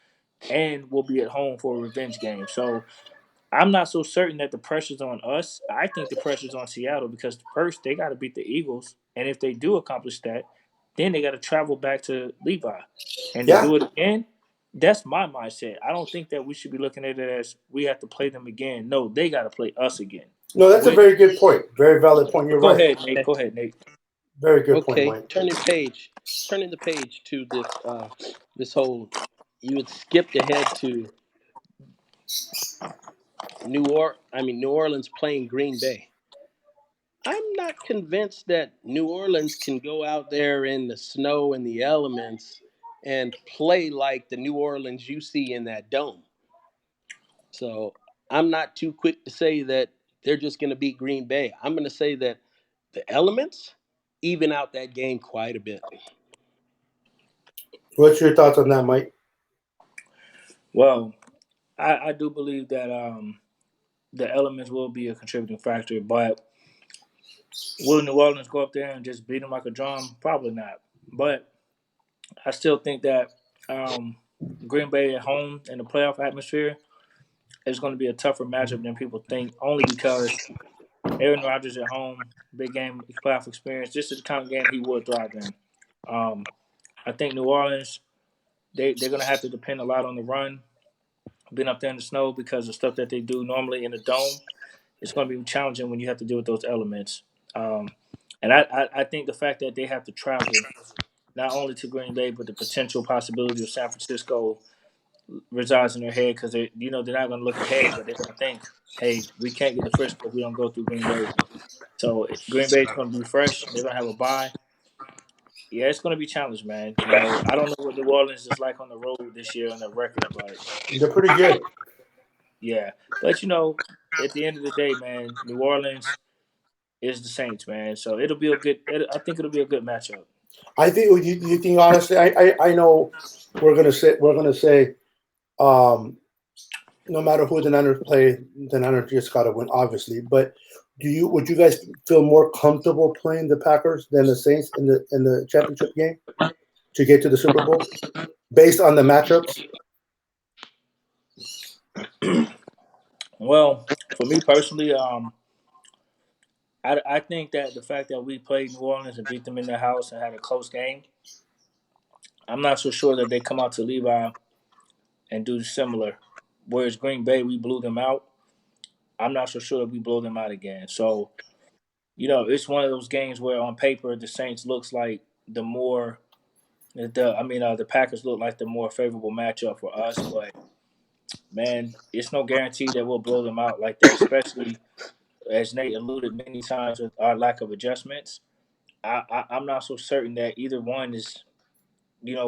and we'll be at home for a revenge game. So I'm not so certain that the pressure's on us. I think the pressure's on Seattle because first they got to beat the Eagles, and if they do accomplish that, then they got to travel back to Levi, and to do it again. That's my mindset. I don't think that we should be looking at it as we have to play them again. No, they got to play us again. No, that's a very good point. Very valid point. You're right. Go ahead, Nate. Very good point, Mike. Turning the page to this this whole. You had skipped ahead to New Orleans playing Green Bay. I'm not convinced that New Orleans can go out there in the snow and the elements and play like the New Orleans you see in that dome. So I'm not too quick to say that they're just going to beat Green Bay. I'm going to say that the elements even out that game quite a bit. What's your thoughts on that, Mike? Well, I do believe that the elements will be a contributing factor, but will New Orleans go up there and just beat them like a drum? Probably not. But I still think that Green Bay at home in the playoff atmosphere is going to be a tougher matchup than people think, only because Aaron Rodgers at home, big game, playoff experience. This is the kind of game he would thrive in. I think New Orleans, they're going to have to depend a lot on the run. Been up there in the snow because of stuff that they do normally in the dome. It's going to be challenging when you have to deal with those elements. And I think the fact that they have to travel not only to Green Bay, but the potential possibility of San Francisco resides in their head because they're not going to look ahead, but they're going to think, hey, we can't get to Frisco if we don't go through Green Bay. So Green Bay's going to be fresh. They're going to have a bye. Yeah, it's going to be challenged, man. I don't know what New Orleans is like on the road this year on their record, but they're pretty good. Yeah, but at the end of the day, man, New Orleans is the Saints, man. So it'll be I think it'll be a good matchup. I think you think honestly. I know we're gonna say no matter who the Niners play, the Niners just got to win, obviously. But would you guys feel more comfortable playing the Packers than the Saints in the championship game to get to the Super Bowl based on the matchups? Well, for me personally, I think that the fact that we played New Orleans and beat them in their house and had a close game, I'm not so sure that they come out to Levi and do similar. Whereas Green Bay, we blew them out. I'm not so sure that we blow them out again. So, it's one of those games where on paper the Saints looks like the Packers look like the more favorable matchup for us. But man, it's no guarantee that we'll blow them out like that, especially as Nate alluded many times with our lack of adjustments. I'm not so certain that either one is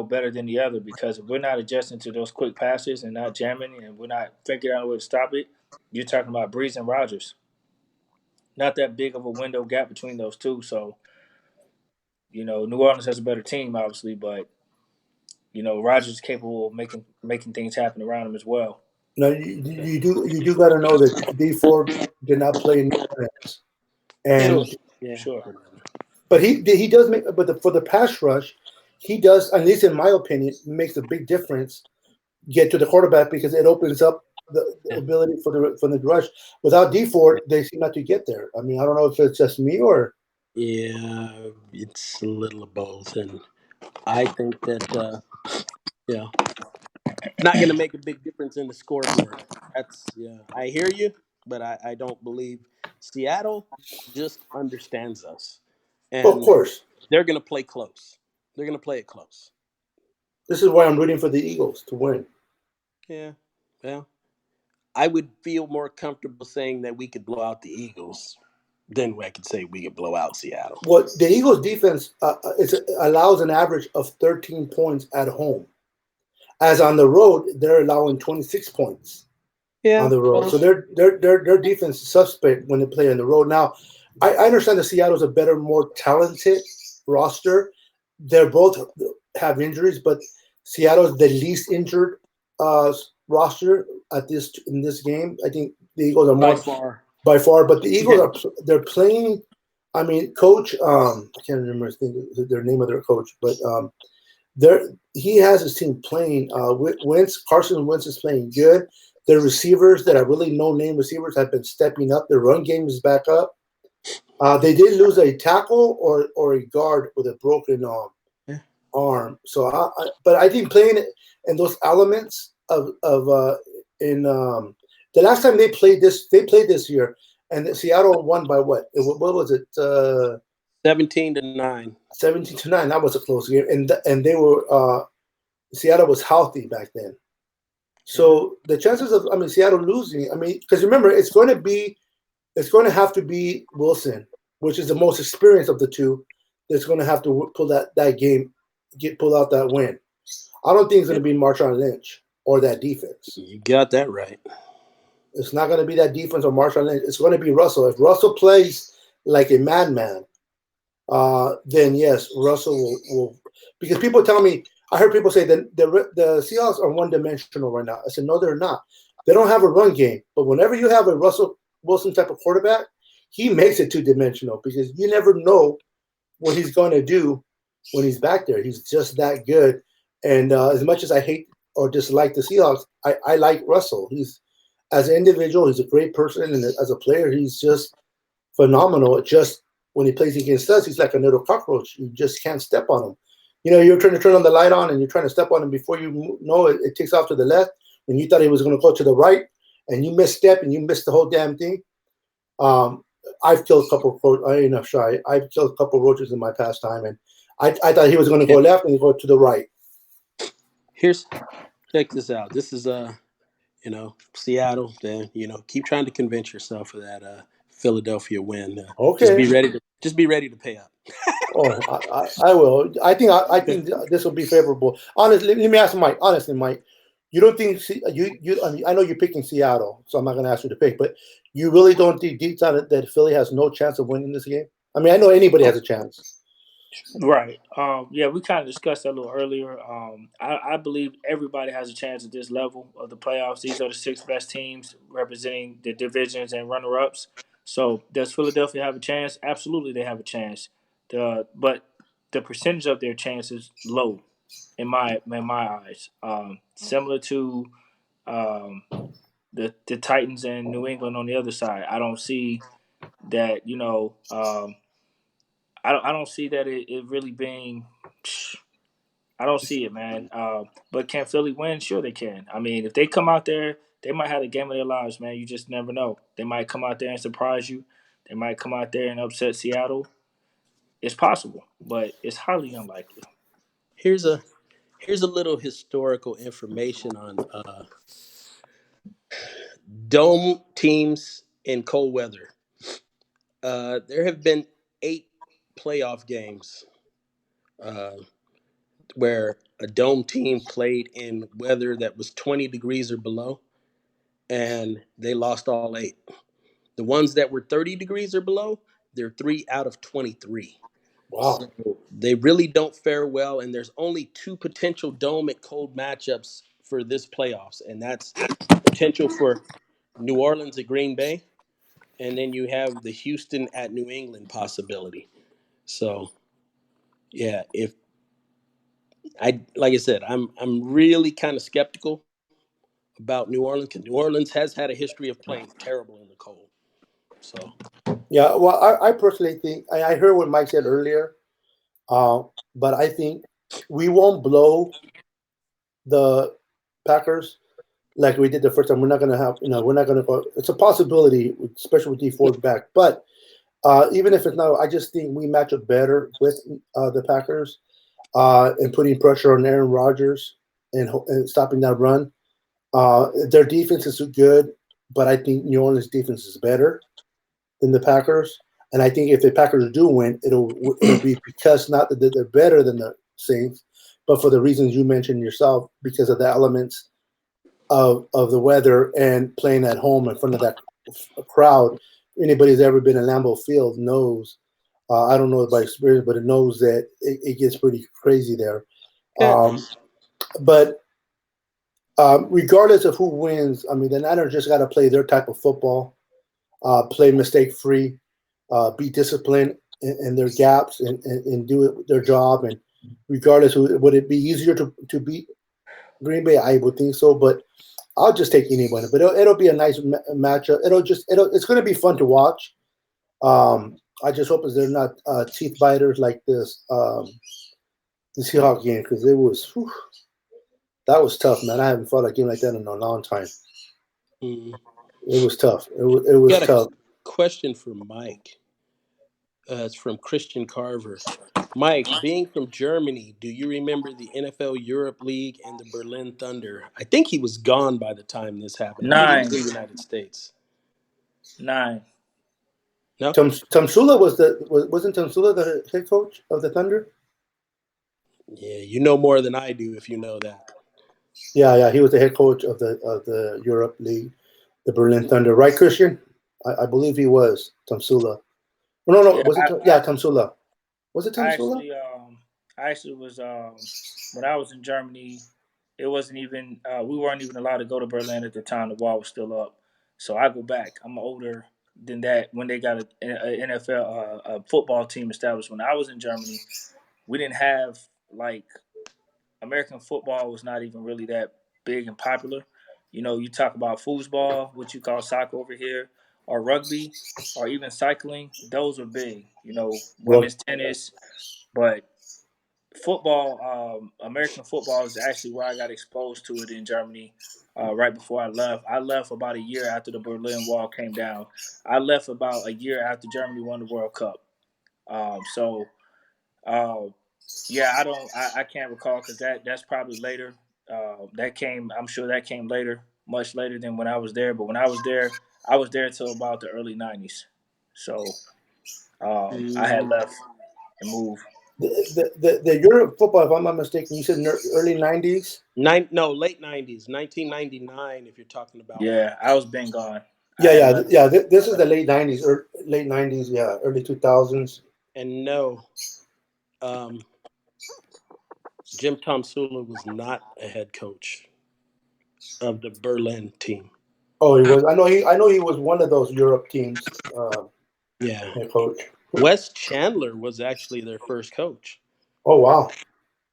better than the other, because if we're not adjusting to those quick passes and not jamming and we're not figuring out a way to stop it, you're talking about Breeze and Rodgers. Not that big of a window gap between those two. So, New Orleans has a better team, obviously, but Rodgers is capable of making things happen around him as well. Now you do got to know that D Ford did not play in New Orleans, and Sure. But he does make, but for the pass rush, he does, at least in my opinion, makes a big difference. Get to the quarterback because it opens up the ability for the rush. Without D Ford, they seem not to get there. I mean, I don't know if it's just me or. Yeah, it's a little of both, and I think that not going to make a big difference in the scoreboard. I hear you, but I don't believe Seattle just understands us, and Of course, they're going to play close. They're going to play it close. This is why I'm rooting for the Eagles to win. Yeah, well, I would feel more comfortable saying that we could blow out the Eagles than I could say we could blow out Seattle. Well, the Eagles' defense allows an average of 13 points at home. As on the road, they're allowing 26 points on the road. So their defense is suspect when they play on the road. Now, I understand that Seattle's a better, more talented roster. They both have injuries, but Seattle's the least injured roster in this game. I think the Eagles are more by far. But the Eagles they're playing. I mean, coach. I can't remember their name of their coach, but he has his team playing. Carson Wentz is playing good. Their receivers that are really no-name receivers have been stepping up. Their run game is back up. They did lose a tackle or a guard with a broken arm. So, but I think playing it in those elements of the last time they played this year, and Seattle won by what? What was it? 17-9. 17-9. That was a close game, and they were Seattle was healthy back then. So the chances of Seattle losing, because remember it's going to have to be Wilson, which is the most experienced of the two, that's going to have to pull that game, pull out that win. I don't think it's going to be Marshawn Lynch or that defense. You got that right. It's not going to be that defense or Marshawn Lynch. It's going to be Russell. If Russell plays like a madman, then yes, Russell will. Because people tell me, I heard people say that the Seahawks are one-dimensional right now. I said, no, they're not. They don't have a run game. But whenever you have a Russell Wilson type of quarterback, he makes it two-dimensional because you never know what he's going to do when he's back there. He's just that good. And as much as I hate or dislike the Seahawks, I like Russell. As an individual, he's a great person, and as a player, he's just phenomenal. Just when he plays against us, he's like a little cockroach. You just can't step on him. You're trying to turn on the light on, and you're trying to step on him before you know it. It takes off to the left, and you thought he was going to go to the right, and you misstep, and you missed the whole damn thing. I've killed a couple. I ain't enough shy. I've killed a couple roaches in my past time, and I thought he was going to go left and go to the right. Check this out. This is Seattle. Then keep trying to convince yourself of that Philadelphia win. Okay. Just be ready to pay up. I will. I think this will be favorable. Honestly, let me ask Mike. Honestly, Mike, you don't think I know you're picking Seattle, so I'm not going to ask you to pick, but you really don't think deep down that Philly has no chance of winning this game? I know anybody has a chance. Right. Yeah, we kind of discussed that a little earlier. I believe everybody has a chance at this level of the playoffs. These are the 6 best teams representing the divisions and runner-ups. So, does Philadelphia have a chance? Absolutely, they have a chance. But the percentage of their chance is low, in my eyes. Similar to um, the Titans and New England on the other side. I don't see that. I don't see that it really being. I don't see it, man. But can Philly win? Sure, they can. I mean, if they come out there, they might have the game of their lives, man. You just never know. They might come out there and surprise you. They might come out there and upset Seattle. It's possible, but it's highly unlikely. Here's a little historical information on dome teams in cold weather. There have been 8 playoff games uh, where a dome team played in weather that was 20 degrees or below, and they lost all 8. The ones that were 30 degrees or below, they're 3 out of 23. Wow. So they really don't fare well, and there's only 2 potential dome at cold matchups for this playoffs, and that's potential for New Orleans at Green Bay, and then you have the Houston at New England possibility. So, yeah, if like I said, I'm really kind of skeptical about New Orleans because New Orleans has had a history of playing terrible in the cold. So, Yeah, well, I personally think I heard what Mike said earlier, but I think we won't blow the Packers like we did the first time. We're not going to have, we're not going to go. It's a possibility, especially with D4 back. But even if it's not, I just think we match up better with the Packers and putting pressure on Aaron Rodgers and stopping that run. Their defense is good, but I think New Orleans' defense is better than the Packers. And I think if the Packers do win, it'll be because not that they're better than the Saints, but for the reasons you mentioned yourself, because of the elements of the weather and playing at home in front of that crowd. Anybody who's ever been in Lambeau Field knows. I don't know by experience, but it knows that it gets pretty crazy there. But regardless of who wins, I mean, the Niners just got to play their type of football, play mistake-free, be disciplined in their gaps, and do their job. And regardless, would it be easier to beat Green Bay? I would think so, but I'll just take anyone. But it'll be a nice matchup. It's going to be fun to watch. I just hope they're not teeth biters like this Seahawks game, because that was tough, man. I haven't fought a game like that in a long time. It was tough. It was tough. Question for Mike. It's from Christian Carver. Mike, being from Germany, do you remember the NFL Europe League and the Berlin Thunder? I think he was gone by the time this happened. 9. I think he was in the United States. 9. No? Tomsula wasn't Tomsula the head coach of the Thunder? Yeah, you know more than I do if you know that. Yeah, he was the head coach of the Europe League, the Berlin Thunder, right, Christian? I believe he was Tomsula. No, was it? Tomsula. Was it Tomsula? I actually was when I was in Germany. It wasn't even we weren't even allowed to go to Berlin at the time. The wall was still up. So I go back. I'm older than that when they got an NFL a football team established. When I was in Germany, we didn't have American football was not even really that big and popular. You talk about foosball, what you call soccer over here, or rugby, or even cycling. Those are big. Women's tennis, but football, American football is actually where I got exposed to it in Germany. Right before I left, about a year after the Berlin Wall came down. I left about a year after Germany won the World Cup. Yeah, I can't recall because that's probably later. I'm sure that came later, much later than when I was there. But when I was there till about the early '90s. So I had left and moved. The Europe football, if I'm not mistaken, you said early '90s. Late '90s, 1999. If you're talking about. Yeah, I was been gone. Yeah. This is the late '90s, late '90s. Yeah, early 2000s. And no, Jim Tomsula was not a head coach of the Berlin team. Oh, he was. I know he was one of those Europe teams. Yeah. Head coach. Wes Chandler was actually their first coach. Oh wow.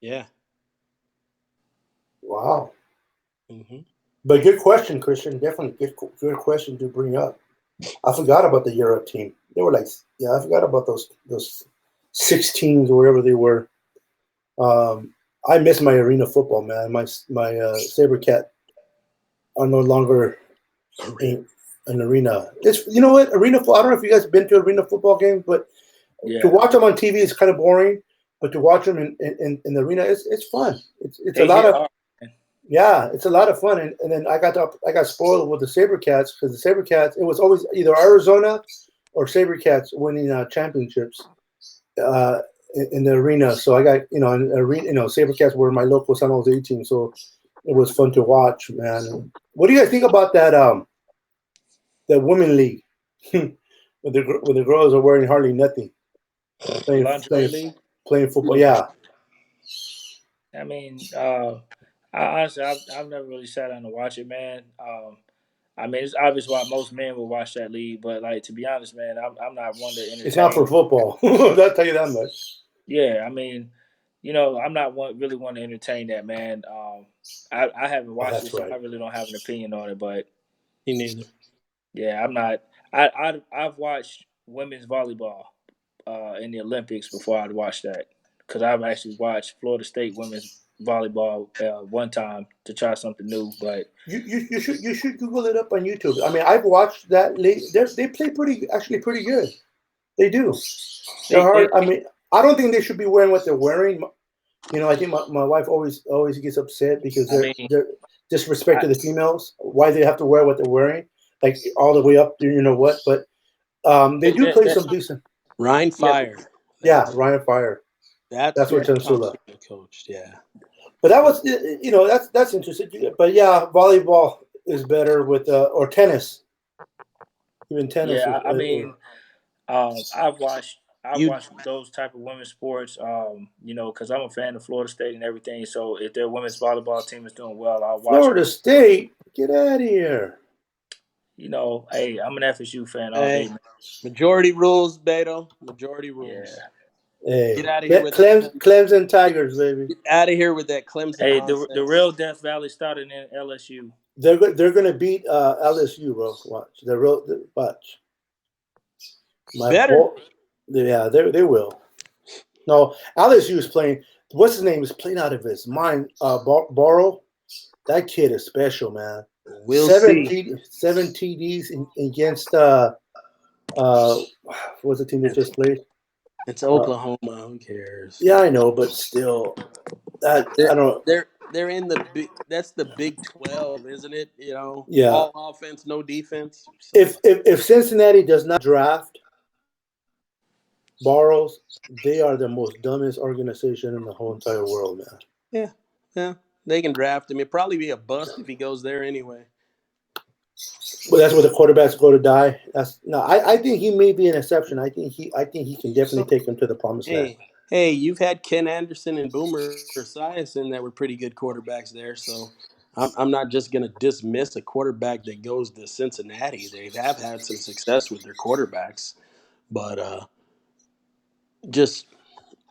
Yeah. Wow. Mm-hmm. But good question, Christian. Definitely good question to bring up. I forgot about the Europe team. They were like, I forgot about those 6 teams or wherever they were. I miss my arena football, man. My SaberCat are no longer in an arena. It's, you know what, arena. I don't know if you guys have been to arena football games, but to watch them on TV is kind of boring. But to watch them in the arena, it's fun. It's a lot of it's a lot of fun. And then I got spoiled with the SaberCats because the SaberCats, it was always either Arizona or SaberCats winning championships in the arena. So I got SaberCats were my local San Jose team, so it was fun to watch, man. What do you guys think about that women league where the girls are wearing hardly nothing, playing football? Yeah. I mean, I honestly, I've never really sat down to watch it, man. I mean, it's obvious why most men will watch that league, but like, to be honest, man, I'm not one to entertain. It's not for football. I'll tell you that much. Yeah, I mean, I'm not really one to entertain that, man. I haven't watched it, so I really don't have an opinion on it. But me neither. Yeah, I'm not. I've watched women's volleyball in the Olympics before I'd watch that, because I've actually watched Florida State women's volleyball one time to try something new. But you should Google it up on YouTube. I mean, I've watched that league. They play pretty good. They do. They're hard. I mean, I don't think they should be wearing what they're wearing. I think my wife always gets upset because they're disrespect to the females. Why they have to wear what they're wearing, like all the way up to what? But they do play some decent. Ryan Fire. Yeah, Ryan Fire. That's what Tomsula coached. Yeah. But that was, that's interesting. But yeah, volleyball is better with or tennis. Even tennis. Yeah, I mean, I've watched those type of women's sports. Because I'm a fan of Florida State and everything. So if their women's volleyball team is doing well, I'll watch. Florida State, get out of here. Hey, I'm an FSU fan all day. Man. Majority rules, Beto. Majority rules. Yeah. Hey, get out of here with Clemson Tigers, baby. Get out of here with that Clemson. Hey, the real Death Valley started in LSU. They're going to beat LSU, bro. Watch. Watch. Better. Yeah, they will. No, LSU is playing. What's his name? Is playing out of his mind. Borrow. That kid is special, man. We'll see. 7 TDs against what's the team that just played? It's Oklahoma. Who cares? Yeah, I know, but still, I don't. They're in the big. That's the Big 12, isn't it? Yeah. All offense, no defense. So. If Cincinnati does not draft Barrows, they are the most dumbest organization in the whole entire world, man. Yeah. They can draft him. It'd probably be a bust if he goes there anyway. Well, that's where the quarterbacks go to die. I think he may be an exception. I think he can definitely take them to the promised land. Hey, you've had Ken Anderson and Boomer Esiason that were pretty good quarterbacks there. So I'm not just going to dismiss a quarterback that goes to Cincinnati. They have had some success with their quarterbacks, but just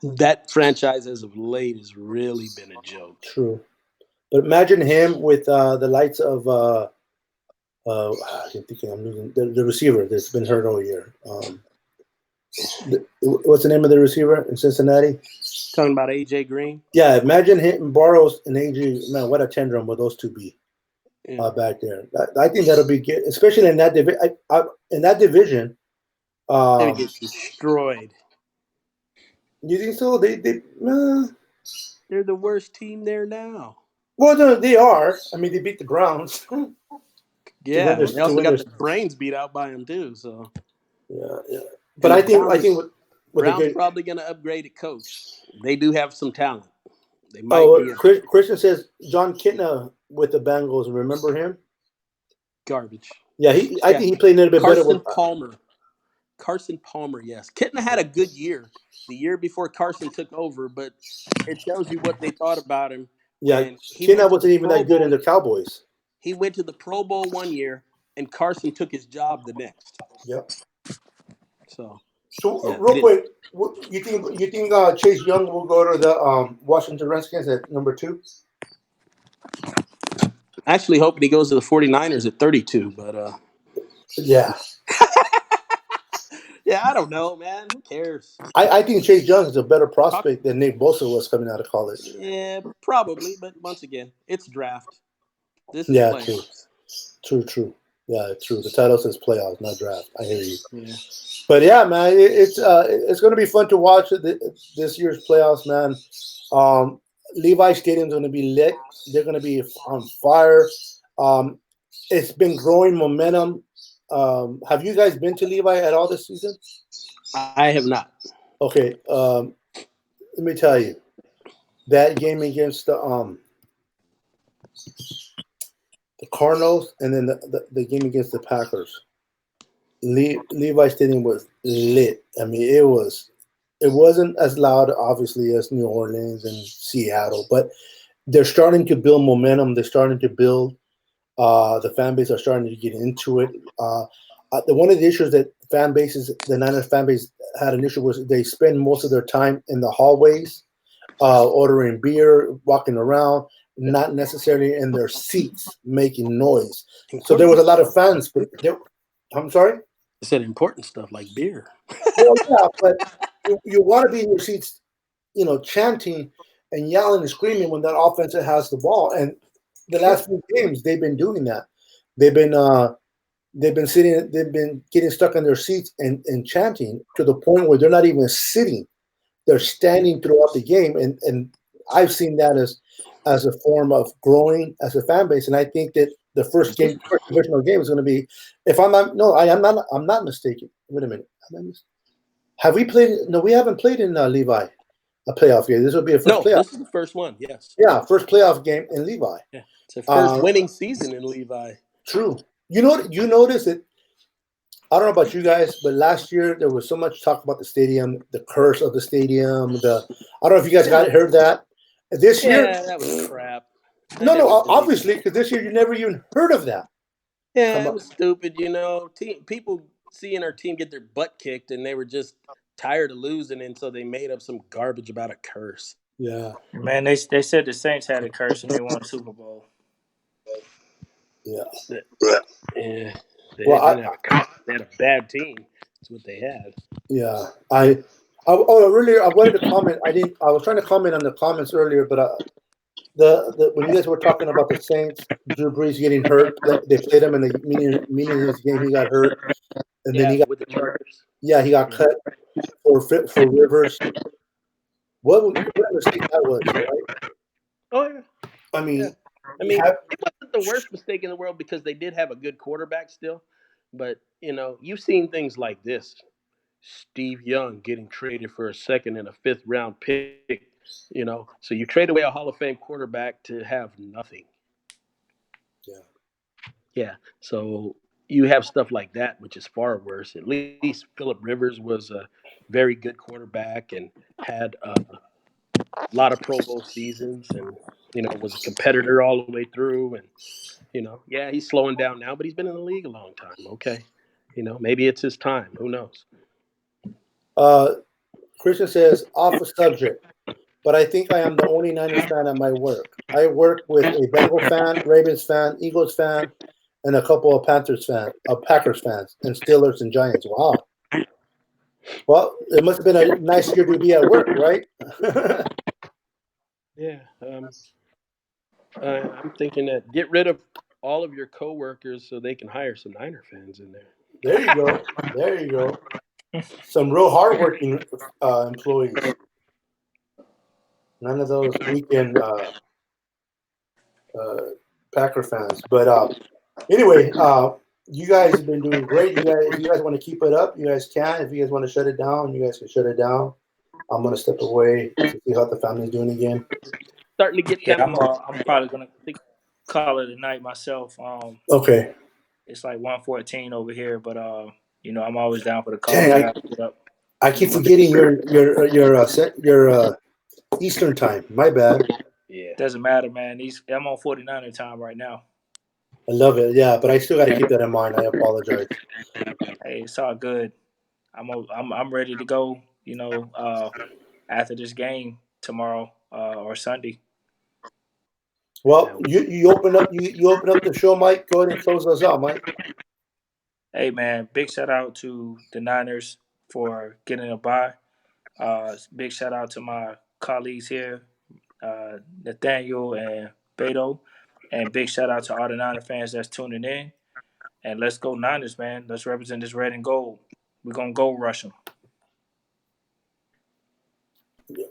that franchise as of late has really been a joke. True, but imagine him with the lights of. I'm losing the receiver that's been hurt all year. What's the name of the receiver in Cincinnati? Talking about AJ Green. Yeah, imagine hitting Barrows and AJ. Man, what a tandem will those two be back there? I think that'll be good, especially in that division. In that division, they get destroyed. You think so? They're the worst team there now. Well, no, they are. I mean, they beat the Browns. Yeah, they also got the brains beat out by them too. So yeah. But I think with Brown's probably going to upgrade at coach. They do have some talent. They might be. Christian says John Kitna with the Bengals. Remember him? Garbage. Yeah, I think he played a little bit better with Palmer. Carson Palmer, yes. Kitten had a good year the year before Carson took over, but it tells you what they thought about him. Yeah, And he Kenna went to wasn't the even Pro that good Bowl. in the Cowboys. He went to the Pro Bowl one year, and Carson took his job the next. Yep. So So yeah, real quick, you think Chase Young will go to the Washington Redskins at number 2? actually hoping he goes to the 49ers at 32, but Yeah. yeah, I don't know, man. Who cares? I think Chase Young is a better prospect than Nick Bosa was coming out of college. Yeah, probably, but once again, it's draft. This is Yeah, playoffs. True. Yeah, true. The title says playoffs, not draft. I hear you. Yeah. But yeah, man, it's going to be fun to watch this year's playoffs, man. Levi Stadium's going to be lit. They're going to be on fire. It's been growing momentum. Have you guys been to Levi at all this season? I have not. Okay. Let me tell you, that game against the Cardinals and then the game against the Packers, Levi Stadium was lit. I mean, it wasn't as loud, obviously, as New Orleans and Seattle, but they're starting to build momentum. They're starting to build. The fan base are starting to get into it. One of the issues that the Niners fan base had an issue was they spend most of their time in the hallways, ordering beer, walking around, not necessarily in their seats making noise. So there was a lot of fans, but I'm sorry? I said important stuff like beer. Well, yeah, but you want to be in your seats, chanting and yelling and screaming when that offense has the ball. And the last few games, they've been doing that. They've been getting stuck in their seats and chanting to the point where they're not even sitting. They're standing throughout the game. And I've seen that as a form of growing as a fan base. And I think that the first divisional game is going to be, I'm not mistaken. Wait a minute. Have we played? No, we haven't played in Levi a playoff game. This will be a first playoff. This is the first one. Yes. Yeah, first playoff game in Levi. Yeah, it's a first winning season in Levi. True. You notice that. I don't know about you guys, but last year there was so much talk about the stadium, the curse of the stadium. I don't know if you guys heard that. This year, that was crap. No, obviously, because this year you never even heard of that. Yeah, it was stupid. People seeing our team get their butt kicked, and they were just tired of losing, and so they made up some garbage about a curse. Yeah, man, they said the Saints had a curse and they won the Super Bowl. Yeah. Yeah. They didn't have a curse. They had a bad team. That's what they had. Yeah, earlier I wanted to comment. I was trying to comment on the comments earlier, but when you guys were talking about the Saints, Drew Brees getting hurt, they played him in the meaningless game. He got hurt, and then he got with the Chargers. Yeah, he got cut for Rivers. What a mistake that was, right? Oh yeah. I mean, it wasn't the worst mistake in the world because they did have a good quarterback still, but you've seen things like this. Steve Young getting traded for a second and a fifth round pick. So you trade away a Hall of Fame quarterback to have nothing. Yeah. So you have stuff like that, which is far worse. At least Phillip Rivers was a very good quarterback and had a lot of Pro Bowl seasons and, was a competitor all the way through. And, he's slowing down now, but he's been in the league a long time. Okay. Maybe it's his time. Who knows? Christian says, off the subject, but I think I am the only Niners fan at my work. I work with a Bengal fan, Ravens fan, Eagles fan, and a couple of Packers fans, and Steelers and Giants. Wow. Well, it must have been a nice year to be at work, right? Yeah. I'm thinking that get rid of all of your coworkers so they can hire some Niner fans in there. There you go. Some real hardworking employees. None of those weekend Packer fans. But anyway, you guys have been doing great. If you guys want to keep it up, you guys can. If you guys want to shut it down, you guys can shut it down. I'm going to step away to see how the family's doing again. Starting to get I'm probably going to call it a night myself. Okay. It's like 1:14 over here, but You know, I'm always down for the cause. Dang, I keep forgetting your Eastern time. My bad. Yeah. Doesn't matter, man. I'm on 49er time right now. I love it. Yeah, but I still got to keep that in mind. I apologize. Hey, it's all good. I'm ready to go. You know, after this game tomorrow or Sunday. Well, you open up the show, Mike. Go ahead and close us out, Mike. Hey, man, big shout out to the Niners for getting a bye. Big shout out to my colleagues here, Nathaniel and Beto. And big shout out to all the Niner fans that's tuning in. And let's go Niners, man. Let's represent this red and gold. We're going to go rush them.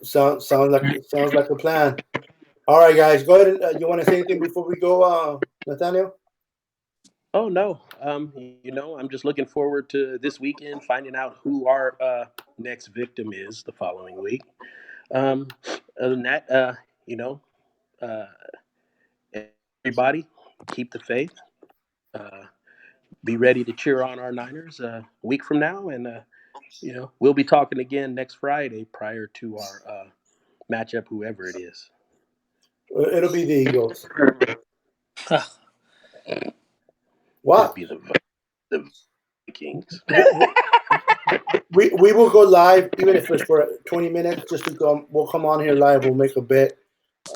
Sounds like a plan. All right, guys, go ahead. And, you want to say anything before we go, Nathaniel? Oh no, you know, I'm just looking forward to this weekend, finding out who our next victim is the following week. Other than that, you know, everybody keep the faith. Be ready to cheer on our Niners a week from now, and you know, we'll be talking again next Friday prior to our matchup, whoever it is. It'll be the Eagles. What? It'll be the Vikings. we will go live, even if it's for 20 minutes. Just to come, we'll come on here live. We'll make a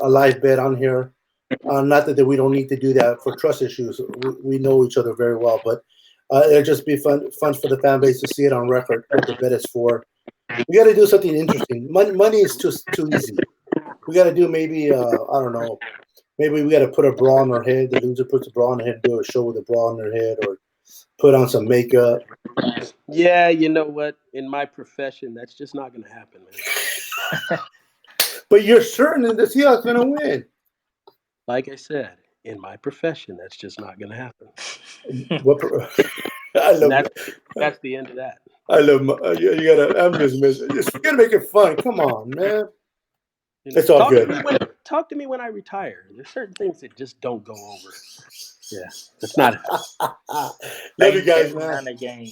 live bet on here. Not that we don't need to do that for trust issues. We know each other very well, but it'll just be fun for the fan base to see it on record what the bet is for. We got to do something interesting. Money is too easy. We got to do maybe I don't know. Maybe we got to put a bra on our head. The loser puts a bra on their head, do a show with a bra on their head, or put on some makeup. Yeah, you know what? In my profession, that's just not going to happen, man. But you're certain that the Seahawks going to win. Like I said, in my profession, that's just not going to happen. I love that's the end of that. I love you. I'm just missing. You got to make it fun. Come on, man. It's all good. Talk to me when I retire. There's certain things that just don't go over. Yeah, it's not. Love you guys, man. Niner gang.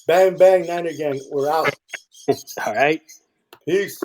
Bang, bang, Niner gang. We're out. All right. Peace.